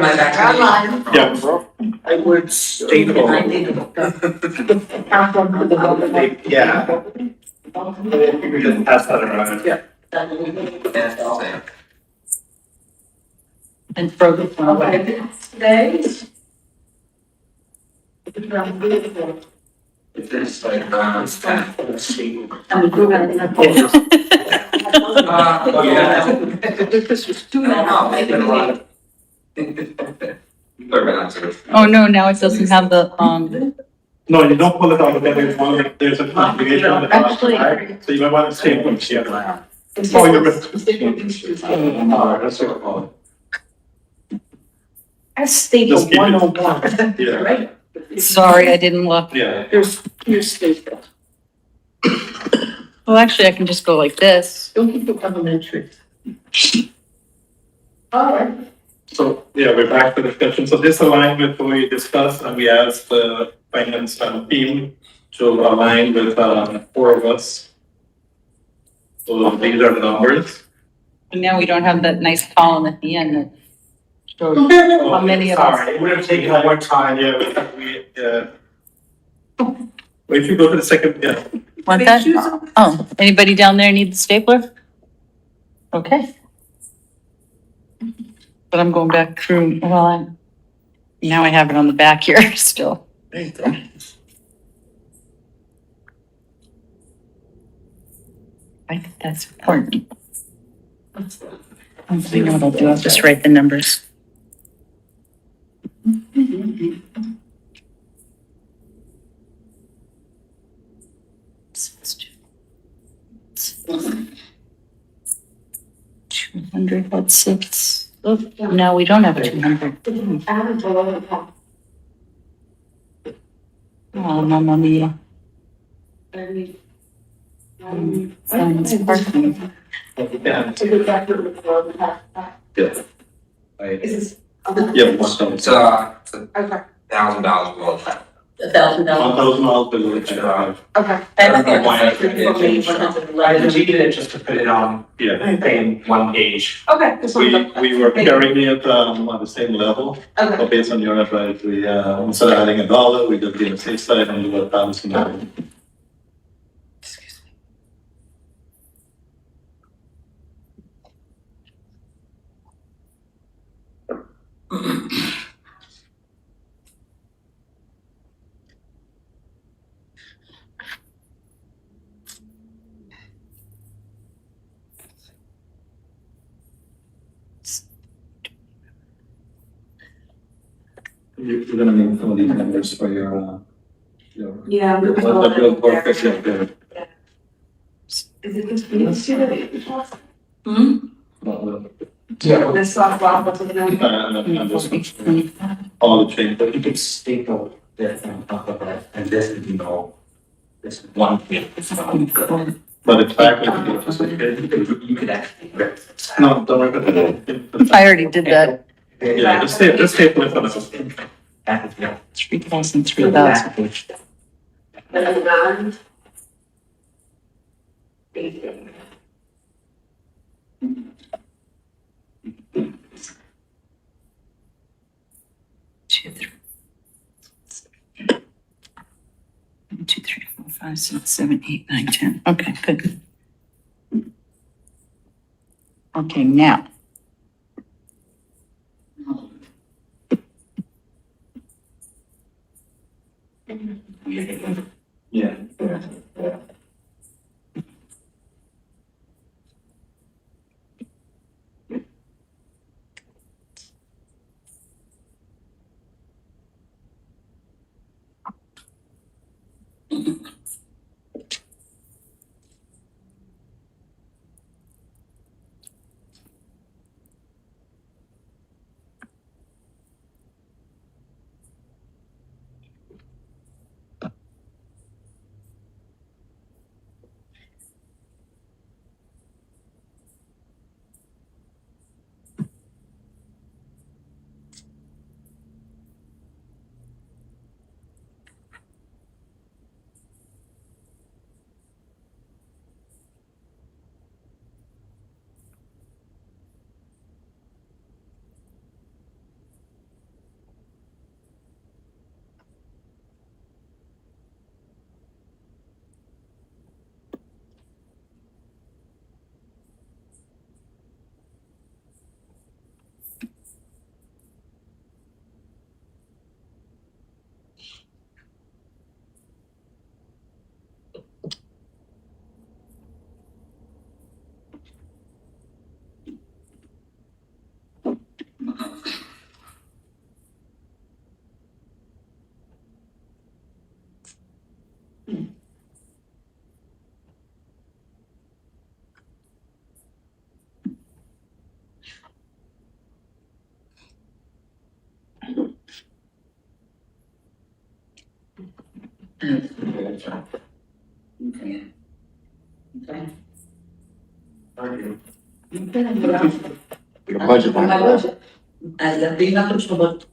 my background. Yeah. I would state Oh. I think Yeah. We can pass that around. Yeah. And throw the phone away. Today. If there's like, it's kind of state. I'm going to. Oh, yeah. This was too long. Oh, no, now it doesn't have the, No, you don't pull it out, but there's a configuration on the top, Actually- right? So you might want to stay from here. Oh, you're right. Alright, that's what I call That's staple Just keep it. 101. it. Yeah, Right? sorry, I didn't look. yeah. Here's staple. Well, actually, I can just go like this. Don't keep it elementary. All right. So, yeah, we're back to the discussion. So this aligned with what we discussed, and we asked the finance team to align with four of us. So these are the numbers. And now we don't have that nice column at the end that shows how many of us. Sorry, it would have taken more time. Yeah, but if you go to the second, yeah, Want that? Oh, anybody down there need the stapler? Okay. But I'm going back through, now I have it on the back here still. There you go. I think that's important. I know what I'll do, I'll just write the numbers. Two hundred, that's six. Oh, no, we don't have 200. Oh, mamma mia. Finance parking. yeah. It's Yeah, $1,000 below. $1,000. miles below the drive. Okay. I deleted it just to put it on, Yeah. in one page. Okay. We were carrying it on the same level, Okay. but based on your advice, we instead of adding $1, we just did the safe side and do $1,000. You're gonna need some of these numbers for your. Yeah. The real work that you're doing. Hmm? Yeah. This one, what's the name? And this one, all the change. But you could staple this on top of that, and this is, this is one thing. But it's back with the. You could actually rip this out. No, don't worry about it. I already did that. Yeah, just stay with us. That is, yeah. 3,000, 3,000. Two, three. 1, 2, 3, 4, 5, 6, 7, 8, 9, 10. Okay, good. Okay, now. Yeah. Okay. Okay. Your budget My line. budget. I got big numbers for the.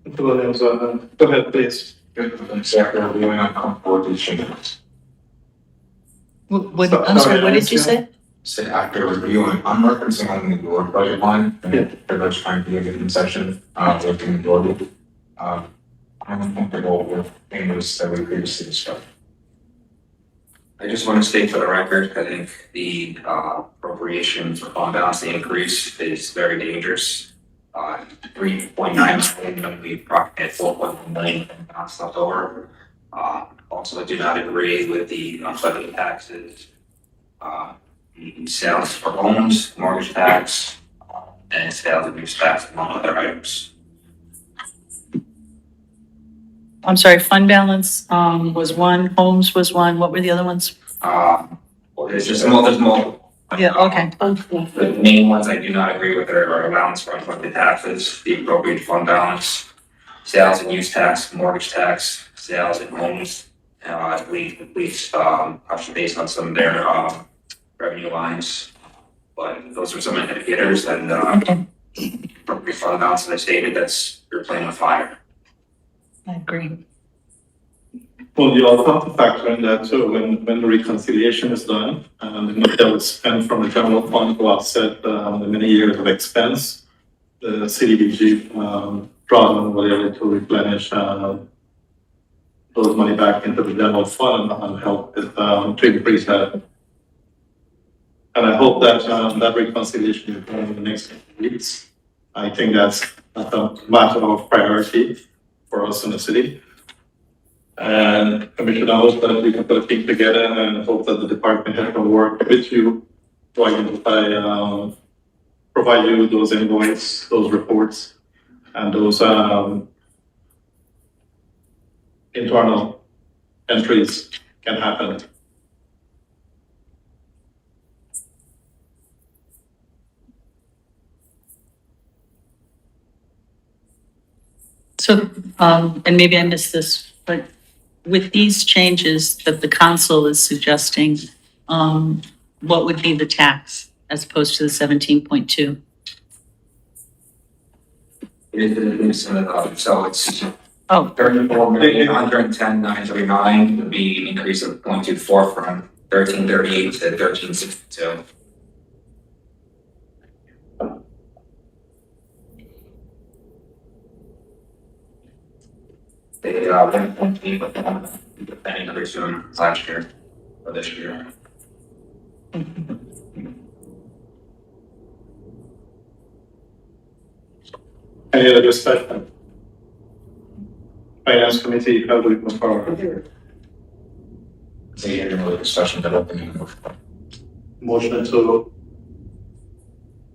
Mr. Williams, go ahead, please. After reviewing, I'm comfortable with these changes. What, So- I'm sorry, what sorry, did you say? Said after reviewing, I'm referencing only the board budget line, and pretty much trying to give a concession, within the board. I'm comfortable with changes that we previously discussed. I just want to state for the record, I think the appropriation for fund balance increase is very dangerous. 3.9 million, when we approximate 4.1 million fund balance left over. Also, I do not agree with the unfunded taxes, the sales for homes, mortgage tax, and sales and use tax, among other items. I'm sorry, fund balance, was one, homes was one, what were the other ones? Well, there's just, there's multiple. Yeah, okay. The main ones I do not agree with are allowance for unfunded taxes, the appropriate fund balance, sales and use tax, mortgage tax, sales and homes. I believe, touched base on some of their, revenue lines. But those are some indicators and, appropriate fund balance, as I stated, that's, you're playing with fire. I agree. Well, you also have to factor in that too, when the reconciliation is done, the money that was spent from the general fund to offset, the many years of expense, the CDBG, draws on whatever to replenish, those money back into the general fund and help with, to increase that. And I hope that, that reconciliation is done in the next few weeks. I think that's a matter of priority for us in the city. And Commissioner, I hope that we can put a team together and hope that the department head can work with you to identify, provide you those invoices, those reports, and those internal entries can happen. So, and maybe I missed this, but with these changes that the council is suggesting, what would be the tax as opposed to the 17.2? So it's Oh, 34,110,939 would be an increase of 0.24 from 1338 to 1362. They 1.8, but that increase from last year or this year. Any other discussion? Finance Committee, how do we move forward? So you're gonna have a discussion that opening Motion to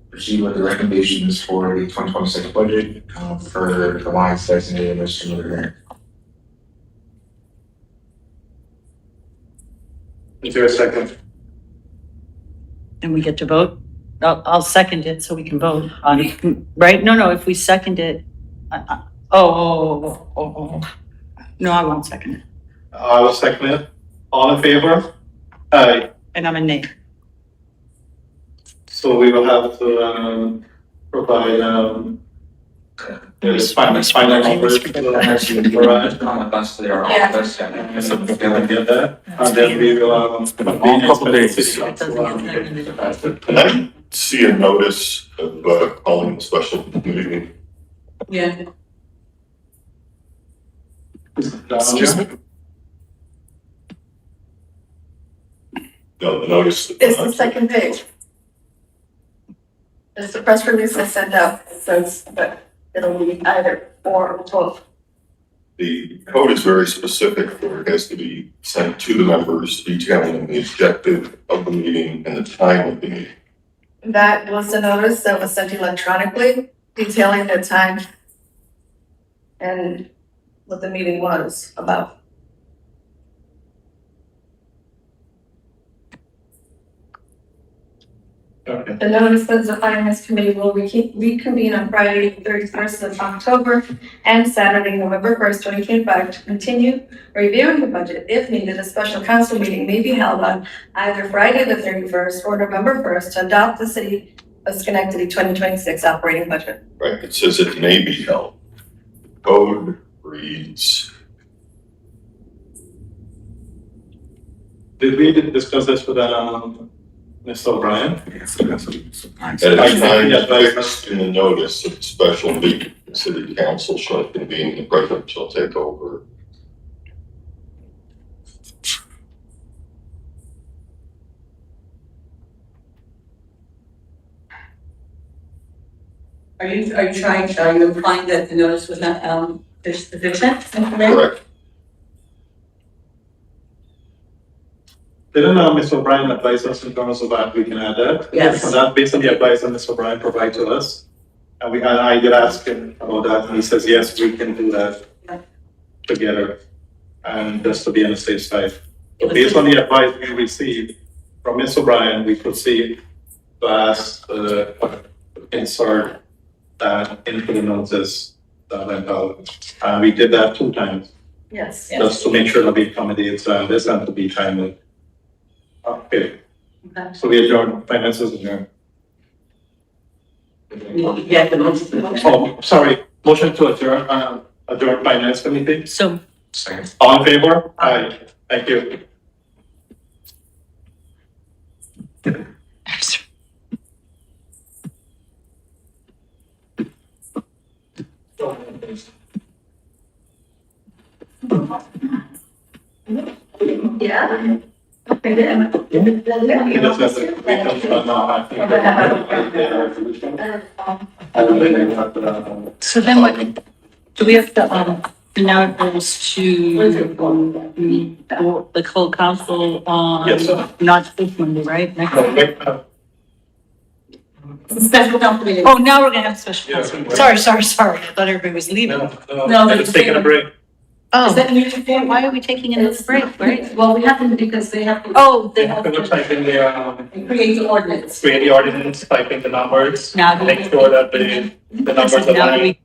proceed with the recommendations for the 2026 budget, for the lines designated as similar. Is there a second? and we get to vote? I'll second it so we can vote on it, right? No, if we second it, no, I won't second it. I will second it. All in favor? Aye. And I'm a nay. So we will have to, provide, the final numbers to the next garage. On the bus to their Yeah. office and So we're gonna get that, and then we will, Long couple days. And I see a notice of calling a special meeting. Yeah. Excuse me? No, the notice. It's the second page. It's the press release I sent out, it says that it'll be either or or both. The code is very specific where it has to be sent to the members detailing the objective of the meeting and the time of the meeting. That was the notice that was sent electronically detailing the time and what the meeting was about. Okay. The notice says the finance committee will reconvene on Friday, 31st of October and Saturday, November 1st, 2025 to continue reviewing the budget. If needed, a special council meeting may be held on either Friday the 31st or November 1st to adopt the city of Schenectady 2026 operating budget. Right, it says it may be held. Code reads, Did we discuss this with, Mr. O'Brien? at a time fixed in the notice of special meeting, the city council shall convene, the president shall take over. Are you implying that the notice was not, sufficient? Correct. Didn't Mr. O'Brien advise us in terms of that we can add that? Yes. And that based on the advice that Mr. O'Brien provided to us. And I did ask him about that, and he says, yes, we can do that together. And just to be on the safe side. So based on the advice we received from Mr. O'Brien, we proceed to ask, insert that into the notice that went out. And we did that 2 times, Yes. just to make sure that we accommodate this and to be timely. Okay, Okay. so we adjourn, finances adjourn. Yeah, the motion. Oh, sorry, motion to adjourn finance committee. So All in favor? Aye. Thank you. Yeah. Okay, that's it. We can start now. I think. And then we have to, So then what, do we have to, now it goes to, the full council on, Yes, sir. not this Monday, right? Next no, Monday? wait, Special council meeting. Oh, now we're gonna have a special Yeah. council. Sorry. I thought everybody was leaving. No, it's taking a break. Is that mutual? Why are we taking another break, right? Well, we have to because they have to. Oh, They they have have to type in the, Create the ordinance. create the ordinance, type in the numbers, Now, make sure that the numbers now align. we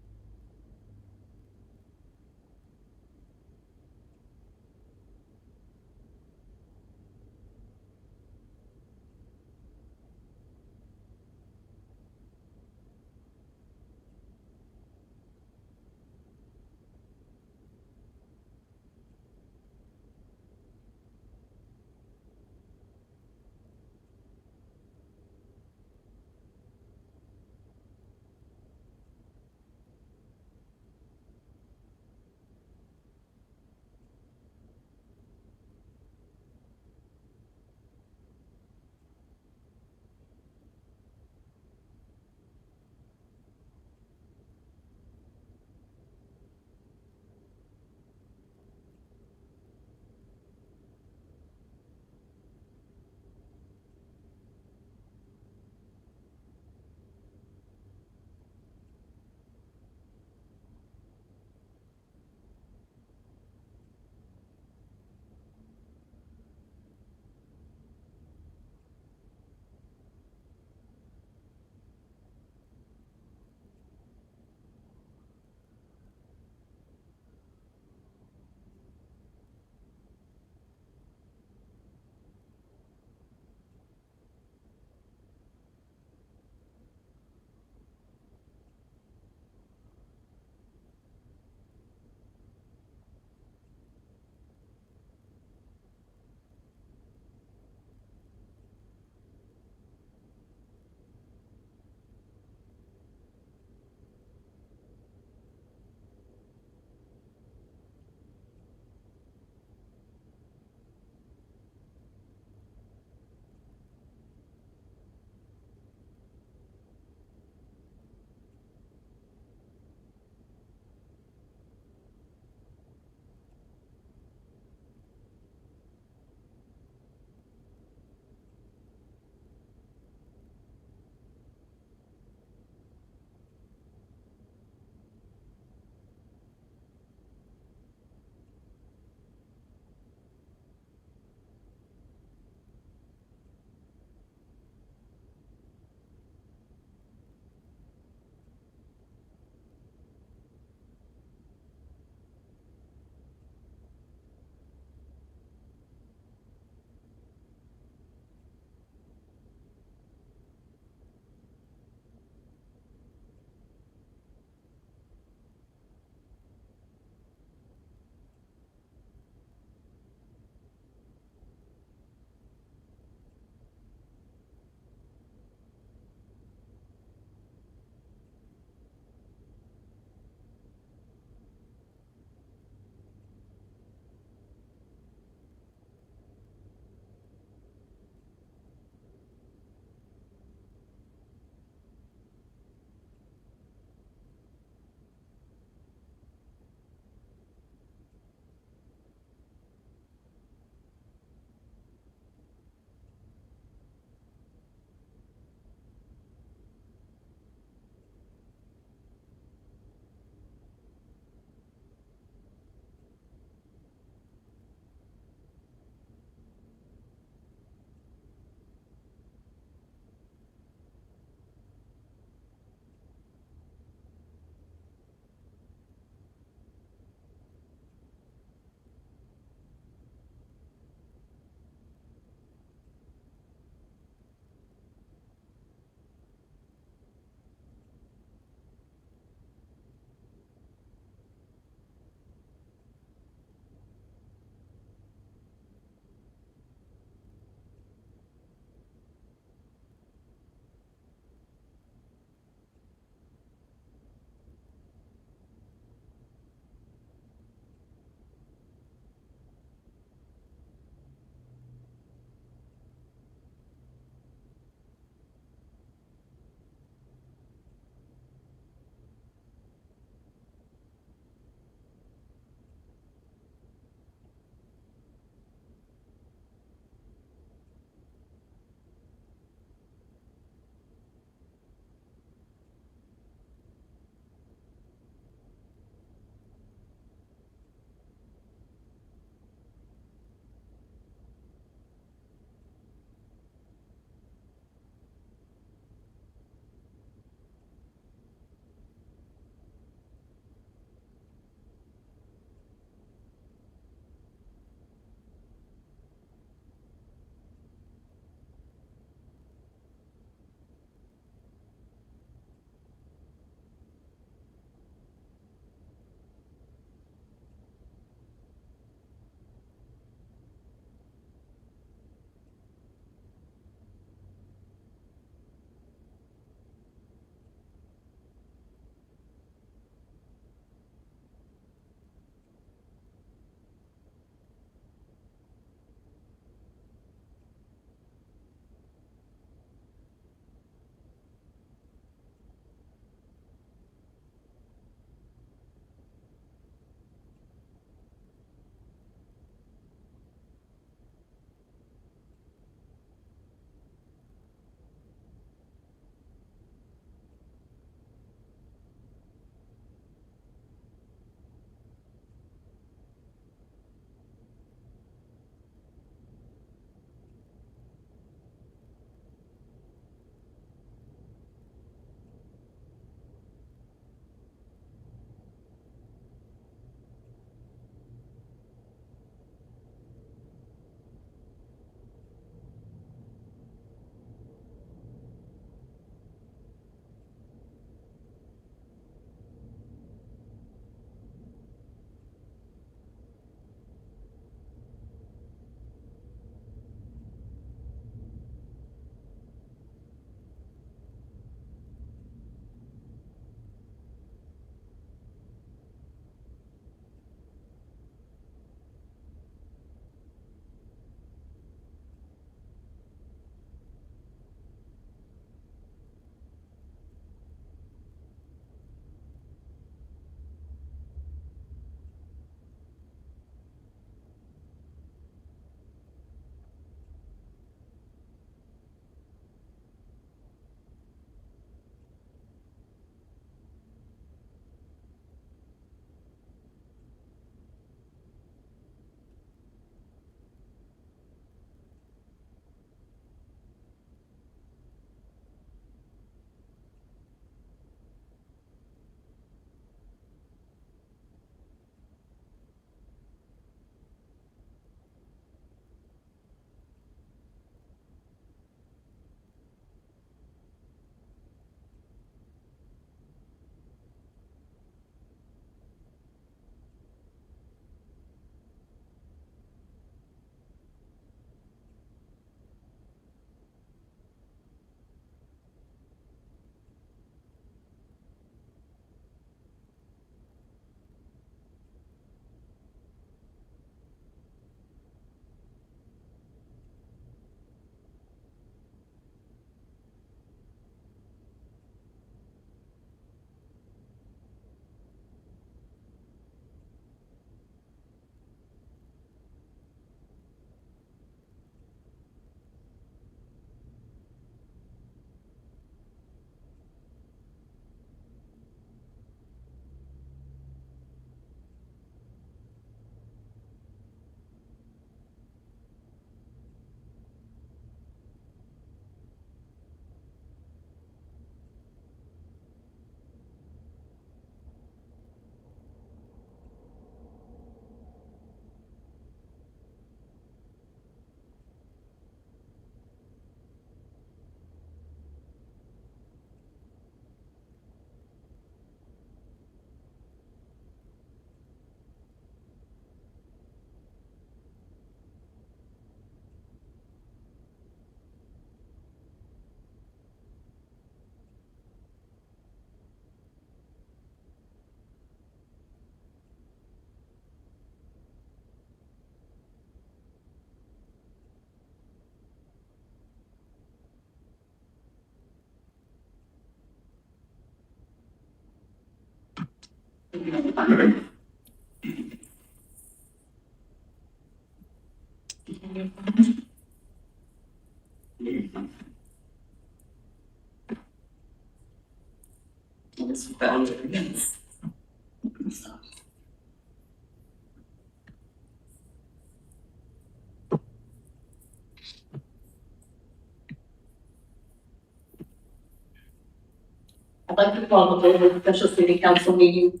I'd like to call the Board of Special City Council meeting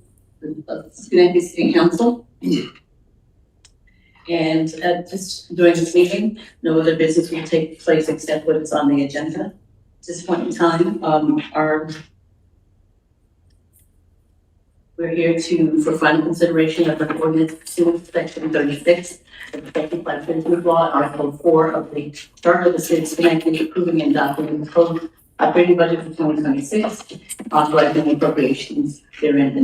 of Schenectady City Council. And just during this meeting, no other business will take place except what is on the agenda. At this point in time, we're here for final consideration of an ordinance pursuant to section 36 of the Second Class Business Law, Article 4 of the Charter of the City of Schenectady, approving and adopting the code operating budget for 2026, authorizing appropriations therein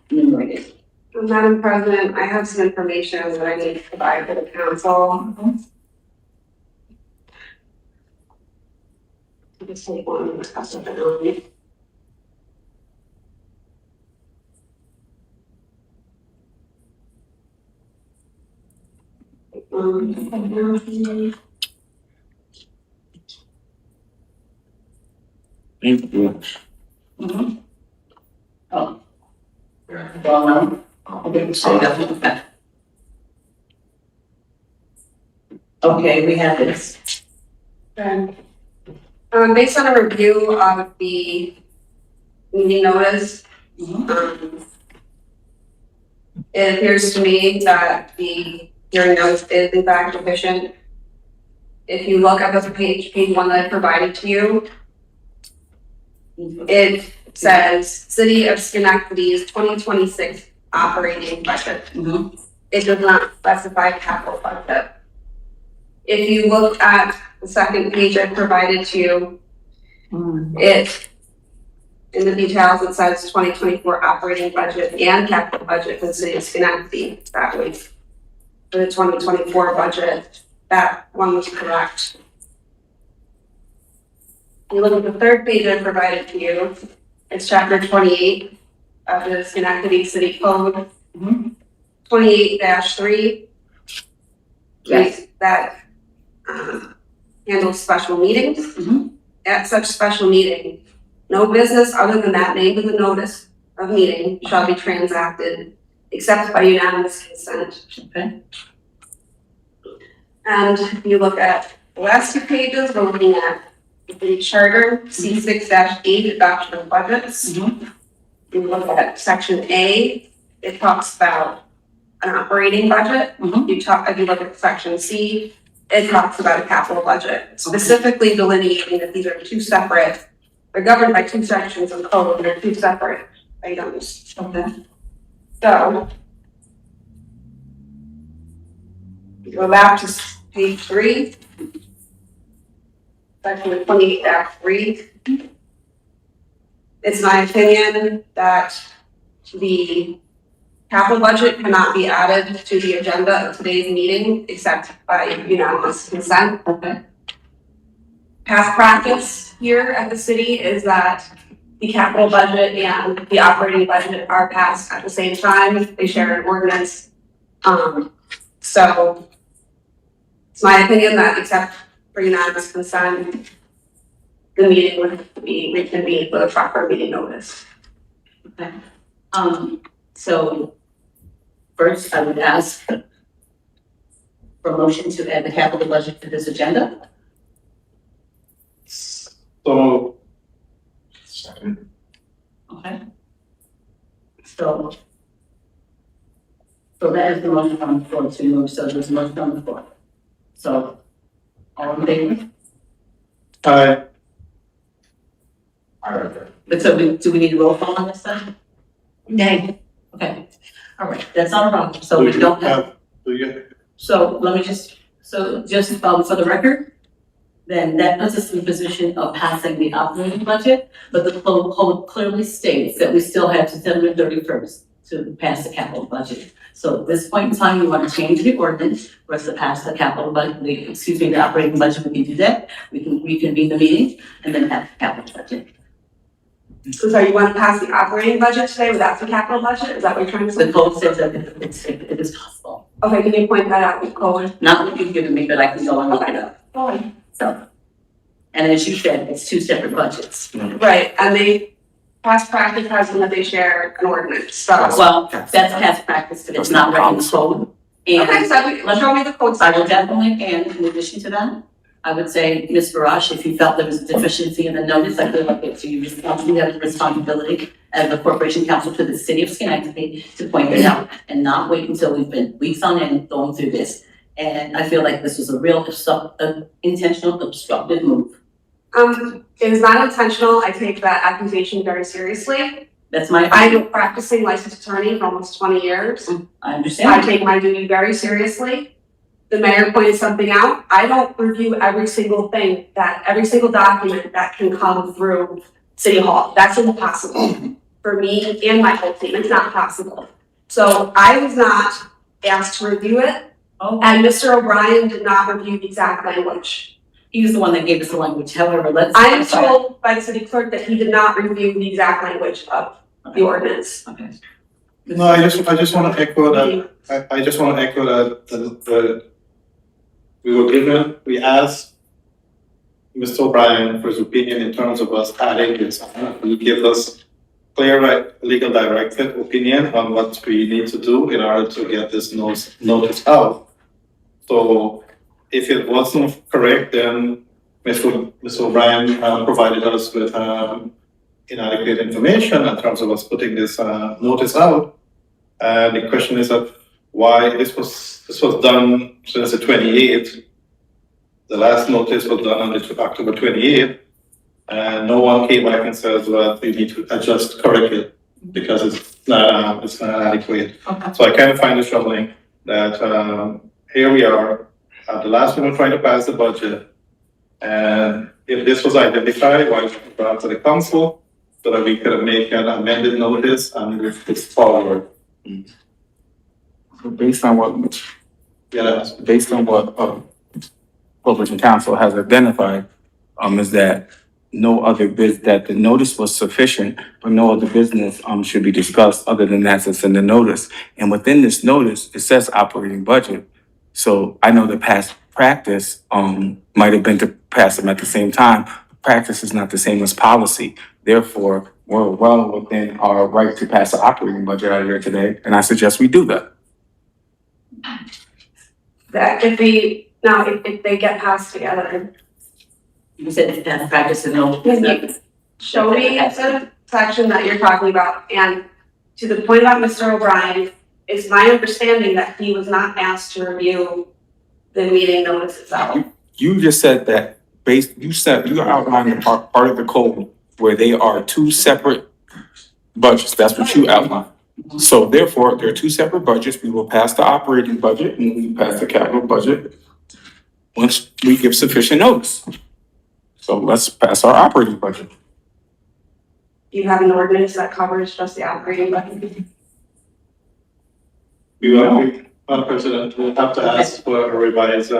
enumerated. Madam President, I have some information that I need to provide for the council. Just take one, discuss it early. Oh. Well, no, I didn't say that. Okay, we have this. Okay. Based on a review of the meeting notice, it appears to me that the hearing notice is in fact deficient. If you look at this page 1 that I provided to you, it says City of Schenectady's 2026 operating budget. It does not specify capital budget. If you look at the second page I provided to you, it, in the details, it says 2024 operating budget and capital budget for the City of Schenectady. That was for the 2024 budget. That one was correct. You look at the third page I provided to you, it's chapter 28 of the Schenectady City Code, 28-3. Yes. That handles special meetings. At such special meeting, no business other than that named in the notice of meeting shall be transacted except by unanimous consent. Okay. And if you look at the last 2 pages, we're looking at the charter, C6-8, adoption of budgets. You look at section A, it talks about an operating budget. If you look at section C, it talks about a capital budget, specifically delineating that these are 2 separate, they're governed by 2 sections of code, and they're 2 separate items. So, go back to page 3. Section 28-3. It's my opinion that the capital budget cannot be added to the agenda of today's meeting except by unanimous consent. Past practice here at the city is that the capital budget and the operating budget are passed at the same time. They share an ordinance. So it's my opinion that except for unanimous consent, the meeting would be reconvened with a proper meeting notice. Okay. So first I would ask for a motion to add the capital budget to this agenda. So, Second. Okay. So that is the motion on the floor to move, so there's a motion on the floor. So, all in favor? aye. But so do we need a roll call on this then? Nay. Okay, all right, that's not a problem, so we don't have, Do you? so let me just for the record, then that puts us in the position of passing the operating budget, but the code clearly states that we still have to December 31st to pass the capital budget. So at this point in time, you want to change the ordinance for us to pass the capital budget, the operating budget, we can do that. We can reconvene the meeting and then have the capital budget. So sorry, you want to pass the operating budget today without the capital budget? Is that what you're trying to The say? code says that it is possible. Okay, can you point that out with code? Not what you've given me, but I can go and look it up. Oh, So, and as you said, it's two separate budgets. right, and they, past practice has been that they share an ordinance, so. Well, that's past practice, but it's not right in the code. Okay, And so show me the code I will section. definitely, and in addition to that, I would say, Ms. Barash, if you felt there was a deficiency in the notice, I feel like it's your responsibility as a corporation counsel to the city of Schenectady to point it out and not wait until we've been weeks on end going through this. And I feel like this was a real intentional obstructive move. It is not intentional, I take that accusation very seriously. That's my I'm opinion. a practicing licensed attorney for almost 20 years. I I understand. take my duty very seriously. The mayor pointed something out. I don't review every single thing every single document that can come through City Hall. That's impossible for me and my whole team. It's not possible. So I was not asked to review it, Oh, and Mr. O'Brien did not review the exact language. he was the one that gave us the language. However, let's. I am told by the city clerk that he did not review the exact language of the ordinance. Okay. No, I just wanna echo that, I just wanna echo that we asked Mr. O'Brien for his opinion in terms of us adding this. He gave us clear legal directed opinion on what we need to do in order to get this notice out. So if it wasn't correct, then Mr. O'Brien provided us with inadequate information in terms of us putting this notice out. And the question is of why this was done since the 28th. The last notice was done on the October 28th. And no one came back and says, well, we need to correct it because it's not adequate. Okay. So I kind of find it troubling that here we are, at the last minute trying to pass the budget. And if this was identified, why was it brought to the council so that we could make an amended notice and move this forward? Based on what, Yeah, based on what, Corporation Council has identified, is that that the notice was sufficient, but no other business, should be discussed other than that's in the notice. And within this notice, it says operating budget. So I know the past practice, might have been to pass them at the same time. Practice is not the same as policy. Therefore, we're well within our right to pass the operating budget out here today, and I suggest we do that. That if they get passed together, You said it's past practice and no. can you show me the section that you're talking about? And to the point about Mr. O'Brien, it's my understanding that he was not asked to review the meeting notice itself. You just said that you outlined the part of the code where they are two separate budgets. That's what you outlined. So therefore, there are two separate budgets. We will pass the operating budget and we pass the capital budget once we give sufficient notice. So let's pass our operating budget. You have an ordinance that covers just the operating budget. Madam President, we'll have to ask for a revised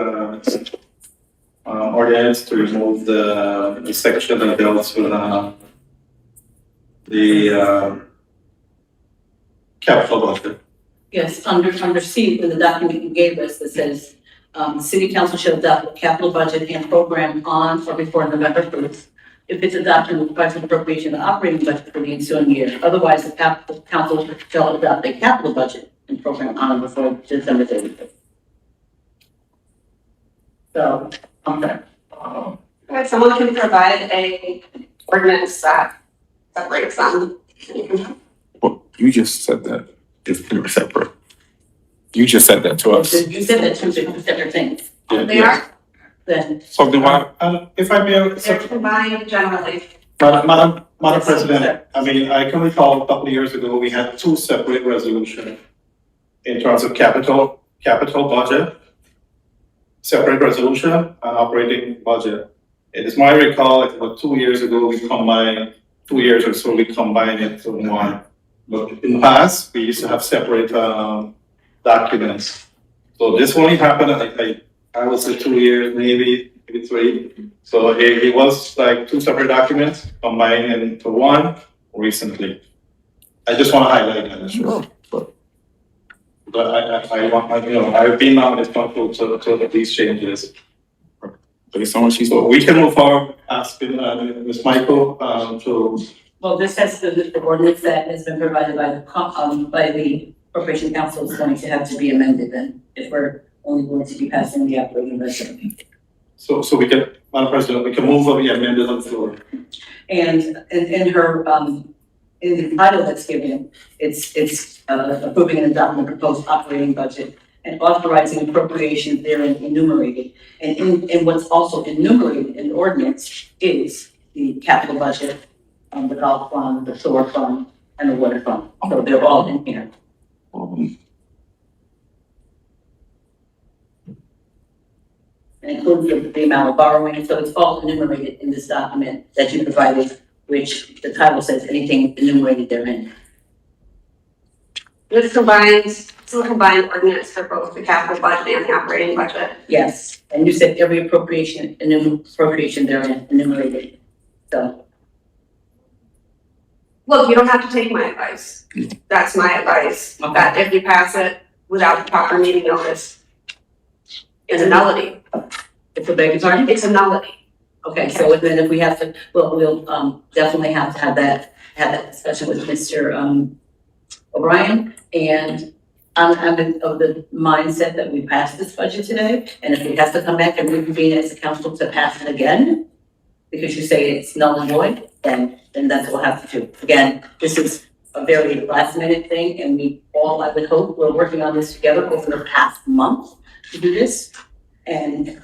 ordinance to remove the section that deals with the capital budget. Yes, under C, in the document you gave us that says, the city council shall adopt a capital budget and program on or before November 1st. If it's adopted, it requires an appropriation of the operating budget for the ensuing year. Otherwise, the capital council shall adopt a capital budget and program on or before December 31st. So, okay. If someone can provide a ordinance that breaks down. Well, you just said that they're separate. You just said that to us. You said that two separate things. They are, Then, So then why, If I may, they're combined generally. Madam President, I mean, I can recall a couple of years ago, we had two separate resolutions in terms of capital budget, separate resolution and operating budget. It is my recall, it's about 2 years ago, we combined, 2 years or so, we combined it to one. But in the past, we used to have separate documents. So this only happened, I would say 2 years, maybe maybe three. So it was like two separate documents combined into one recently. I just want to highlight that. Sure. But I want, you know, I've been now responsible to these changes. Based on what she's. So we can move forward, asking, Ms. Michael, to, Well, this has the ordinance that has been provided by by the Corporation Council is going to have to be amended then, if we're only going to be passing the operating budget. so we can, Madam President, we can move over the amended on the floor. And in her, in the title that's given, it's approving and adopting the proposed operating budget and authorizing appropriations therein enumerated. And in what's also enumerated in the ordinance is the capital budget, the golf fund, the sewer fund, and the water fund. So they're all in here. And includes the amount of borrowing, so it's all enumerated in this document that you provided, which the title says anything enumerated therein. This combines, it's a combined ordinance for both the capital budget and the operating budget. Yes, and you said every appropriation therein enumerated. So, Look, you don't have to take my advice. That's my advice, that if you pass it without the proper meeting notice, it's a nullity. it's a big target. It's a nullity. Okay, so then if we have to, we'll definitely have to have that discussion with Mr. O'Brien. And I'm of the mindset that we passed this budget today, and if we have to come back and reconvene as a council to pass it again, because you say it's null and void, then that's what we'll have to do. Again, this is a very last minute thing, and we all, I would hope, we're working on this together over the past month to do this. And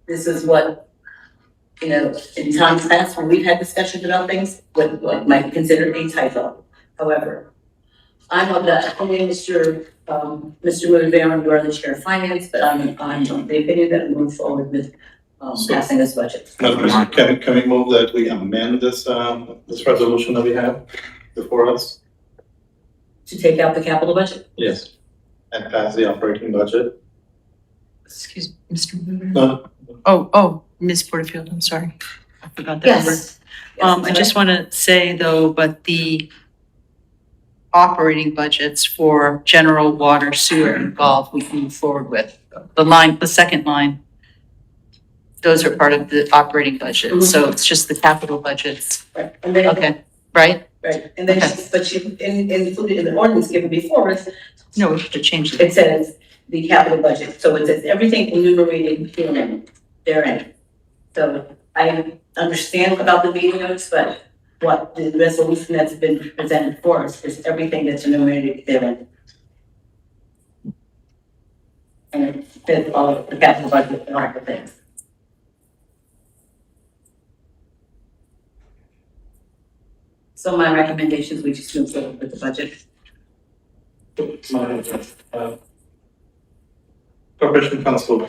this is what, you know, in times past, when we've had discussions about things, what might be considered a typo. However, I'm of the, only Mr. Motivaran, you are the chair of finance, but I'm of the opinion that we move forward with passing this budget. Madam President, can we move that we amend this, this resolution that we have before us? To take out the capital budget? Yes. And pass the operating budget? Excuse me, Mr. Mover. No. Oh, Ms. Porterfield, I'm sorry. I forgot that number. Yes. I just want to say though, but the operating budgets for general water, sewer, and golf, we can move forward with. The second line, those are part of the operating budget, so it's just the capital budgets. Right, and then, Okay, right? right, and then, Okay. but you, included in the ordinance given before us, No, we have to change it. it says the capital budget, so it says everything enumerated therein. So I understand about the meeting notes, but what the resolution that's been presented for us is everything that's enumerated therein. And it fits all of the capital budget and all the things. So my recommendations, we just move forward with the budget. Corporation Council,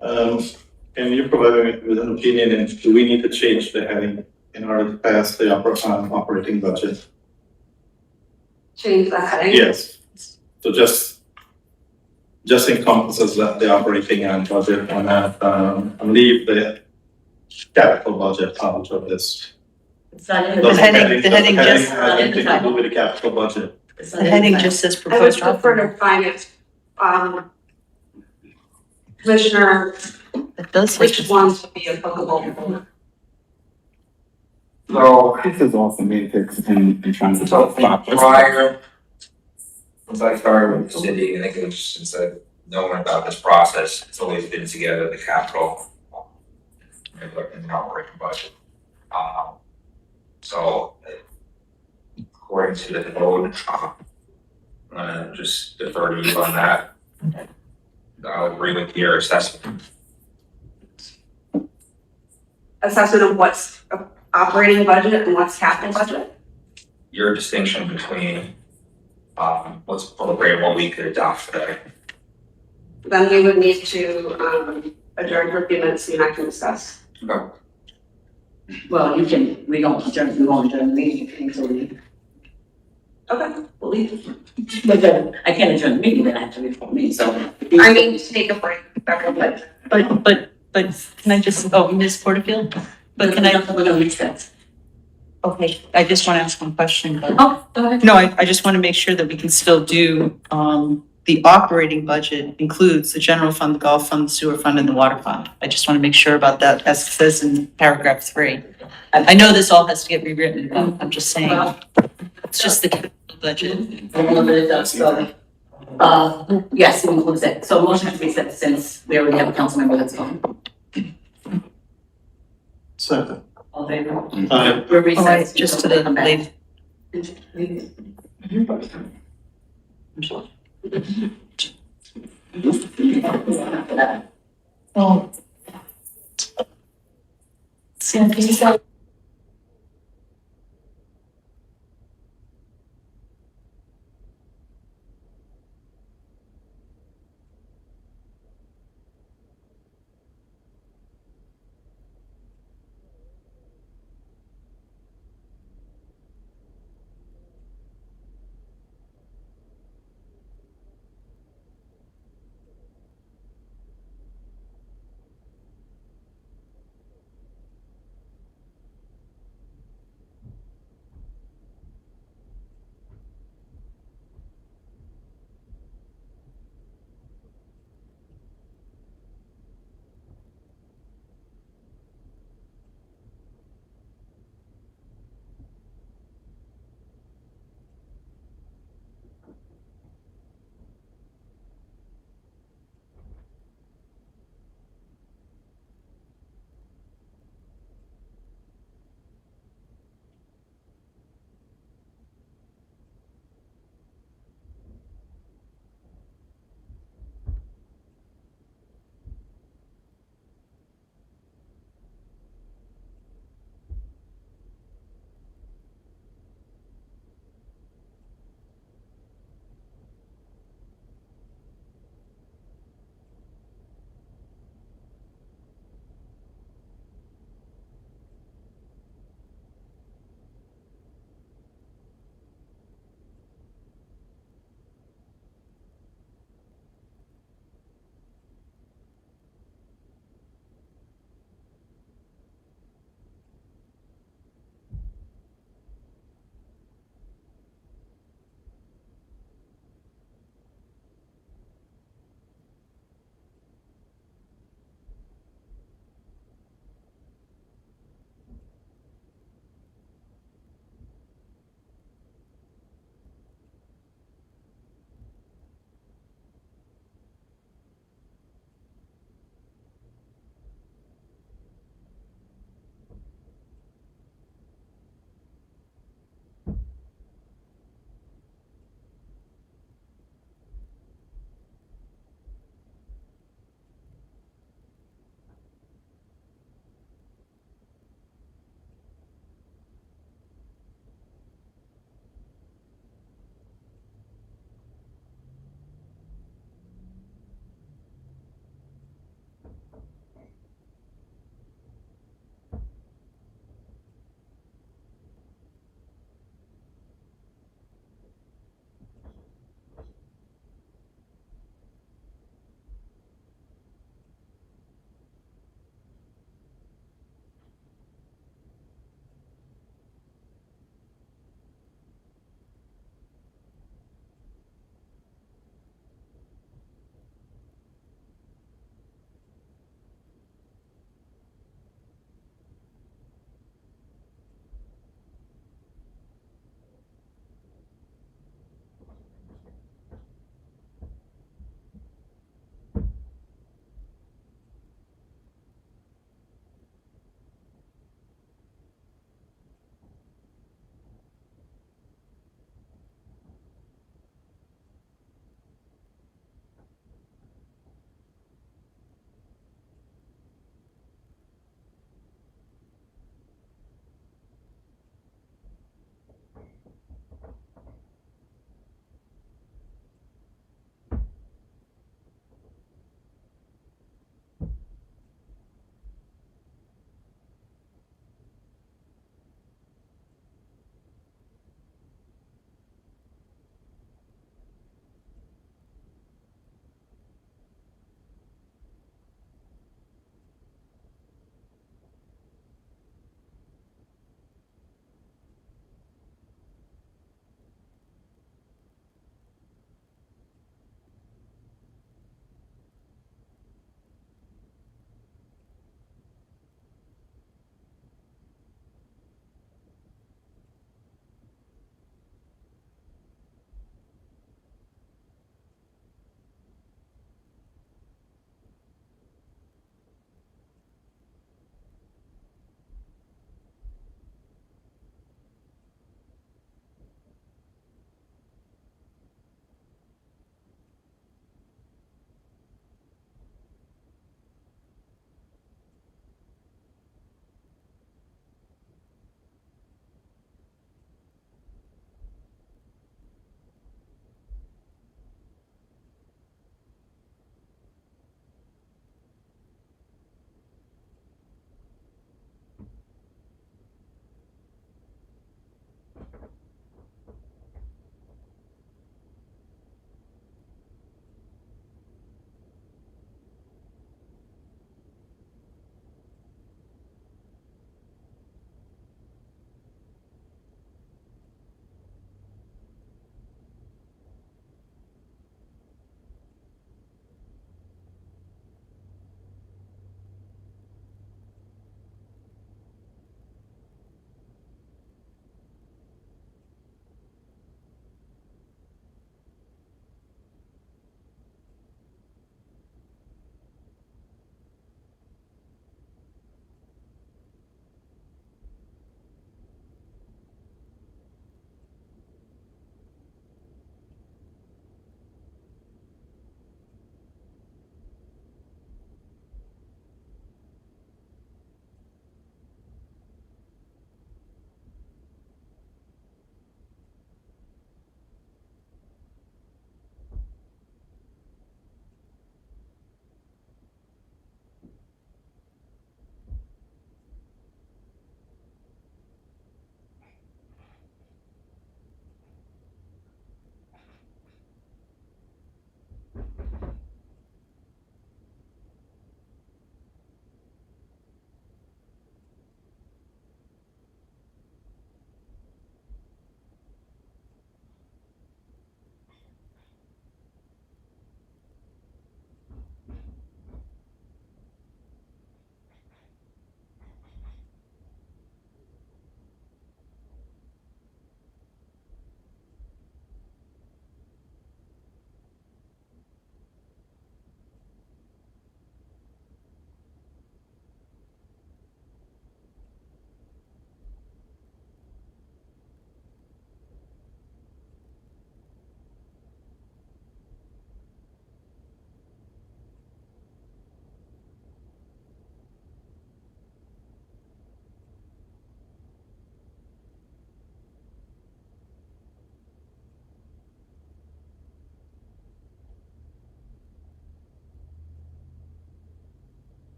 can you provide me with an opinion, and do we need to change the heading in order to pass the operating budget? Change the heading. Yes, so just encompasses the operating and budget and that, and leave the capital budget out of this. It's not in The heading just- has anything to do with the capital budget. It's The not in heading title. just says I would proposed prefer operating. to find it, Commissioner, It does say. which ones would be applicable? So, This is all semantics and trying to So talk about. prior, since I started with the city, I think it was since I've known about this process, it's always been together, the capital and the operating budget. So according to the code, I'm gonna just defer to you on that. I'll agree with your assessment. Assessment of what's operating budget and what's capital budget? Your distinction between what's appropriate and what we could adopt today. Then we would need to adjourn for a few minutes and I can discuss. Okay. Well, we won't adjourn the meeting until we Okay. leave. But then I can't adjourn the meeting, then I have to reform me, so. I need to take a break, everybody. But But can I just, oh, Ms. Porterfield? But can I, We're gonna reach that. okay, I just want to ask one question, but. Oh, go ahead. No, I just want to make sure that we can still do, the operating budget includes the general fund, the golf fund, the sewer fund, and the water fund. I just want to make sure about that, as it says in paragraph 3. I know this all has to get rewritten, but I'm just saying, it's just the capital budget. A little bit of that, so, yes, it includes that. So motion to reset since we already have a council member that's gone. Second. All in favor? Aye. We're All right, recessed. just to the, Come back. oh. See,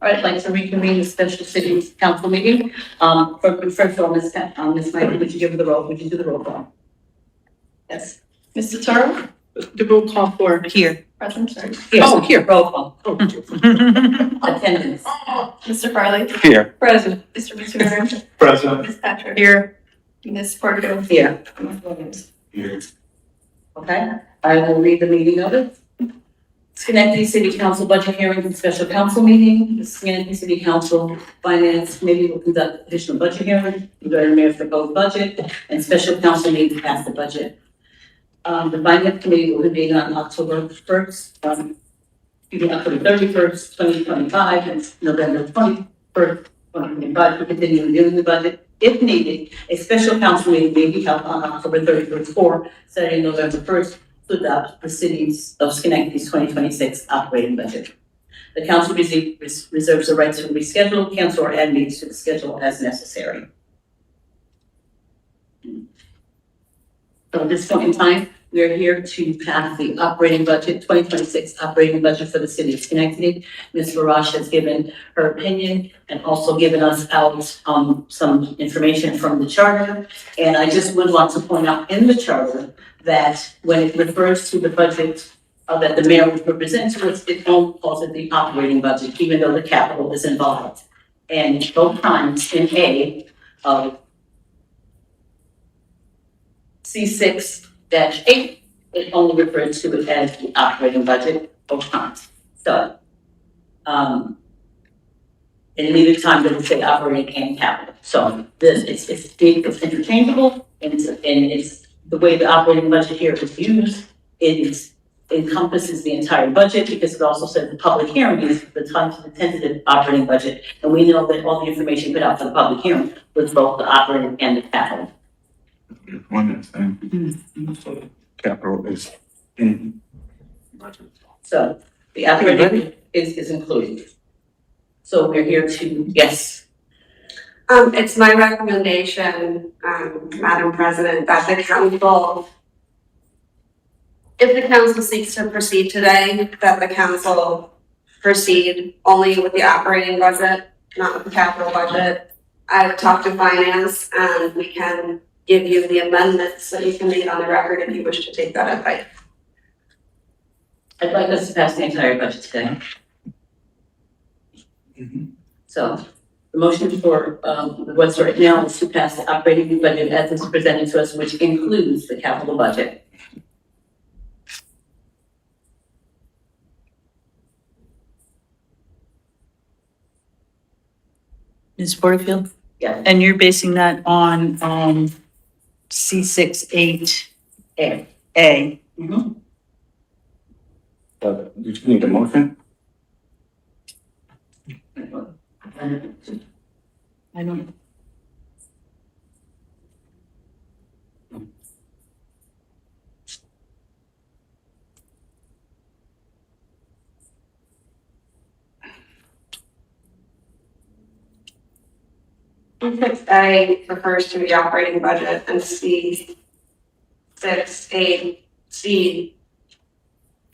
All right, I'd like to reconvene the special city council meeting. First of all, Ms. Mike, would you do the roll call? Yes. Mr. Toro, The roll call for Here. present, sorry. Oh, here. Roll call. Oh, Attendance. Mr. Farley, Here. present. Mr. Misery, President. Ms. Patrick. Here. Ms. Porterfield. Here. Ms. Williams. Here. Okay, I will read the meeting notice. Schenectady City Council budget hearing and special council meeting. The Schenectady City Council Finance Committee will conduct additional budget hearing regarding mayor's proposed budget and special council meeting to pass the budget. The Finance Committee will convene on October 1st, October 31st, 2025, and November 21st, 2025, to continue reviewing the budget. If needed, a special council meeting may be held on October 31st or Saturday, November 1st, to adopt the city's of Schenectady's 2026 operating budget. The council reserves the right to reschedule, cancel, or add meetings to the schedule as necessary. So at this point in time, we are here to pass the operating budget, 2026 operating budget for the city of Schenectady. Ms. Farash has given her opinion and also given us out some information from the charter. And I just would want to point out in the charter that when it refers to the budget that the mayor would represent to us, it only calls it the operating budget, even though the capital is involved. And both times in A of C6-8, it only refers to it as the operating budget both times. So, in neither time does it say operating and capital. So this, it's interchangeable, and it's the way the operating budget here is used, it encompasses the entire budget because it also says the public hearing is the time to the tentative operating budget. And we know that all the information put out for the public hearing was both the operating and the capital. One thing. So capital is in budget. So the operating is included. So we're here to, yes. It's my recommendation, Madam President, that the council, if the council seeks to proceed today, that the council proceed only with the operating budget, not with the capital budget. I've talked to finance and we can give you the amendments that you can read on the record if you wish to take that advice. I'd like us to pass the entire budget today. So the motion for what's right now is to pass the operating budget as it's presented to us, which includes the capital budget. Ms. Porterfield? Yeah. And you're basing that on, C6-8A? Mm-hmm. You just need a motion? I don't. C6A refers to the operating budget and C6A-C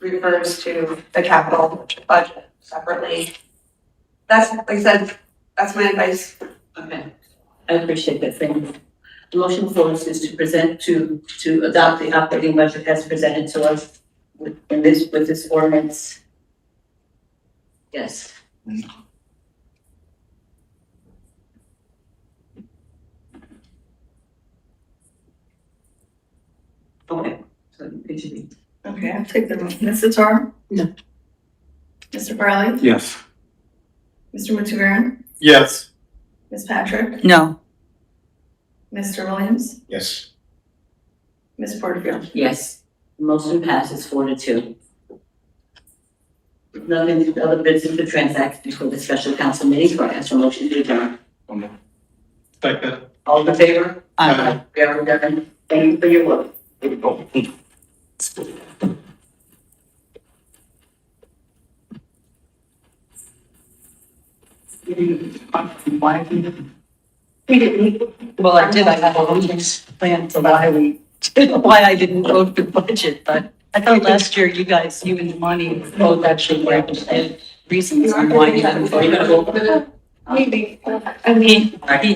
refers to the capital budget separately. That's, like I said, that's my advice. Okay, I appreciate that, thank you. The motion for us is to present, to adopt the operating budget as presented to us with this ordinance. Yes. Okay, so it should be. Okay, I'll take the motion. Mr. Toro? No. Mr. Farley? Yes. Mr. Mutuveren? Yes. Ms. Patrick? No. Mr. Williams? Yes. Ms. Porterfield? Yes, the motion passes 4-2. Nothing, other business to transact before the special council meeting, so I ask for motion to adjourn. Second. All in favor? Aye. We are adjourned. Thank you for your work. We didn't, well, I did, I had a meeting plan to why I didn't vote for the budget, but I thought last year you guys, you and Monty both actually were reasons on why you didn't vote. Maybe,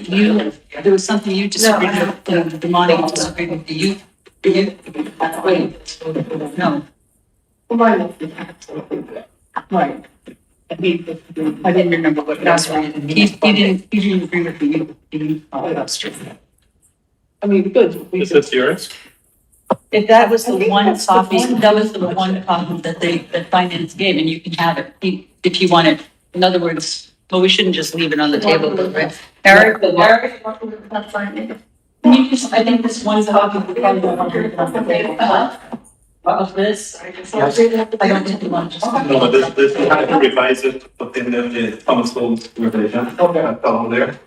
You, there was something you disagreed with, the Monty disagreed with you. No, right. I didn't remember what else. He didn't agree with you. Oh, that's true. I mean, good. Is this yours? If that was the one copy, that was the one copy that finance gave, and you can have it if you want it. In other words, well, we shouldn't just leave it on the table, right? Eric, can you just, I think this one copy would probably go on the table. Of this, I don't think you want to just. No, but this, you have to revise it, put in the Thomas Gold revision. Okay. Down there.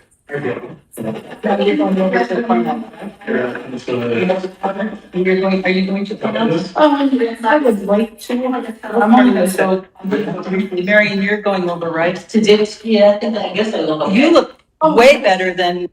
Now you're going over to the final. Yeah, I'm just gonna- Are you going to pronounce? I would like to. I'm only gonna go, Marion, you're going over, right? To do, yeah, I guess I look. You look way better than